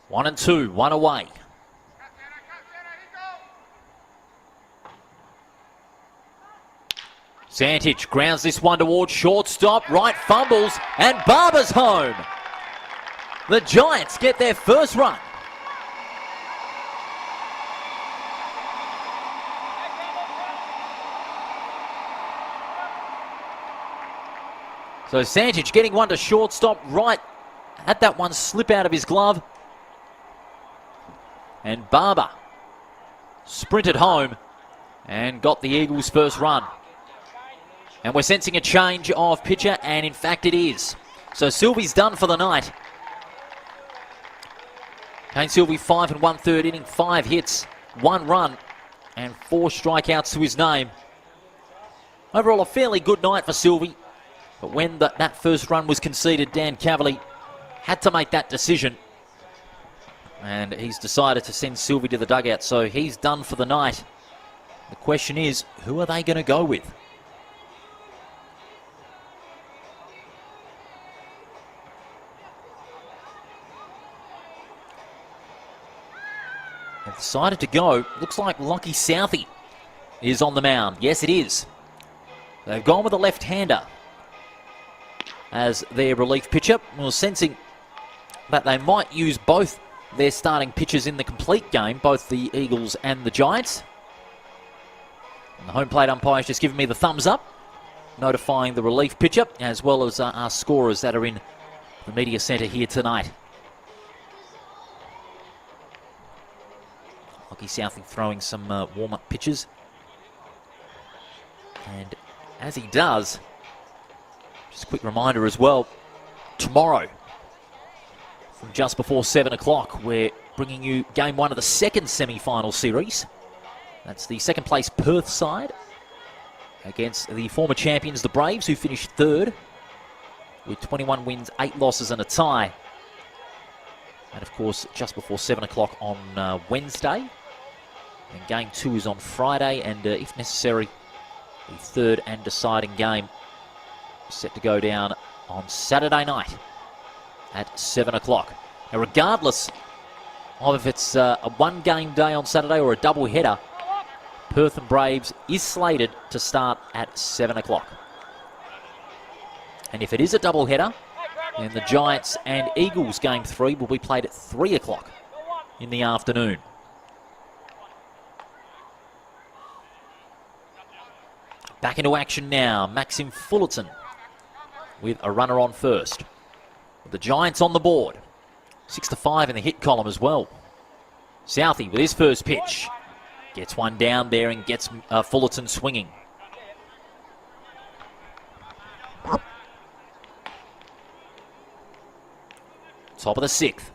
One and two, one away. Santich grounds this one towards shortstop, right fumbles, and Barber's home. The Giants get their first run. So Santich getting one to shortstop, right, had that one slip out of his glove. And Barber sprinted home and got the Eagles' first run. And we're sensing a change of pitcher, and in fact it is. So Sylvie's done for the night. Kane Sylvie, 5 1/3 inning, 5 hits, 1 run, and 4 strikeouts to his name. Overall, a fairly good night for Sylvie. But when that first run was conceded, Dan Cavalier had to make that decision. And he's decided to send Sylvie to the dugout, so he's done for the night. The question is, who are they going to go with? They've decided to go, looks like Lockie Southey is on the mound. Yes, it is. They've gone with a left-hander as their relief pitcher. We're sensing that they might use both their starting pitchers in the complete game, both the Eagles and the Giants. And the home plate umpire's just given me the thumbs up, notifying the relief pitcher as well as our scorers that are in the media centre here tonight. Lockie Southey throwing some warm-up pitches. And as he does, just a quick reminder as well, tomorrow, from just before 7 o'clock, we're bringing you game one of the second semi-final series. That's the second place Perth side against the former champions, the Braves, who finished third with 21 wins, 8 losses and a tie. And of course, just before 7 o'clock on Wednesday. And game two is on Friday, and if necessary, the third and deciding game is set to go down on Saturday night at 7 o'clock. Now, regardless of if it's a one-game day on Saturday or a double-header, Perth and Braves is slated to start at 7 o'clock. And if it is a double-header, then the Giants and Eagles game 3 will be played at 3 o'clock in the afternoon. Back into action now, Maxim Fullerton with a runner on first. The Giants on the board. 6-5 in the hit column as well. Southey with his first pitch. Gets one down there and gets Fullerton swinging. Top of the 6th.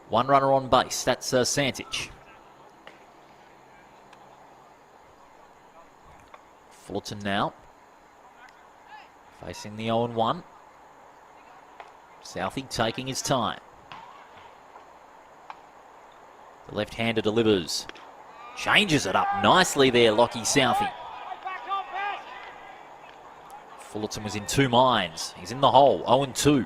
One runner on base. That's Santich. Fullerton now. Facing the 0-1. Southey taking his time. The left-hander delivers. Changes it up nicely there, Lockie Southey. Fullerton was in two minds. He's in the hole, 0-2.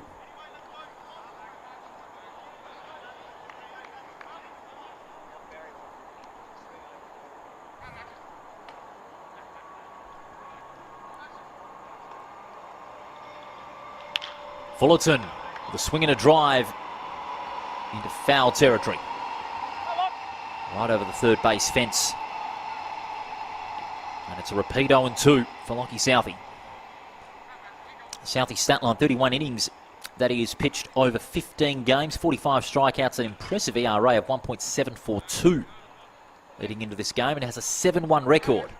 Fullerton with a swing and a drive into foul territory. Right over the third base fence. And it's a repeat 0-2 for Lockie Southey. Southey's stat line, 31 innings that he has pitched over 15 games, 45 strikeouts, an impressive ERA of 1.742 leading into this game, and has a 7-1 record.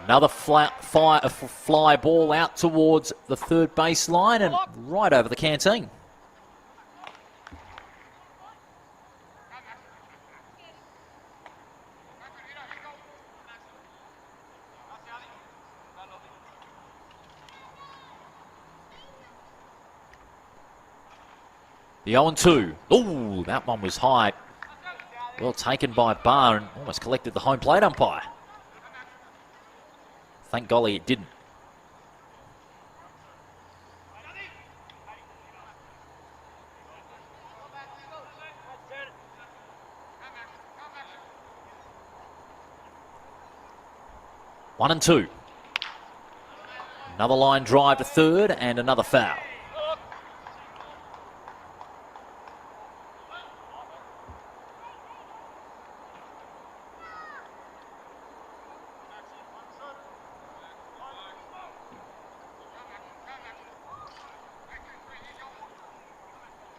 Another fly ball out towards the third baseline and right over the canteen. The 0-2. Ooh, that one was high. Well taken by Barr and almost collected the home plate umpire. Thank golly it didn't. One and two. Another line drive to third and another foul.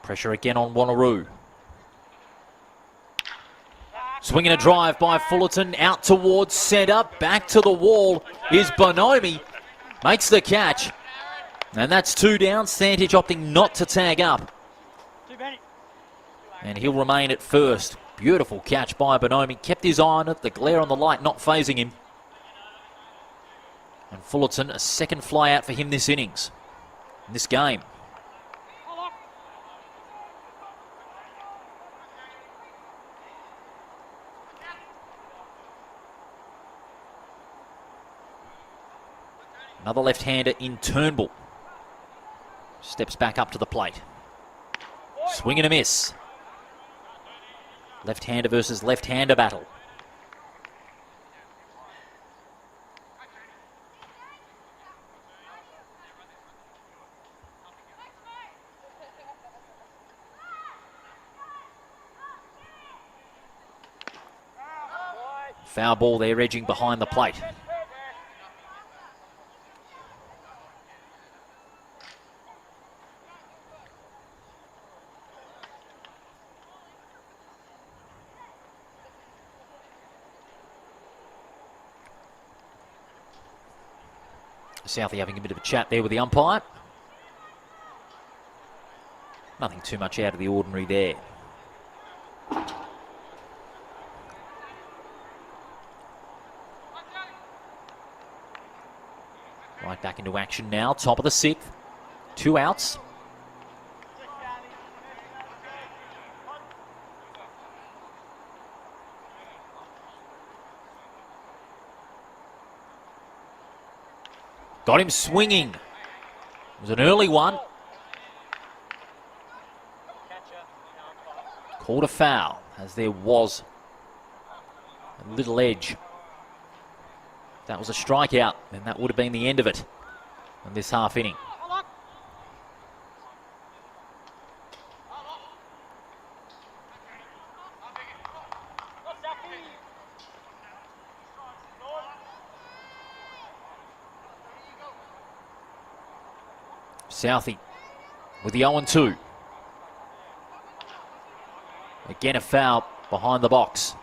Pressure again on Wanneroo. Swinging a drive by Fullerton out towards centre. Back to the wall is Bonomi. Makes the catch. And that's two down. Santich opting not to tag up. And he'll remain at first. Beautiful catch by Bonomi. Kept his eye on it. The glare on the light not phasing him. And Fullerton, a second fly out for him this innings. In this game. Another left-hander in Turnbull. Steps back up to the plate. Swing and a miss. Left-hander versus left-hander battle. Foul ball there, edging behind the plate. Southey having a bit of a chat there with the umpire. Nothing too much out of the ordinary there. Right back into action now, top of the sixth. 2 outs. Got him swinging. It was an early one. Called a foul, as there was a little edge. That was a strikeout, and that would have been the end of it in this half inning. Southey with the 0-2. Again a foul behind the box.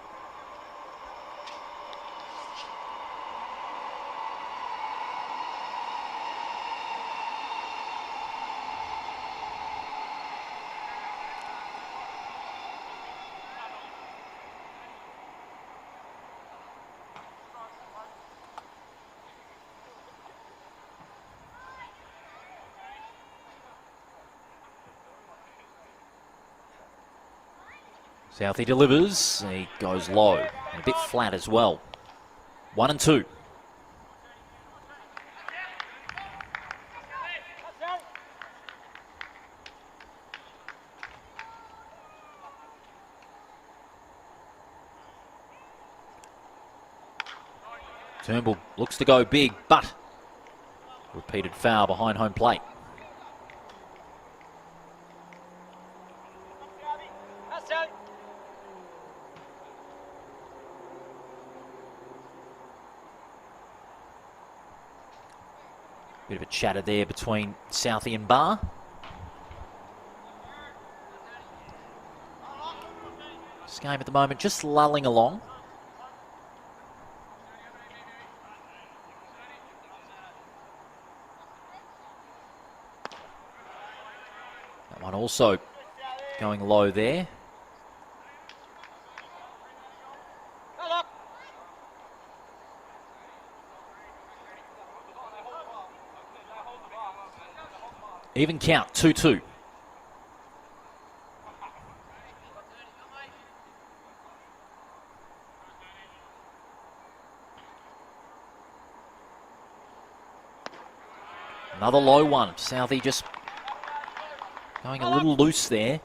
Southey delivers. He goes low. And a bit flat as well. 1 and 2. Turnbull looks to go big, but repeated foul behind home plate. Bit of a chatter there between Southey and Barr. This game at the moment just lulling along. That one also going low there. Even count, 2-2. Another low one. Southey just going a little loose there.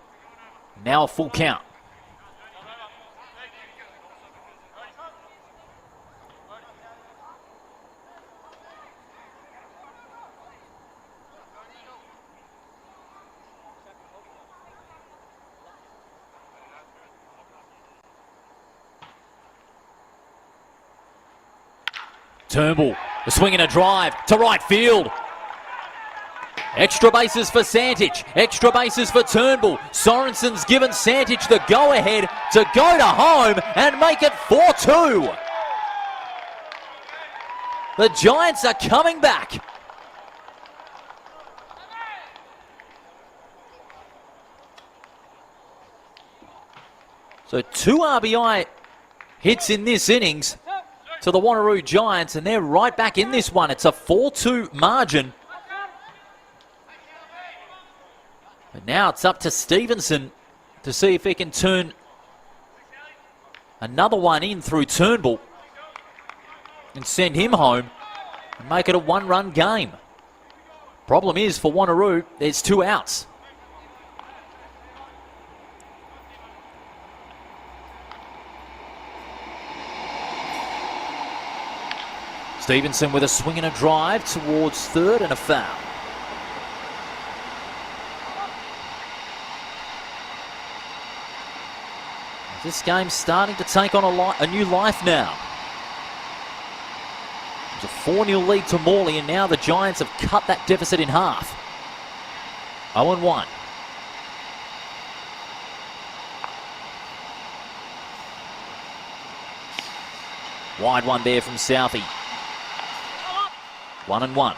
Now a full count. Turnbull, the swing and a drive to right field. Extra bases for Santich, extra bases for Turnbull. Sorensen's given Santich the go-ahead to go to home and make it 4-2. The Giants are coming back. So 2 RBI hits in this innings to the Wanneroo Giants, and they're right back in this one. It's a 4-2 margin. But now it's up to Stevenson to see if he can turn another one in through Turnbull and send him home and make it a 1-run game. Problem is for Wanneroo, there's 2 outs. Stevenson with a swing and a drive towards third and a foul. This game's starting to take on a new life now. It's a 4-0 lead to Morley, and now the Giants have cut that deficit in half. 0-1. Wide one there from Southey. 1-1.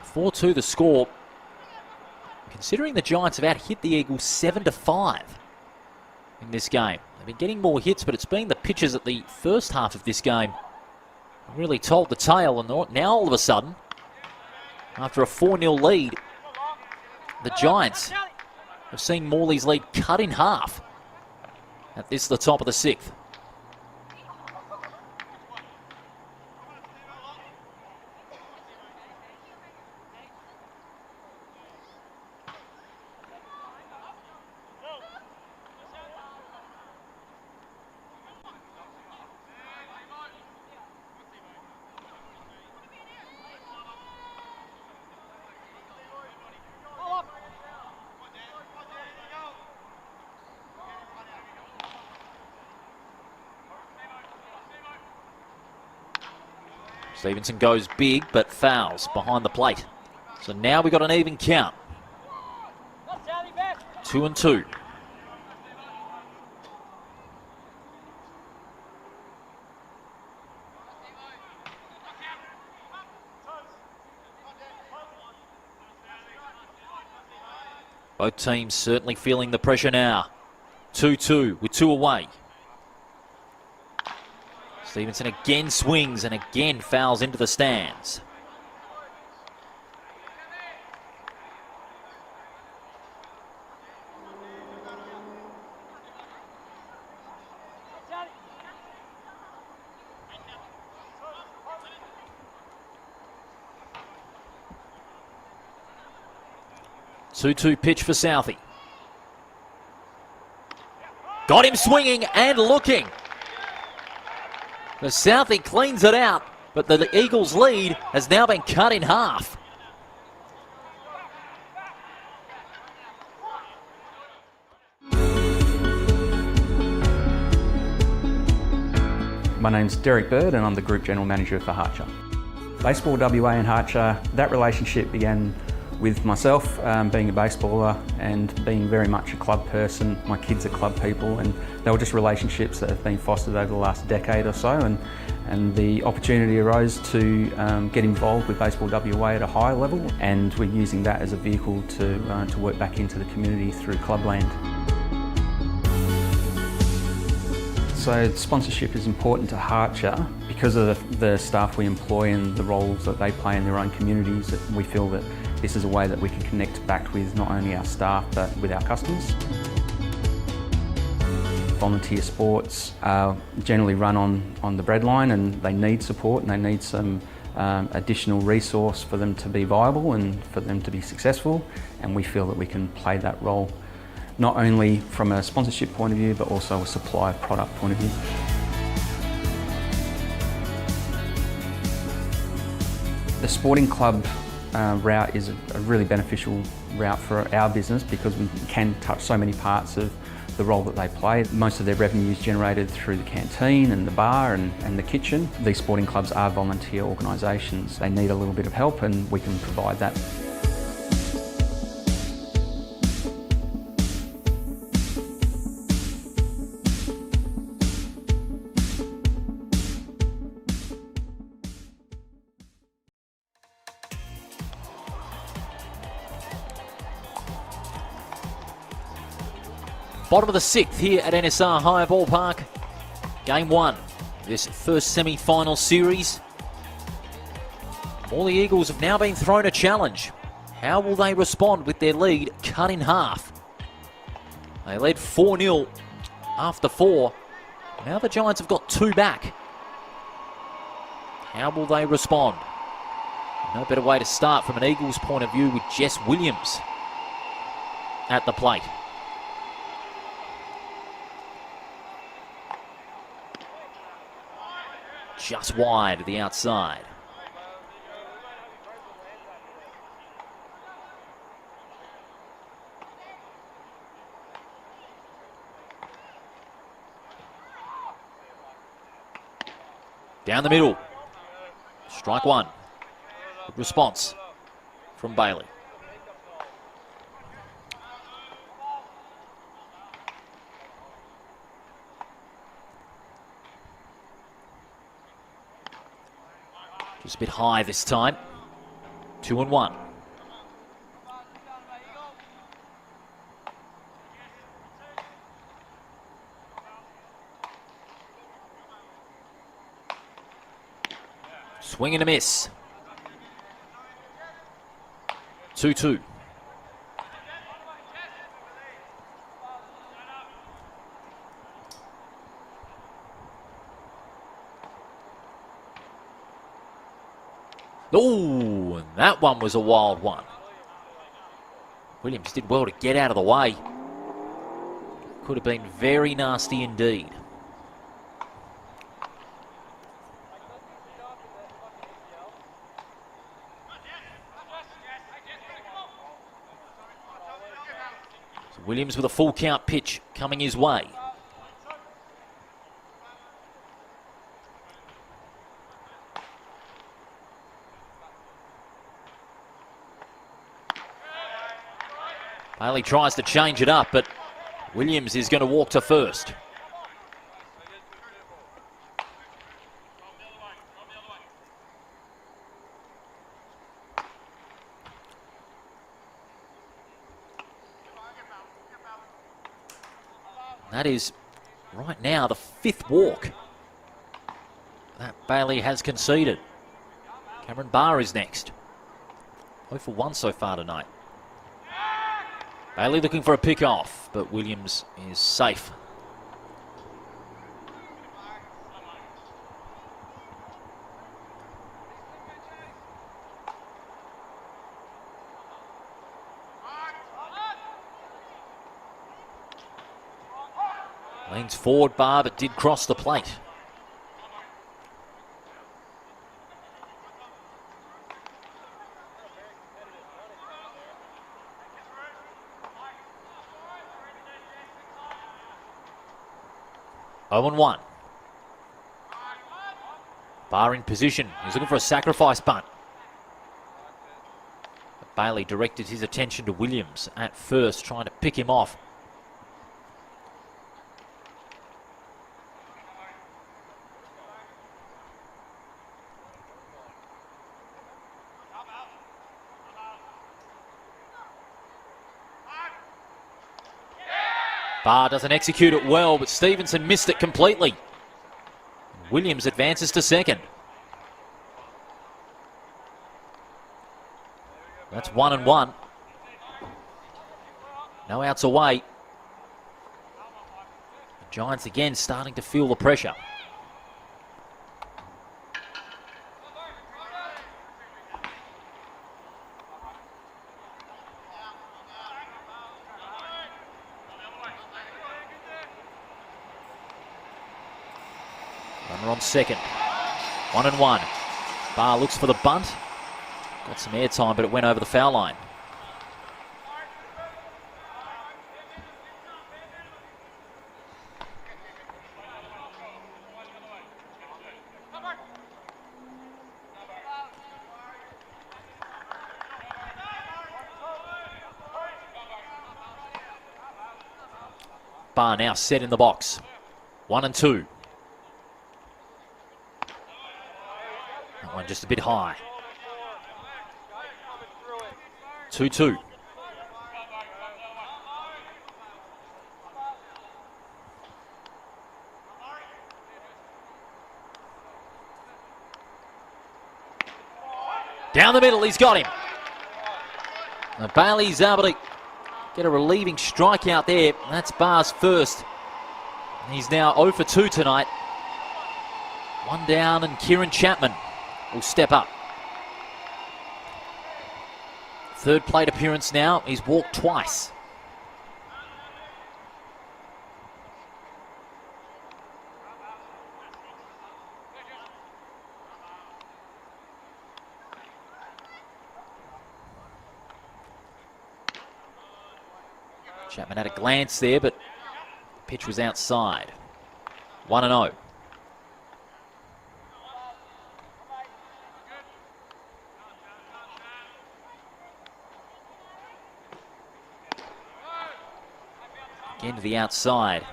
4-2 the score. Considering the Giants have out-hit the Eagles 7-5 in this game. They've been getting more hits, but it's been the pitches at the first half of this game that really told the tale. And now all of a sudden, after a 4-0 lead, the Giants have seen Morley's lead cut in half at the top of the 6th. Stevenson goes big, but fouls behind the plate. So now we've got an even count. 2-2. Both teams certainly feeling the pressure now. 2-2 with 2 away. Stevenson again swings and again fouls into the stands. 2-2 pitch for Southey. Got him swinging and looking. The Southey cleans it out, but the Eagles' lead has now been cut in half. My name's Derek Bird and I'm the Group General Manager for Harcher. Baseball WA and Harcher, that relationship began with myself being a baseballer and being very much a club person. My kids are club people, and they were just relationships that have been fostered over the last decade or so, and the opportunity arose to get involved with Baseball WA at a higher level, and we're using that as a vehicle to work back into the community through Clubland. So sponsorship is important to Harcher because of the staff we employ and the roles that they play in their own communities. That we feel that this is a way that we can connect back with not only our staff but with our customers. Volunteer sports are generally run on the breadline, and they need support and they need some additional resource for them to be viable and for them to be successful, and we feel that we can play that role not only from a sponsorship point of view but also a supply of product point of view. The sporting club route is a really beneficial route for our business because we can touch so many parts of the role that they play. Most of their revenue is generated through the canteen and the bar and the kitchen. These sporting clubs are volunteer organisations. They need a little bit of help and we can provide that. Bottom of the sixth here at NSR High Ballpark. Game one, this first semi-final series. Morley Eagles have now been thrown a challenge. How will they respond with their lead cut in half? They led 4-0 after 4. Now the Giants have got 2 back. How will they respond? No better way to start from an Eagles point of view with Jess Williams at the plate. Just wide to the outside. Down the middle. Strike one. Good response from Bailey. Just a bit high this time. 2-1. Swing and a miss. 2-2. Oh, and that one was a wild one. Williams did well to get out of the way. Could have been very nasty indeed. So Williams with a full count pitch coming his way. Bailey tries to change it up, but Williams is going to walk to first. That is right now the 5th walk that Bailey has conceded. Cameron Barr is next. 0 for 1 so far tonight. Bailey looking for a pick off, but Williams is safe. Leans forward, Bar, but did cross the plate. Oh and 1. Bar in position. He's looking for a sacrifice bunt. But Bailey directed his attention to Williams at first, trying to pick him off. Barr doesn't execute it well, but Stevenson missed it completely. Williams advances to second. That's 1 and 1. No outs away. The Giants again starting to feel the pressure. Runner on second. 1 and 1. Barr looks for the bunt. Got some airtime, but it went over the foul line. Barr now set in the box. 1 and 2. That one just a bit high. 2-2. Down the middle, he's got him. Now Bailey's able to get a relieving strikeout there. That's Barr's first. He's now 0 for 2 tonight. 1 down, and Kieran Chapman will step up. Third plate appearance now. He's walked twice. Chapman had a glance there, but the pitch was outside. 1 and 0. Again to the outside.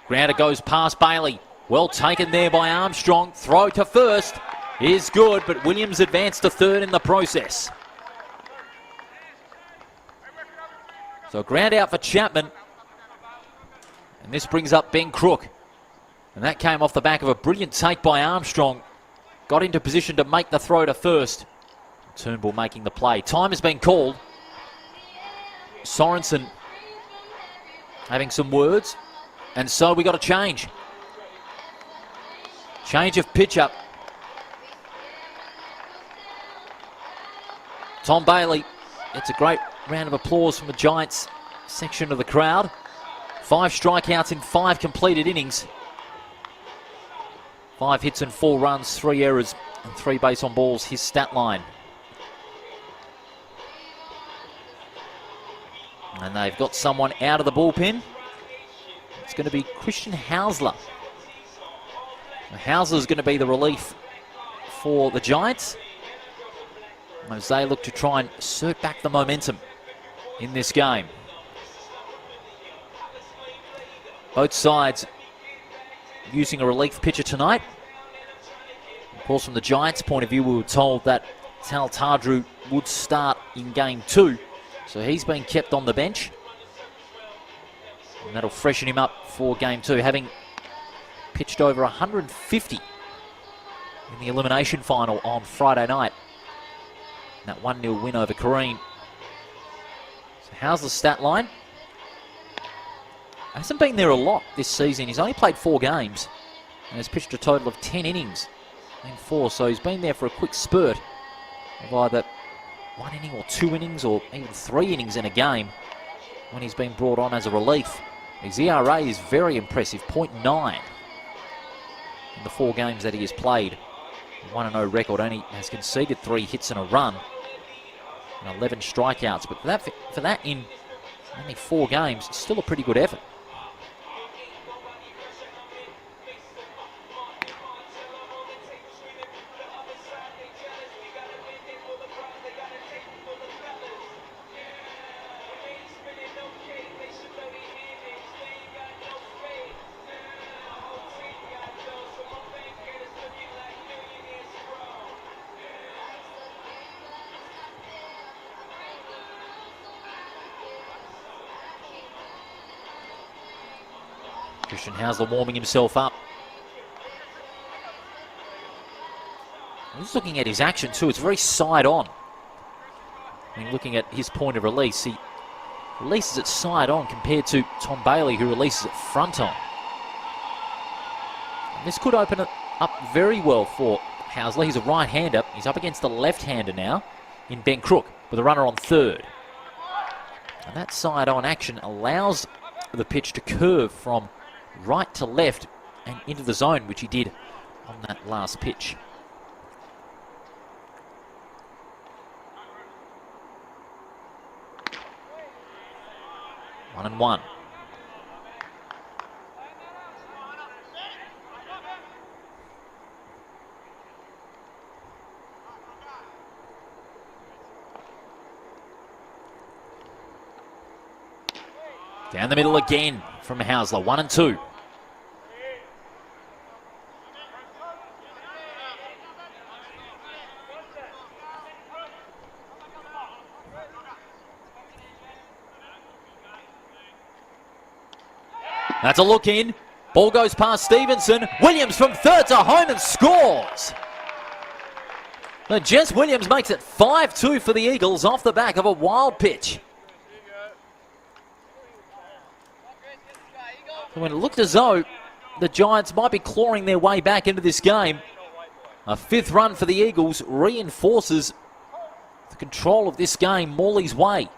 Grounder goes past Bailey. Well taken there by Armstrong. Throw to first is good, but Williams advanced to third in the process. So ground out for Chapman. And this brings up Ben Crook. And that came off the back of a brilliant take by Armstrong. Got into position to make the throw to first. Turnbull making the play. Time has been called. Sorensen having some words. And so we got a change. Change of pitch up. Tom Bailey. It's a great round of applause from the Giants section of the crowd. 5 strikeouts in 5 completed innings. 5 hits and 4 runs, 3 errors and 3 base on balls, his stat line. And they've got someone out of the bullpen. It's going to be Christian Hausler. Hausler's going to be the relief for the Giants as they look to try and assert back the momentum in this game. Both sides using a relief pitcher tonight. Of course, from the Giants' point of view, we were told that Tal Tardru would start in game 2, so he's been kept on the bench. And that'll freshen him up for game 2, having pitched over 150 in the elimination final on Friday night. And that 1-0 win over Kareem. So how's the stat line? Hasn't been there a lot this season. He's only played 4 games and has pitched a total of 10 innings in 4. So he's been there for a quick spurt of either 1 inning or 2 innings or even 3 innings in a game when he's been brought on as a relief. His ERA is very impressive, 0.9 in the 4 games that he has played. 1-0 record, only has conceded 3 hits and a run and 11 strikeouts. But for that in only 4 games, still a pretty good effort. Christian Hausler warming himself up. He's looking at his action too. It's very side on. I mean, looking at his point of release, he releases it side on compared to Tom Bailey, who releases it front on. And this could open it up very well for Hausler. He's a right-hander. He's up against the left-hander now in Ben Crook with a runner on third. And that side-on action allows the pitch to curve from right to left and into the zone, which he did on that last pitch. One and one. Down the middle again from Hausler, 1 and 2. That's a look in. Ball goes past Stevenson. Williams from third to home and scores. Now Jess Williams makes it 5-2 for the Eagles off the back of a wild pitch. When it looked as though the Giants might be clawing their way back into this game, a 5th run for the Eagles reinforces the control of this game Morley's way.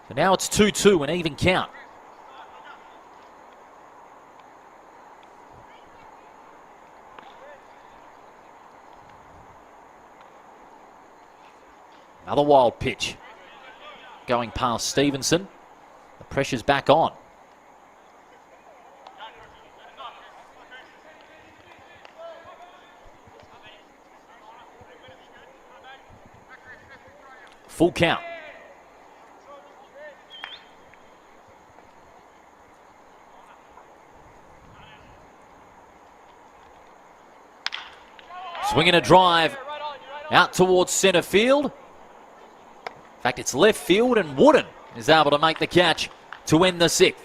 So now it's 2-2, an even count. Another wild pitch going past Stevenson. The pressure's back on. Full count. Swinging a drive out towards centre field. In fact, it's left field, and Wooden is able to make the catch to end the 6th.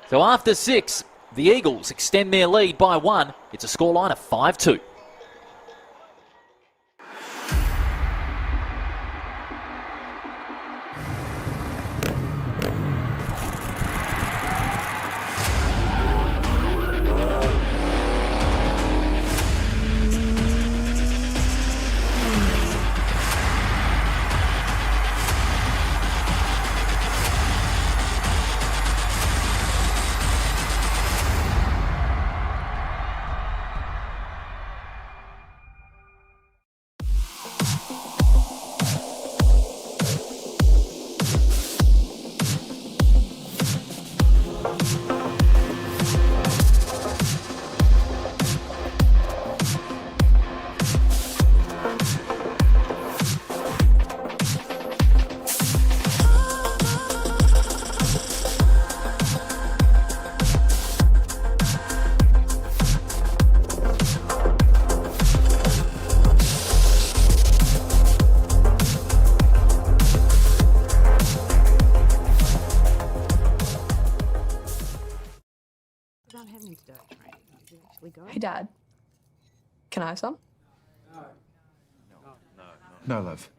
So after 6, the Eagles extend their lead by 1. It's a scoreline of 5-2. Hey, Dad. Can I have some? No, love.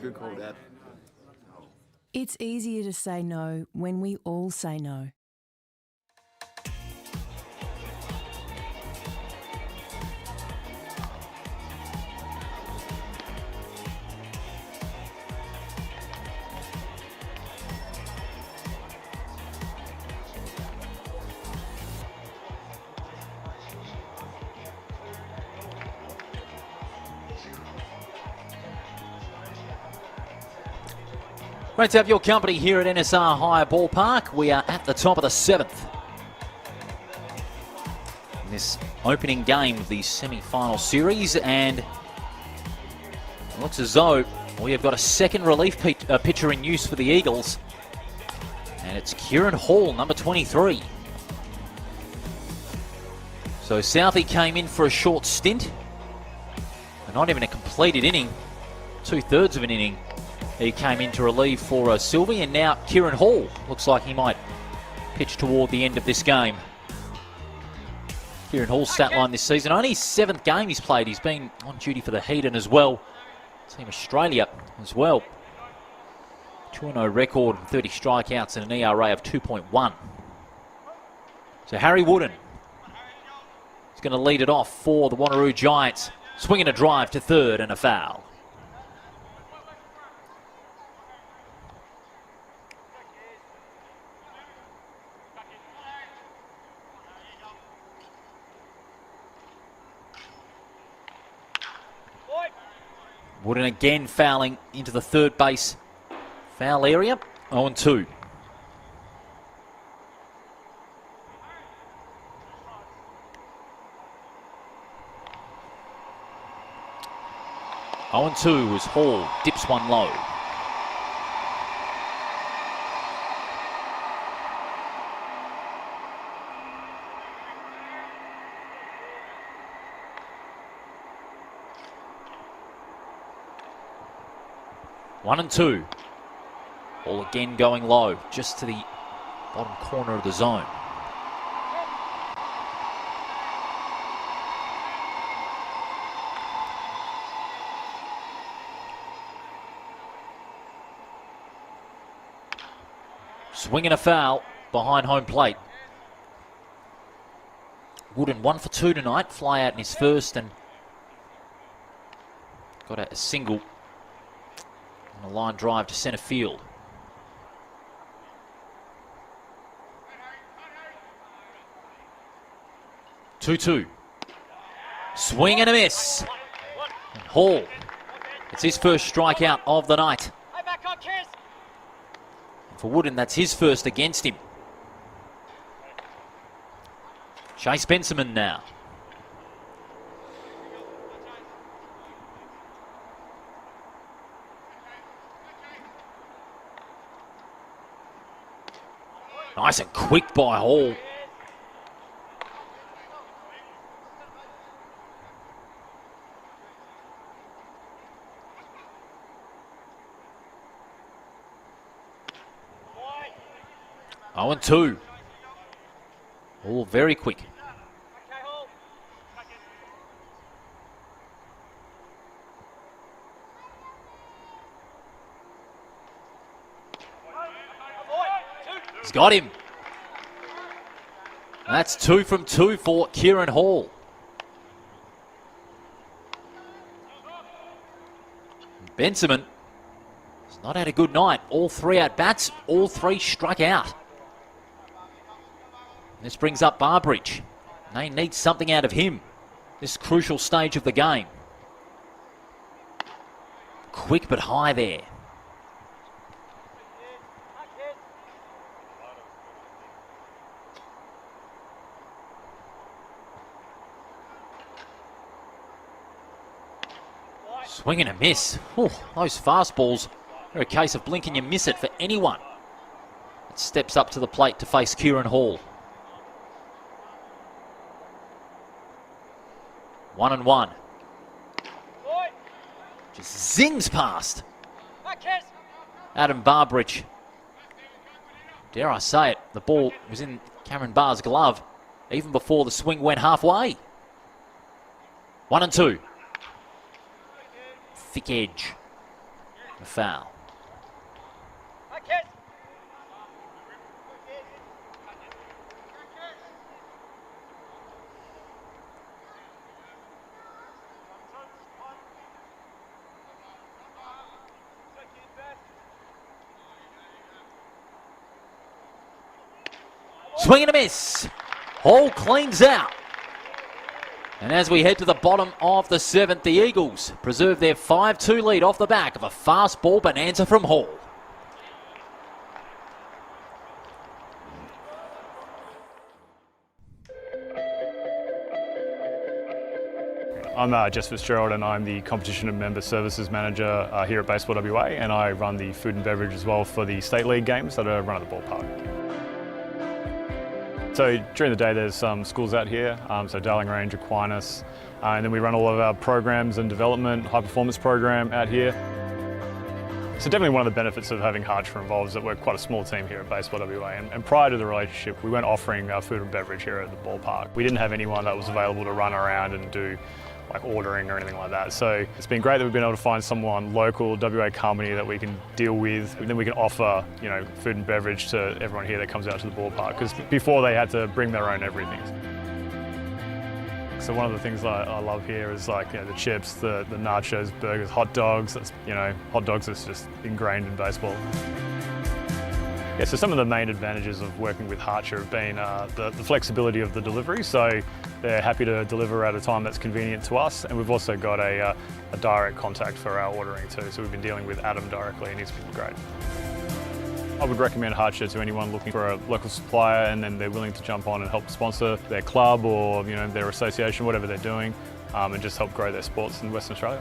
Good call, Dad. It's easier to say no when we all say no. Great to have your company here at NSR Hire Ballpark. We are at the top of the 7th. In this opening game of the semi-final series, and it looks as though we have got a second relief pitcher in use for the Eagles, and it's Kieran Hall, number 23. So Southey came in for a short stint, and not even a completed inning, 2/3 of an inning. He came in to relieve for Sylvie, and now Kieran Hall looks like he might pitch toward the end of this game. Kieran Hall's stat line this season, only his 7th game he's played. He's been on duty for the Heaton as well. Team Australia as well. 2-0 record, 30 strikeouts and an ERA of 2.1. So Harry Wooden is going to lead it off for the Wanneroo Giants. Swinging a drive to third and a foul. Wooden again fouling into the third base foul area. 0-2. Oh, 2 as Hall dips one low. One and two. Ball again going low, just to the bottom corner of the zone. Swinging a foul behind home plate. Wooden 1 for 2 tonight, fly out in his first and got a single and a line drive to centre field. Two. Swing and a miss. And Hall, it's his first strikeout of the night. For Wooden, that's his first against him. Chase Benjamin now. Nice and quick by Hall. Oh, and 2. All very quick. He's got him. That's 2 from 2 for Kieran Hall. Benjamin has not had a good night. All 3 at-bats, all 3 struck out. This brings up Barbridge. They need something out of him this crucial stage of the game. Quick but high there. Swing and a miss. Ooh, those fastballs are a case of blink and you miss it for anyone that steps up to the plate to face Kieran Hall. 1-1. Just zings past Adam Barbridge. Dare I say it, the ball was in Cameron Barr's glove even before the swing went halfway. 1-2. Thick edge. A foul. swing and a miss. Hall cleans out. And as we head to the bottom of the 7th, the Eagles preserve their 5-2 lead off the back of a fast ball bonanza from Hall. I'm Jess Fitzgerald and I'm the Competition and Member Services Manager here at Baseball WA, and I run the food and beverage as well for the State League games that are run at the ballpark. So during the day there's some schools out here, so Darling Range, Aquinas, and then we run all of our programs and development, high performance program out here. So definitely one of the benefits of having Harcher involved is that we're quite a small team here at Baseball WA, and prior to the relationship we weren't offering food and beverage here at the ballpark. We didn't have anyone that was available to run around and do like ordering or anything like that. So it's been great that we've been able to find someone local, WA company that we can deal with, and then we can offer, you know, food and beverage to everyone here that comes out to the ballpark, because before they had to bring their own everything. So one of the things I love here is like, you know, the chips, the nachos, burgers, hot dogs. That's, you know, hot dogs is just ingrained in baseball. Yeah, so some of the main advantages of working with Harcher have been the flexibility of the delivery. So they're happy to deliver at a time that's convenient to us, and we've also got a direct contact for our ordering too. So we've been dealing with Adam directly, and he's been great. I would recommend Harcher to anyone looking for a local supplier and then they're willing to jump on and help sponsor their club or, you know, their association, whatever they're doing, and just help grow their sports in Western Australia.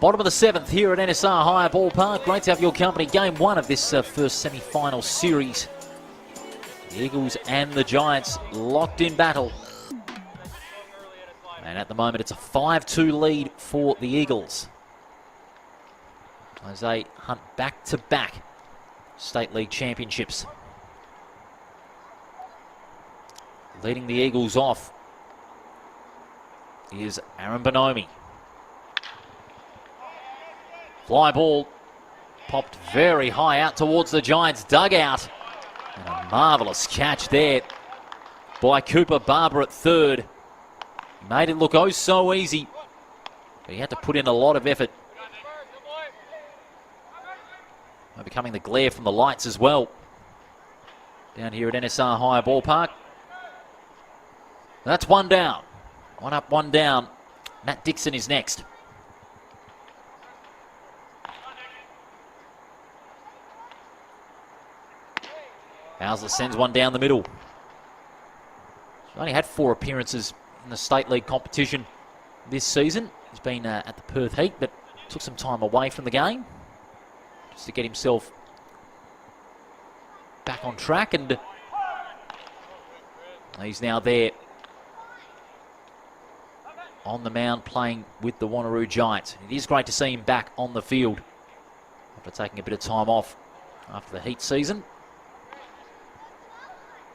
Bottom of the 7th here at NSR Hire Ballpark. Great to have your company. Game 1 of this first semi-final series. The Eagles and the Giants locked in battle. And at the moment it's a 5-2 lead for the Eagles, as they hunt back-to-back State League championships. Leading the Eagles off is Aaron Bonomi. Fly ball popped very high out towards the Giants' dugout. And a marvellous catch there by Cooper Barber at third. Made it look oh so easy, but he had to put in a lot of effort. Overcoming the glare from the lights as well. Down here at NSR Hire Ballpark. That's one down. One up, one down. Matt Dixon is next. Hauser sends one down the middle. He's only had 4 appearances in the State League competition this season. He's been at the Perth Heat, but took some time away from the game just to get himself back on track, and he's now there on the mound playing with the Wanneroo Giants. It is great to see him back on the field after taking a bit of time off after the Heat season.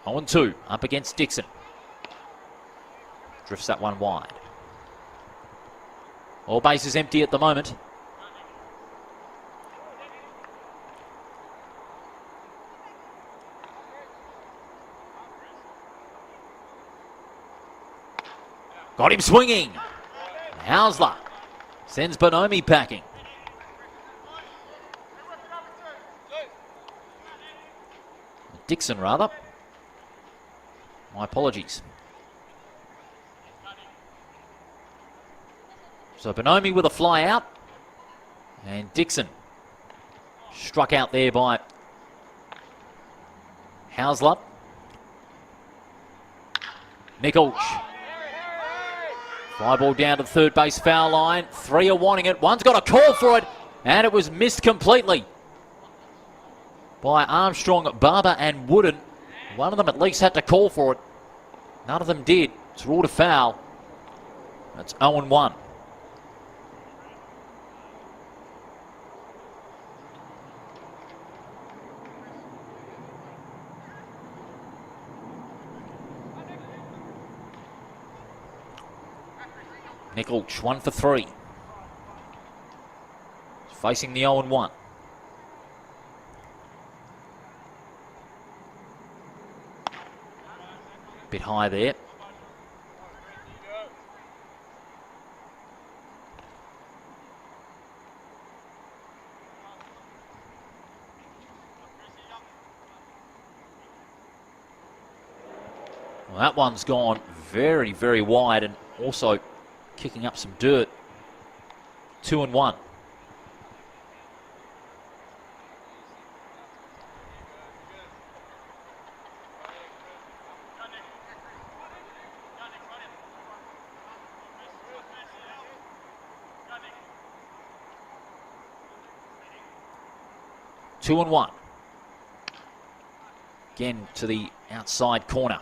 0-2 up against Dixon. Drifts that one wide. All bases empty at the moment. Got him swinging. Hausler sends Bonomi packing. Dixon, rather. My apologies. So Bonomi with a fly out. And Dixon struck out there by Hausler. Nichols. Fly ball down to the third base foul line. 3 are wanting it. One's got a call for it. And it was missed completely by Armstrong, Barber and Wooden. One of them at least had to call for it. None of them did. It's ruled a foul. That's 0-1. Nichols, 1 for 3. Facing the 0-1. Bit high there. Well, that one's gone very, very wide and also kicking up some dirt. 2 and 1. Two and 1. Again to the outside corner.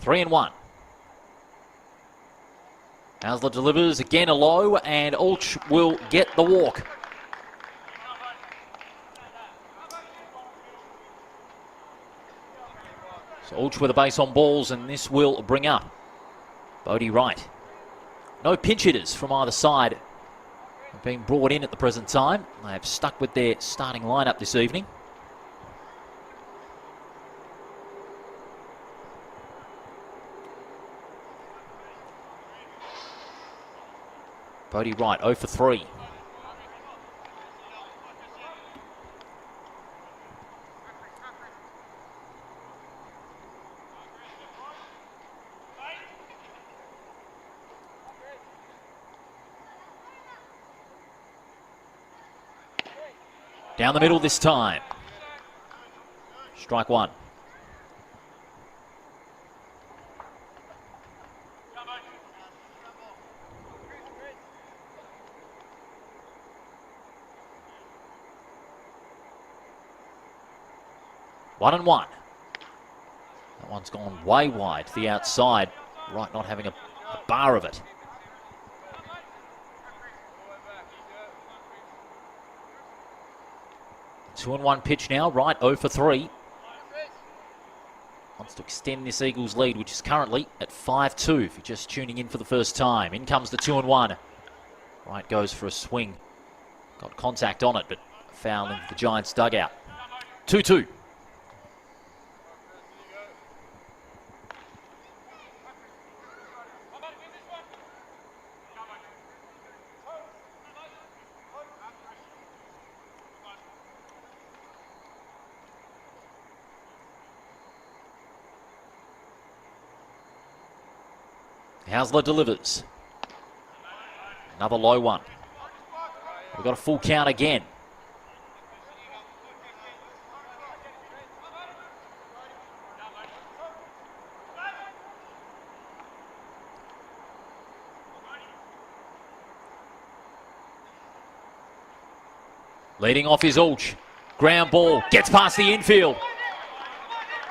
Three and 1. Hasler delivers again a low, and Ulch will get the walk. So Ulch with a base on balls, and this will bring up Bodie Wright. No pinch hitters from either side have been brought in at the present time. They have stuck with their starting lineup this evening. Bodie Wright 0 for 3. Down the middle this time. Strike one. One and 1. That one's gone way wide to the outside. Right, not having a bar of it. Two and 1 pitch now. Right, 0 for 3. Wants to extend this Eagles lead, which is currently at 5-2. If you're just tuning in for the first time. In comes the 2 and 1. Right goes for a swing. Got contact on it, but foul into the Giants' dugout. 2-2. Hasler delivers. Another low one. We've got a full count again. Leading off is Ulch. Ground ball. Gets past the infield.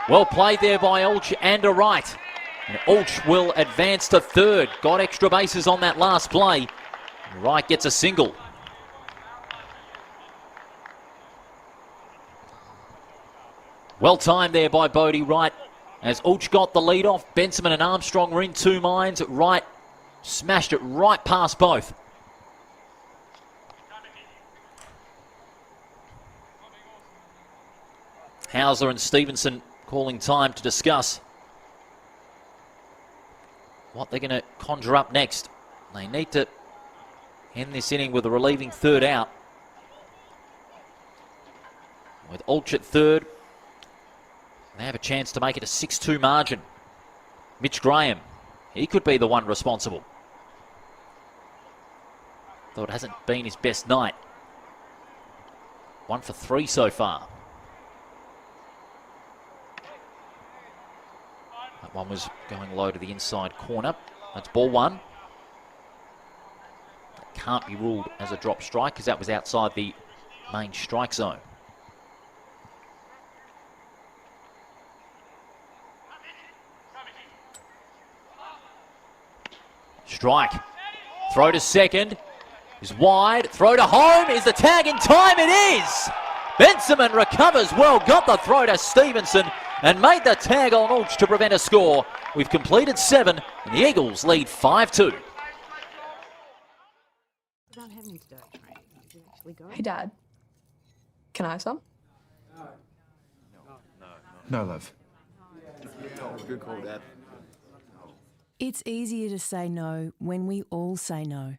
Well played there by Ulch and a right. And Ulch will advance to third. Got extra bases on that last play. Wright gets a single. Well timed there by Bodie Wright. As Ulch got the lead off, Benson and Armstrong were in two minds. Wright smashed it right past both. Hauser and Stevenson calling time to discuss what they're going to conjure up next. They need to end this inning with a relieving third out. With Ulch at third, they have a chance to make it a 6-2 margin. Mitch Graham, he could be the one responsible. Though it hasn't been his best night. 1 for 3 so far. That one was going low to the inside corner. That's ball one. That can't be ruled as a drop strike because that was outside the main strike zone. Strike. Throw to second. Is wide. Throw to home. Is the tag in time? It is! Benson recovers well. Got the throw to Stevenson and made the tag on Ulch to prevent a score. We've completed 7 and the Eagles lead 5-2. Hey, Dad. Can I have some? No, love. Good call, Dad. It's easier to say no when we all say no.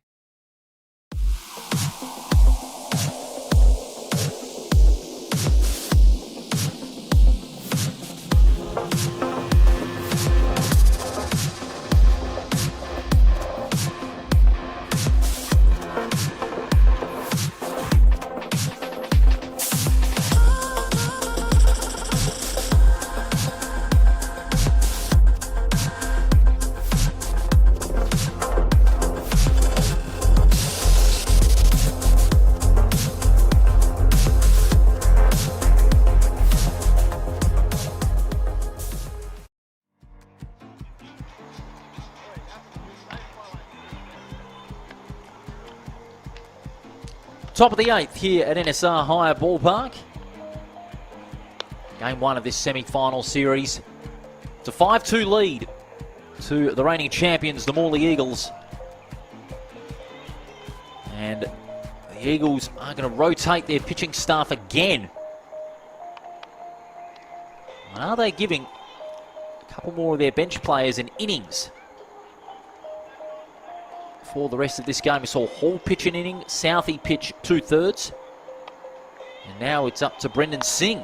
Top of the 8th here at NSR Hire Ballpark. Game 1 of this semi-final series. It's a 5-2 lead to the reigning champions, the Morley Eagles. And the Eagles are going to rotate their pitching staff again. And are they giving a couple more of their bench players an innings? For the rest of this game, we saw Hall pitch an inning, Southey pitch 2/3. And now it's up to Brendan Singh to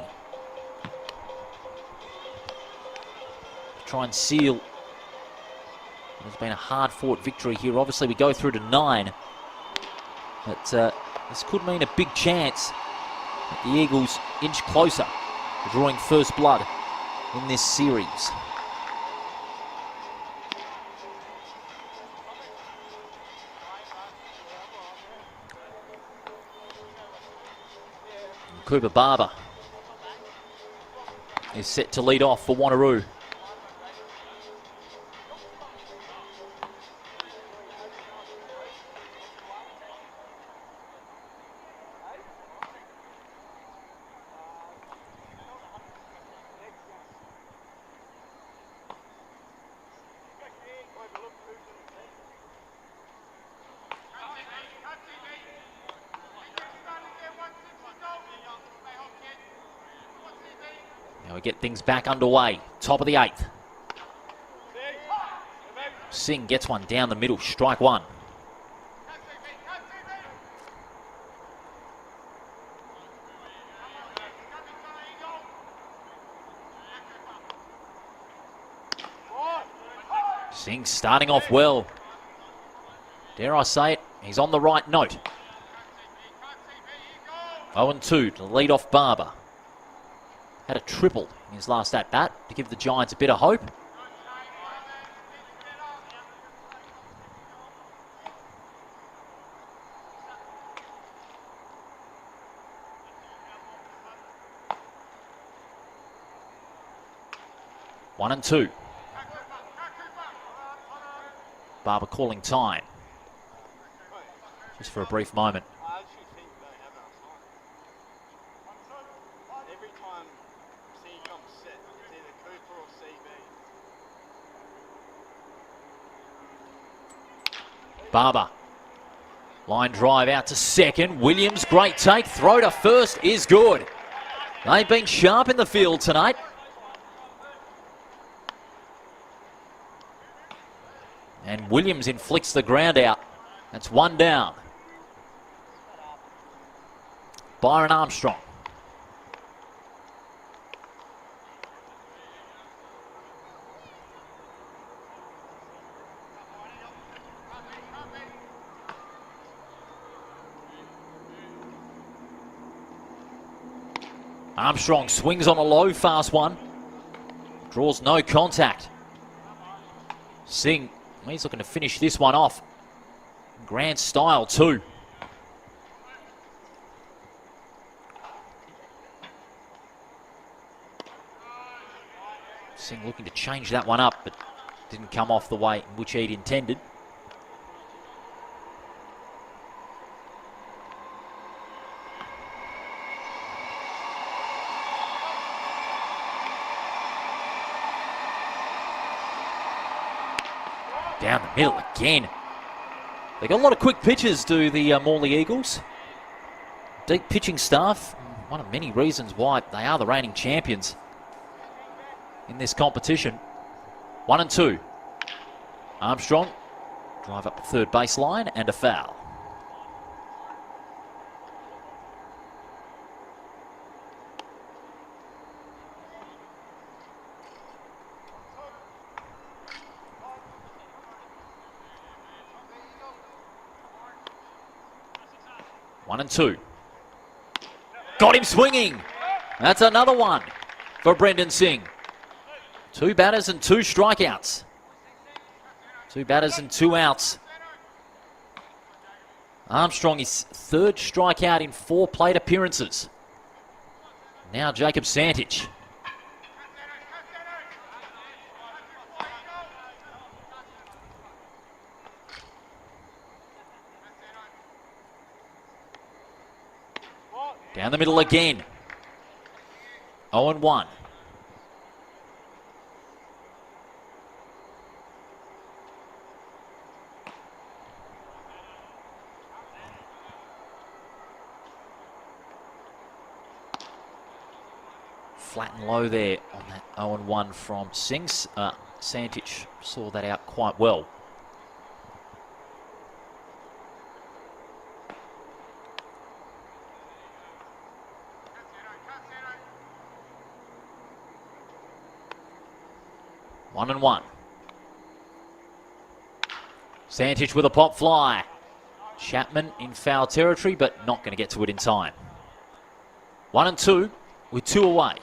try and seal what has been a hard-fought victory here. Obviously, we go through to 9. But this could mean a big chance that the Eagles inch closer to drawing first blood in this series. Cooper Barber is set to lead off for Wanneroo. Now we get things back underway. Top of the 8th. Singh gets one down the middle. Strike 1. Singh starting off well. Dare I say it, he's on the right note. 0-2 to lead off Barber. Had a triple in his last at-bat to give the Giants a bit of hope. One and 2. Barber calling time. Just for a brief moment. Barber. Line drive out to second. Williams, great take. Throw to first is good. They've been sharp in the field tonight. And Williams inflicts the ground out. That's one down. Byron Armstrong. Armstrong swings on a low, fast one. Draws no contact. Singh, he's looking to finish this one off. Grand style too. Singh looking to change that one up, but didn't come off the way in which he'd intended. Down the middle again. They got a lot of quick pitches, do the Morley Eagles. Deep pitching staff, one of many reasons why they are the reigning champions in this competition. 1-2. Armstrong, drive up the third baseline and a foul. One and two. Got him swinging. That's another one for Brendan Singh. 2 batters and 2 strikeouts. 2 batters and 2 outs. Armstrong is 3rd strikeout in 4 plate appearances. Now Jacob Santich. Down the middle again. 0-1. Flat and low there on that 0-1 from Singh. Santich saw that out quite well. One and one. Santich with a pop fly. Chapman in foul territory, but not going to get to it in time. 1-2 with 2 away.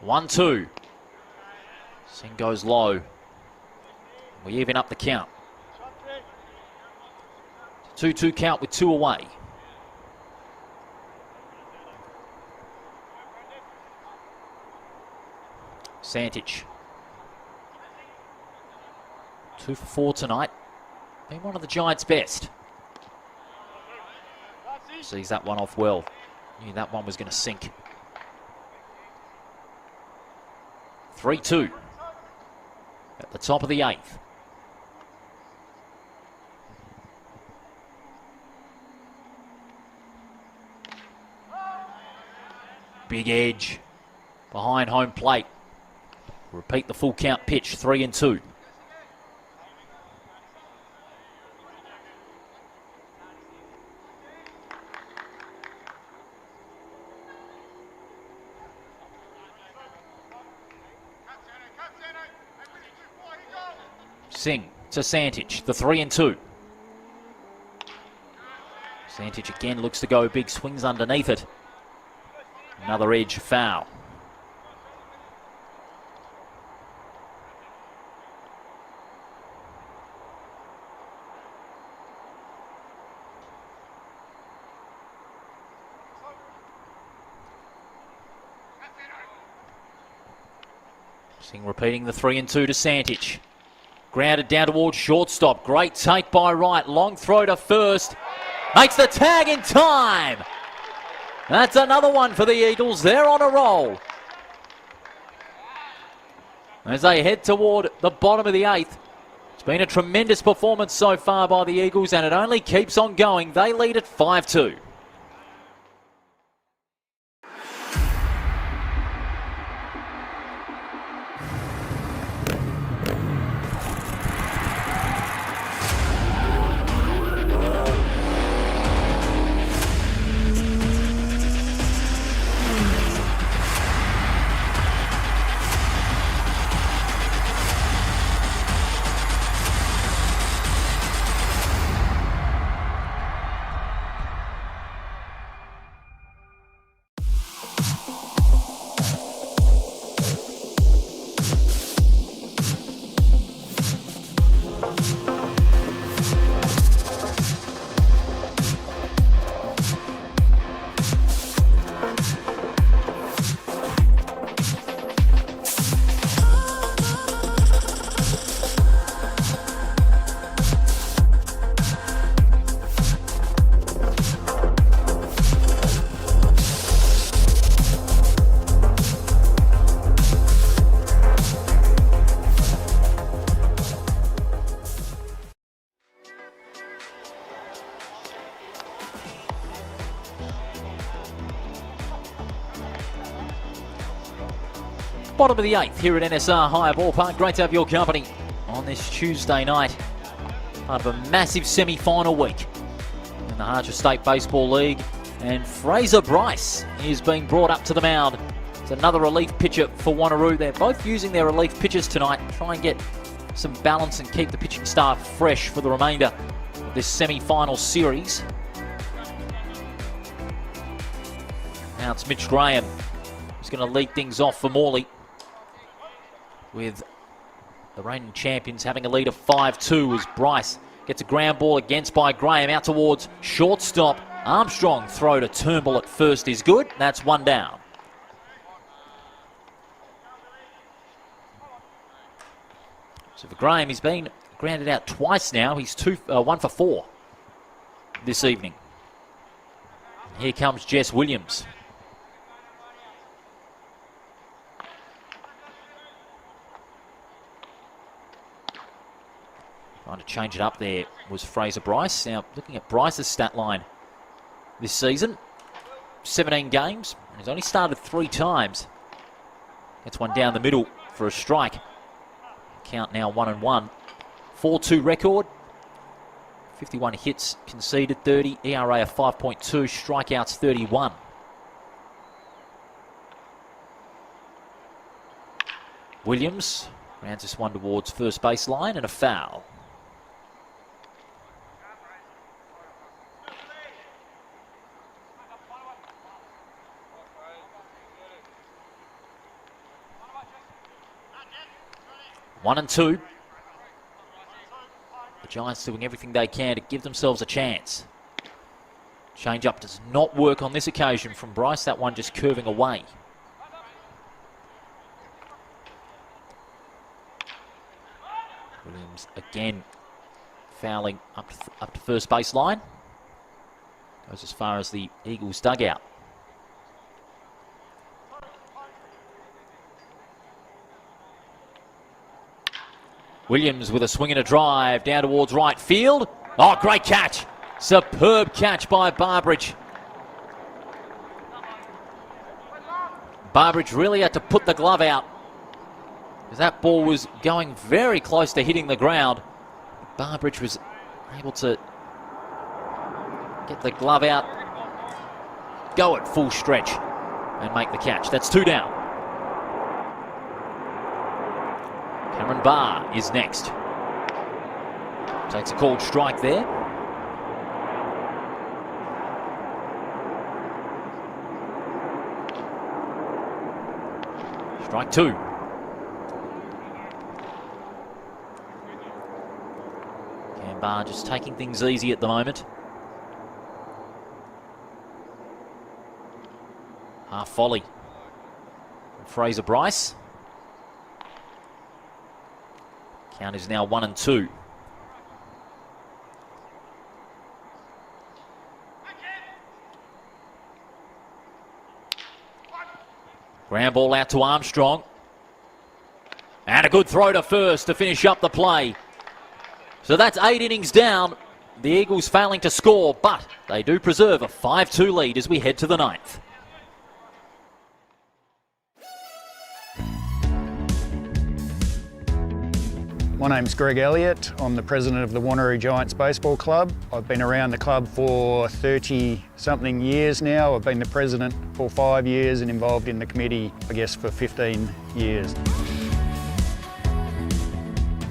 One, two. Singh goes low. We even up the count. 2-2 count with 2 away. Santich. 2 for 4 tonight. Been one of the Giants' best. Sees that one off well. Knew that one was going to sink. 3-2 at the top of the 8th. Big edge behind home plate. Repeat the full count pitch, 3-2. Singh to Santich, the 3-2. Santich again looks to go big, swings underneath it. Another edge foul. Singh repeating the 3-2 to Santich. Grounded down towards shortstop. Great take by Wright. Long throw to first. Makes the tag in time. That's another one for the Eagles. They're on a roll. As they head toward the bottom of the 8th. It's been a tremendous performance so far by the Eagles, and it only keeps on going. They lead at 5-2. Bottom of the 8th here at NSR Higher Ballpark. Great to have your company on this Tuesday night. Part of a massive semi-final week in the Harcher State Baseball League. And Fraser Bryce is being brought up to the mound. It's another relief pitcher for Wanneroo. They're both using their relief pitchers tonight to try and get some balance and keep the pitching staff fresh for the remainder of this semi-final series. Now it's Mitch Graham who's going to lead things off for Morley, with the reigning champions having a lead of 5-2 as Bryce gets a ground ball against by Graham out towards shortstop. Armstrong throw to Turnbull at first is good. That's one down. So for Graham, he's been grounded out twice now. He's 1 for 4 this evening. Here comes Jess Williams. Trying to change it up there was Fraser Bryce. Now, looking at Bryce's stat line this season, 17 games. He's only started 3 times. Gets one down the middle for a strike. Count now 1-1. 4-2 record. 51 hits conceded, 30. ERA of 5.2. Strikeouts 31. Williams rounds this one towards first base line and a foul. One and 2. The Giants doing everything they can to give themselves a chance. Change up does not work on this occasion from Bryce. That one just curving away. Williams again fouling up to first base line. Goes as far as the Eagles dugout. Williams with a swing and a drive down towards right field. Oh, great catch. Superb catch by Barbridge. Barbridge really had to put the glove out, because that ball was going very close to hitting the ground. Barbridge was able to get the glove out, go at full stretch and make the catch. That's 2 down. Cameron Barr is next. Takes a called strike there. Strike 2. Cam Barr just taking things easy at the moment. Half volley from Fraser Bryce. Count is now 1 and 2. Ground ball out to Armstrong. And a good throw to first to finish up the play. So that's 8 innings down. The Eagles failing to score, but they do preserve a 5-2 lead as we head to the 9th. My name's Greg Elliott. I'm the president of the Wanneroo Giants Baseball Club. I've been around the club for 30-something years now. I've been the president for 5 years and involved in the committee, I guess, for 15 years. The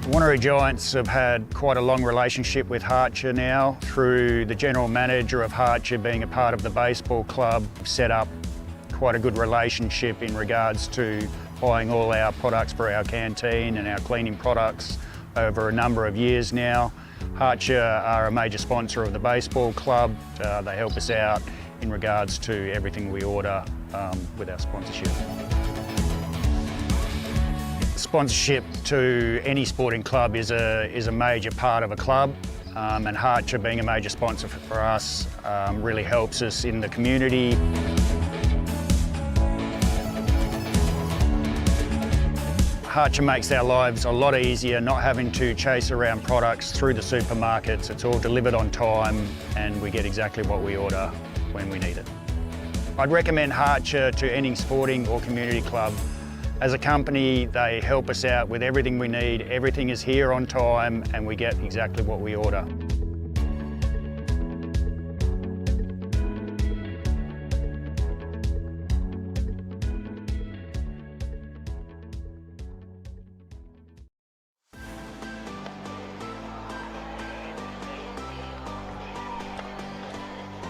Wanneroo Giants have had quite a long relationship with Harcher now, through the general manager of Harcher being a part of the baseball club, set up quite a good relationship in regards to buying all our products for our canteen and our cleaning products over a number of years now. Harcher are a major sponsor of the baseball club. They help us out in regards to everything we order with our sponsorship. Sponsorship to any sporting club is a major part of a club, and Harcher being a major sponsor for us really helps us in the community. Harcher makes our lives a lot easier, not having to chase around products through the supermarkets. It's all delivered on time and we get exactly what we order when we need it. I'd recommend Harcher to any sporting or community club As a company, they help us out with everything we need. Everything is here on time and we get exactly what we order.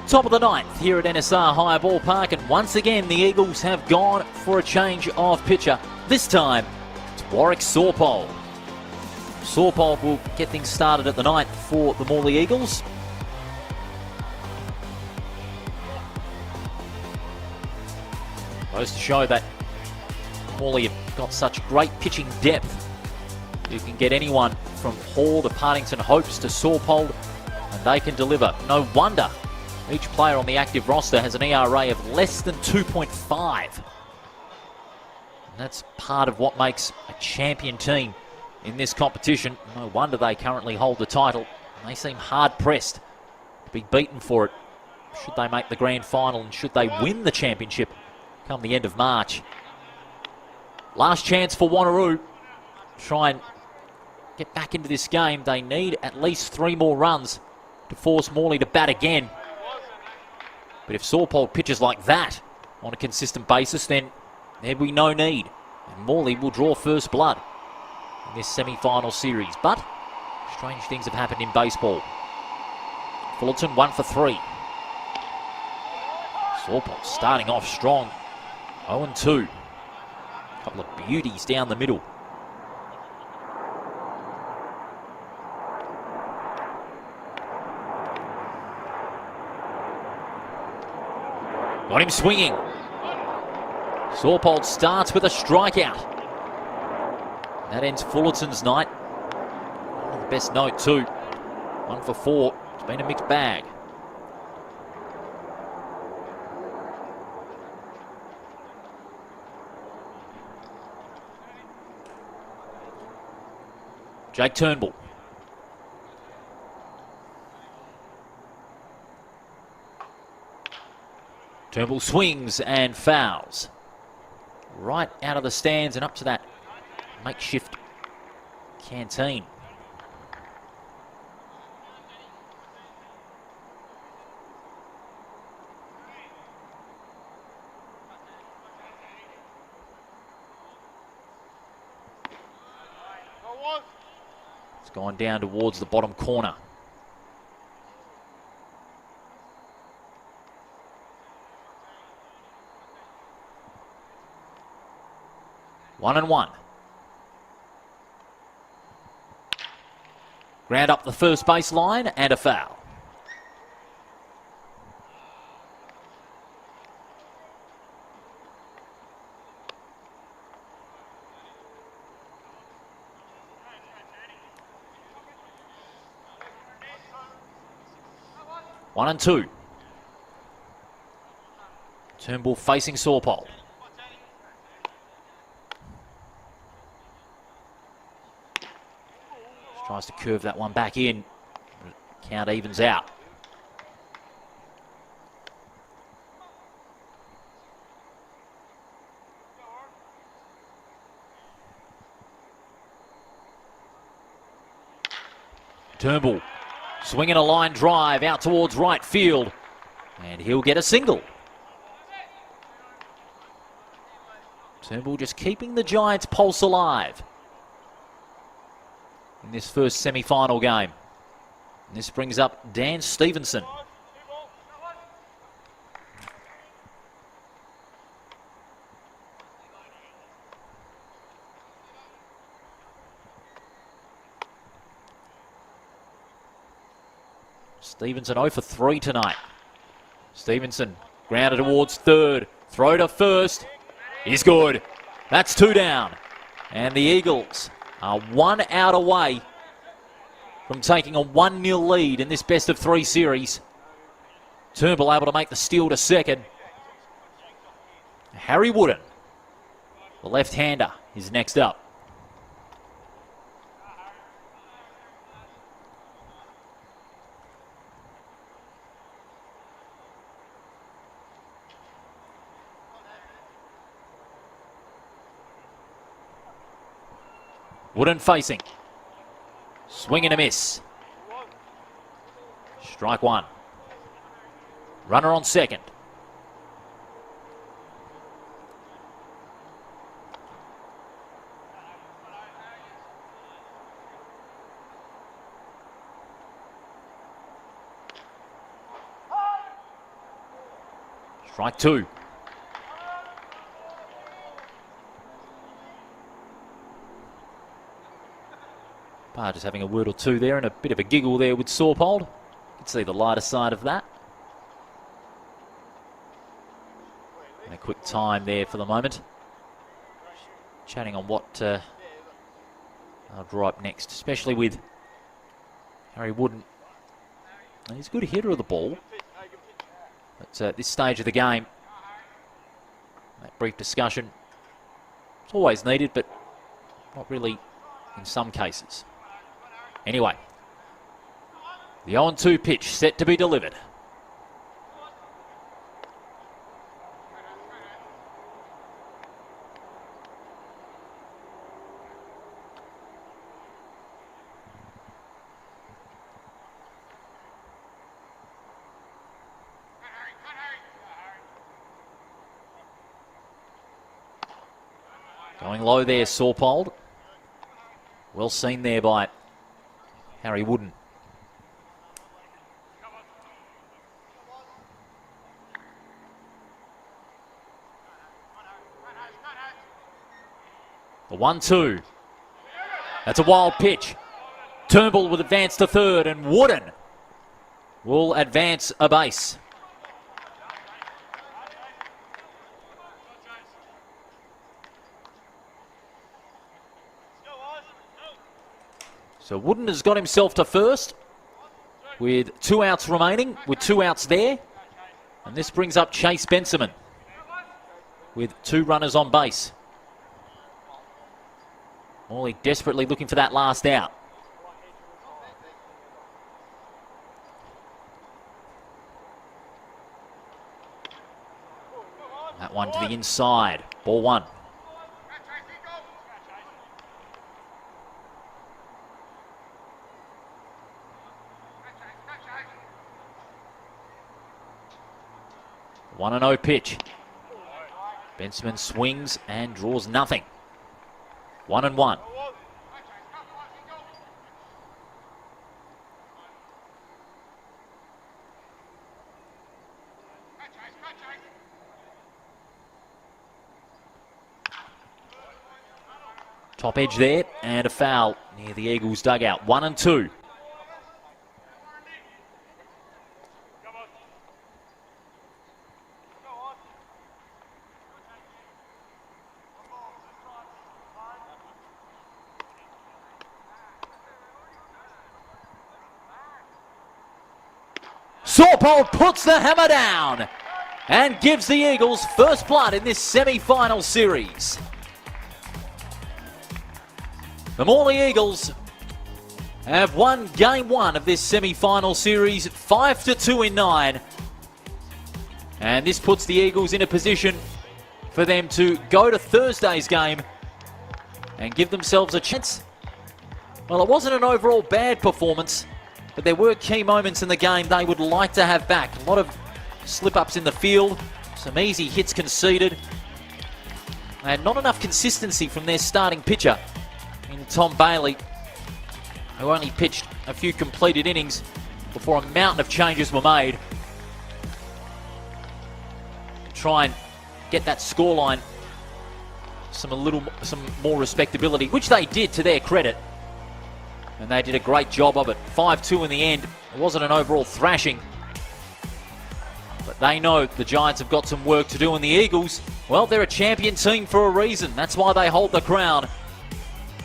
Top of the ninth here at NSR High Ballpark, and once again the Eagles have gone for a change of pitcher. This time it's Warwick Sorpole. Sorpole will get things started at the ninth for the Morley Eagles. Goes to show that Morley have got such great pitching depth. You can get anyone from Hall to Partington Hopes to Sorpole, and they can deliver. No wonder each player on the active roster has an ERA of less than 2.5. And that's part of what makes a champion team in this competition. No wonder they currently hold the title. They seem hard-pressed to be beaten for it should they make the grand final and should they win the championship come the end of March. Last chance for Wanneroo. Try and get back into this game. They need at least 3 more runs to force Morley to bat again. But if Sorpole pitches like that on a consistent basis, then there'll be no need. And Morley will draw first blood in this semi-final series. But strange things have happened in baseball. Fullerton 1 for 3. Sorpole starting off strong. 0-2. A couple of beauties down the middle. Got him swinging. Sorpole starts with a strikeout. That ends Fullerton's night. On the best note too. 1 for 4. It's been a mixed bag. Jake Turnbull. Turnbull swings and fouls. Right out of the stands and up to that makeshift canteen. It's gone down towards the bottom corner. One and one. Ground up the first base line and a foul. One and two. Turnbull facing Sorpole. Tries to curve that one back in. Count evens out. Turnbull swinging a line drive out towards right field. And he'll get a single. Turnbull just keeping the Giants' pulse alive in this first semi-final game. And this brings up Dan Stevenson. Stevenson 0 for 3 tonight. Stevenson grounded towards third. Throw to first. He's good. That's 2 down. And the Eagles are 1 out away from taking a 1-0 lead in this best-of-3 series. Turnbull able to make the steal to second. Harry Wooden, the left-hander, is next up. Wooden facing. Swing and a miss. Strike one. Runner on second. Strike two. Just having a word or two there and a bit of a giggle there with Sawpold. You can see the lighter side of that. And a quick time there for the moment. Chatting on what I'll draw up next, especially with Harry Wooden. He's a good hitter of the ball. But at this stage of the game, that brief discussion, it's always needed, but not really in some cases. Anyway, the 0-2 pitch set to be delivered. Going low there, Sawpold. Well seen there by Harry Wooden. The 1-2. That's a wild pitch. Turnbull will advance to third, and Wooden will advance a base. So Wooden has got himself to first with 2 outs remaining, with 2 outs there. And this brings up Chase Benjamin with 2 runners on base. Morley desperately looking for that last out. That one to the inside. Ball 1. One 1-0 pitch. Benjamin swings and draws nothing. 1-1. Top edge there and a foul near the Eagles dugout. 1-2. Sawpold puts the hammer down and gives the Eagles first blood in this semi-final series. The Morley Eagles have won game 1 of this semi-final series 5-2 in 9. And this puts the Eagles in a position for them to go to Thursday's game and give themselves a chance. Well, it wasn't an overall bad performance, but there were key moments in the game they would like to have back. A lot of slip-ups in the field, some easy hits conceded, and not enough consistency from their starting pitcher in Tom Bailey, who only pitched a few completed innings before a mountain of changes were made to try and get that scoreline some more respectability, which they did to their credit. And they did a great job of it. 5-2 in the end. It wasn't an overall thrashing. But they know the Giants have got some work to do. And the Eagles, well, they're a champion team for a reason. That's why they hold the crown.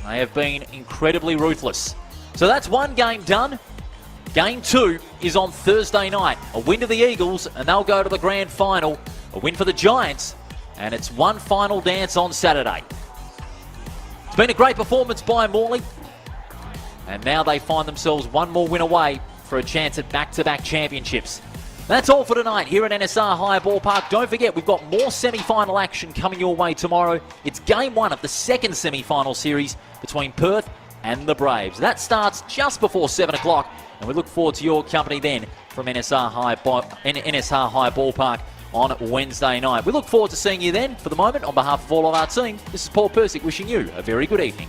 They have been incredibly ruthless. So that's one game done. Game 2 is on Thursday night. A win to the Eagles and they'll go to the grand final. A win for the Giants and it's one final dance on Saturday. It's been a great performance by Morley. And now they find themselves one more win away for a chance at back-to-back championships. That's all for tonight here at NSR High Ballpark. Don't forget, we've got more semi-final action coming your way tomorrow. It's game 1 of the second semi-final series between Perth and the Braves. That starts just before 7 o'clock, and we look forward to your company then from NSR High Ballpark on Wednesday night. We look forward to seeing you then. For the moment, on behalf of all of our team, this is Paul Persick wishing you a very good evening.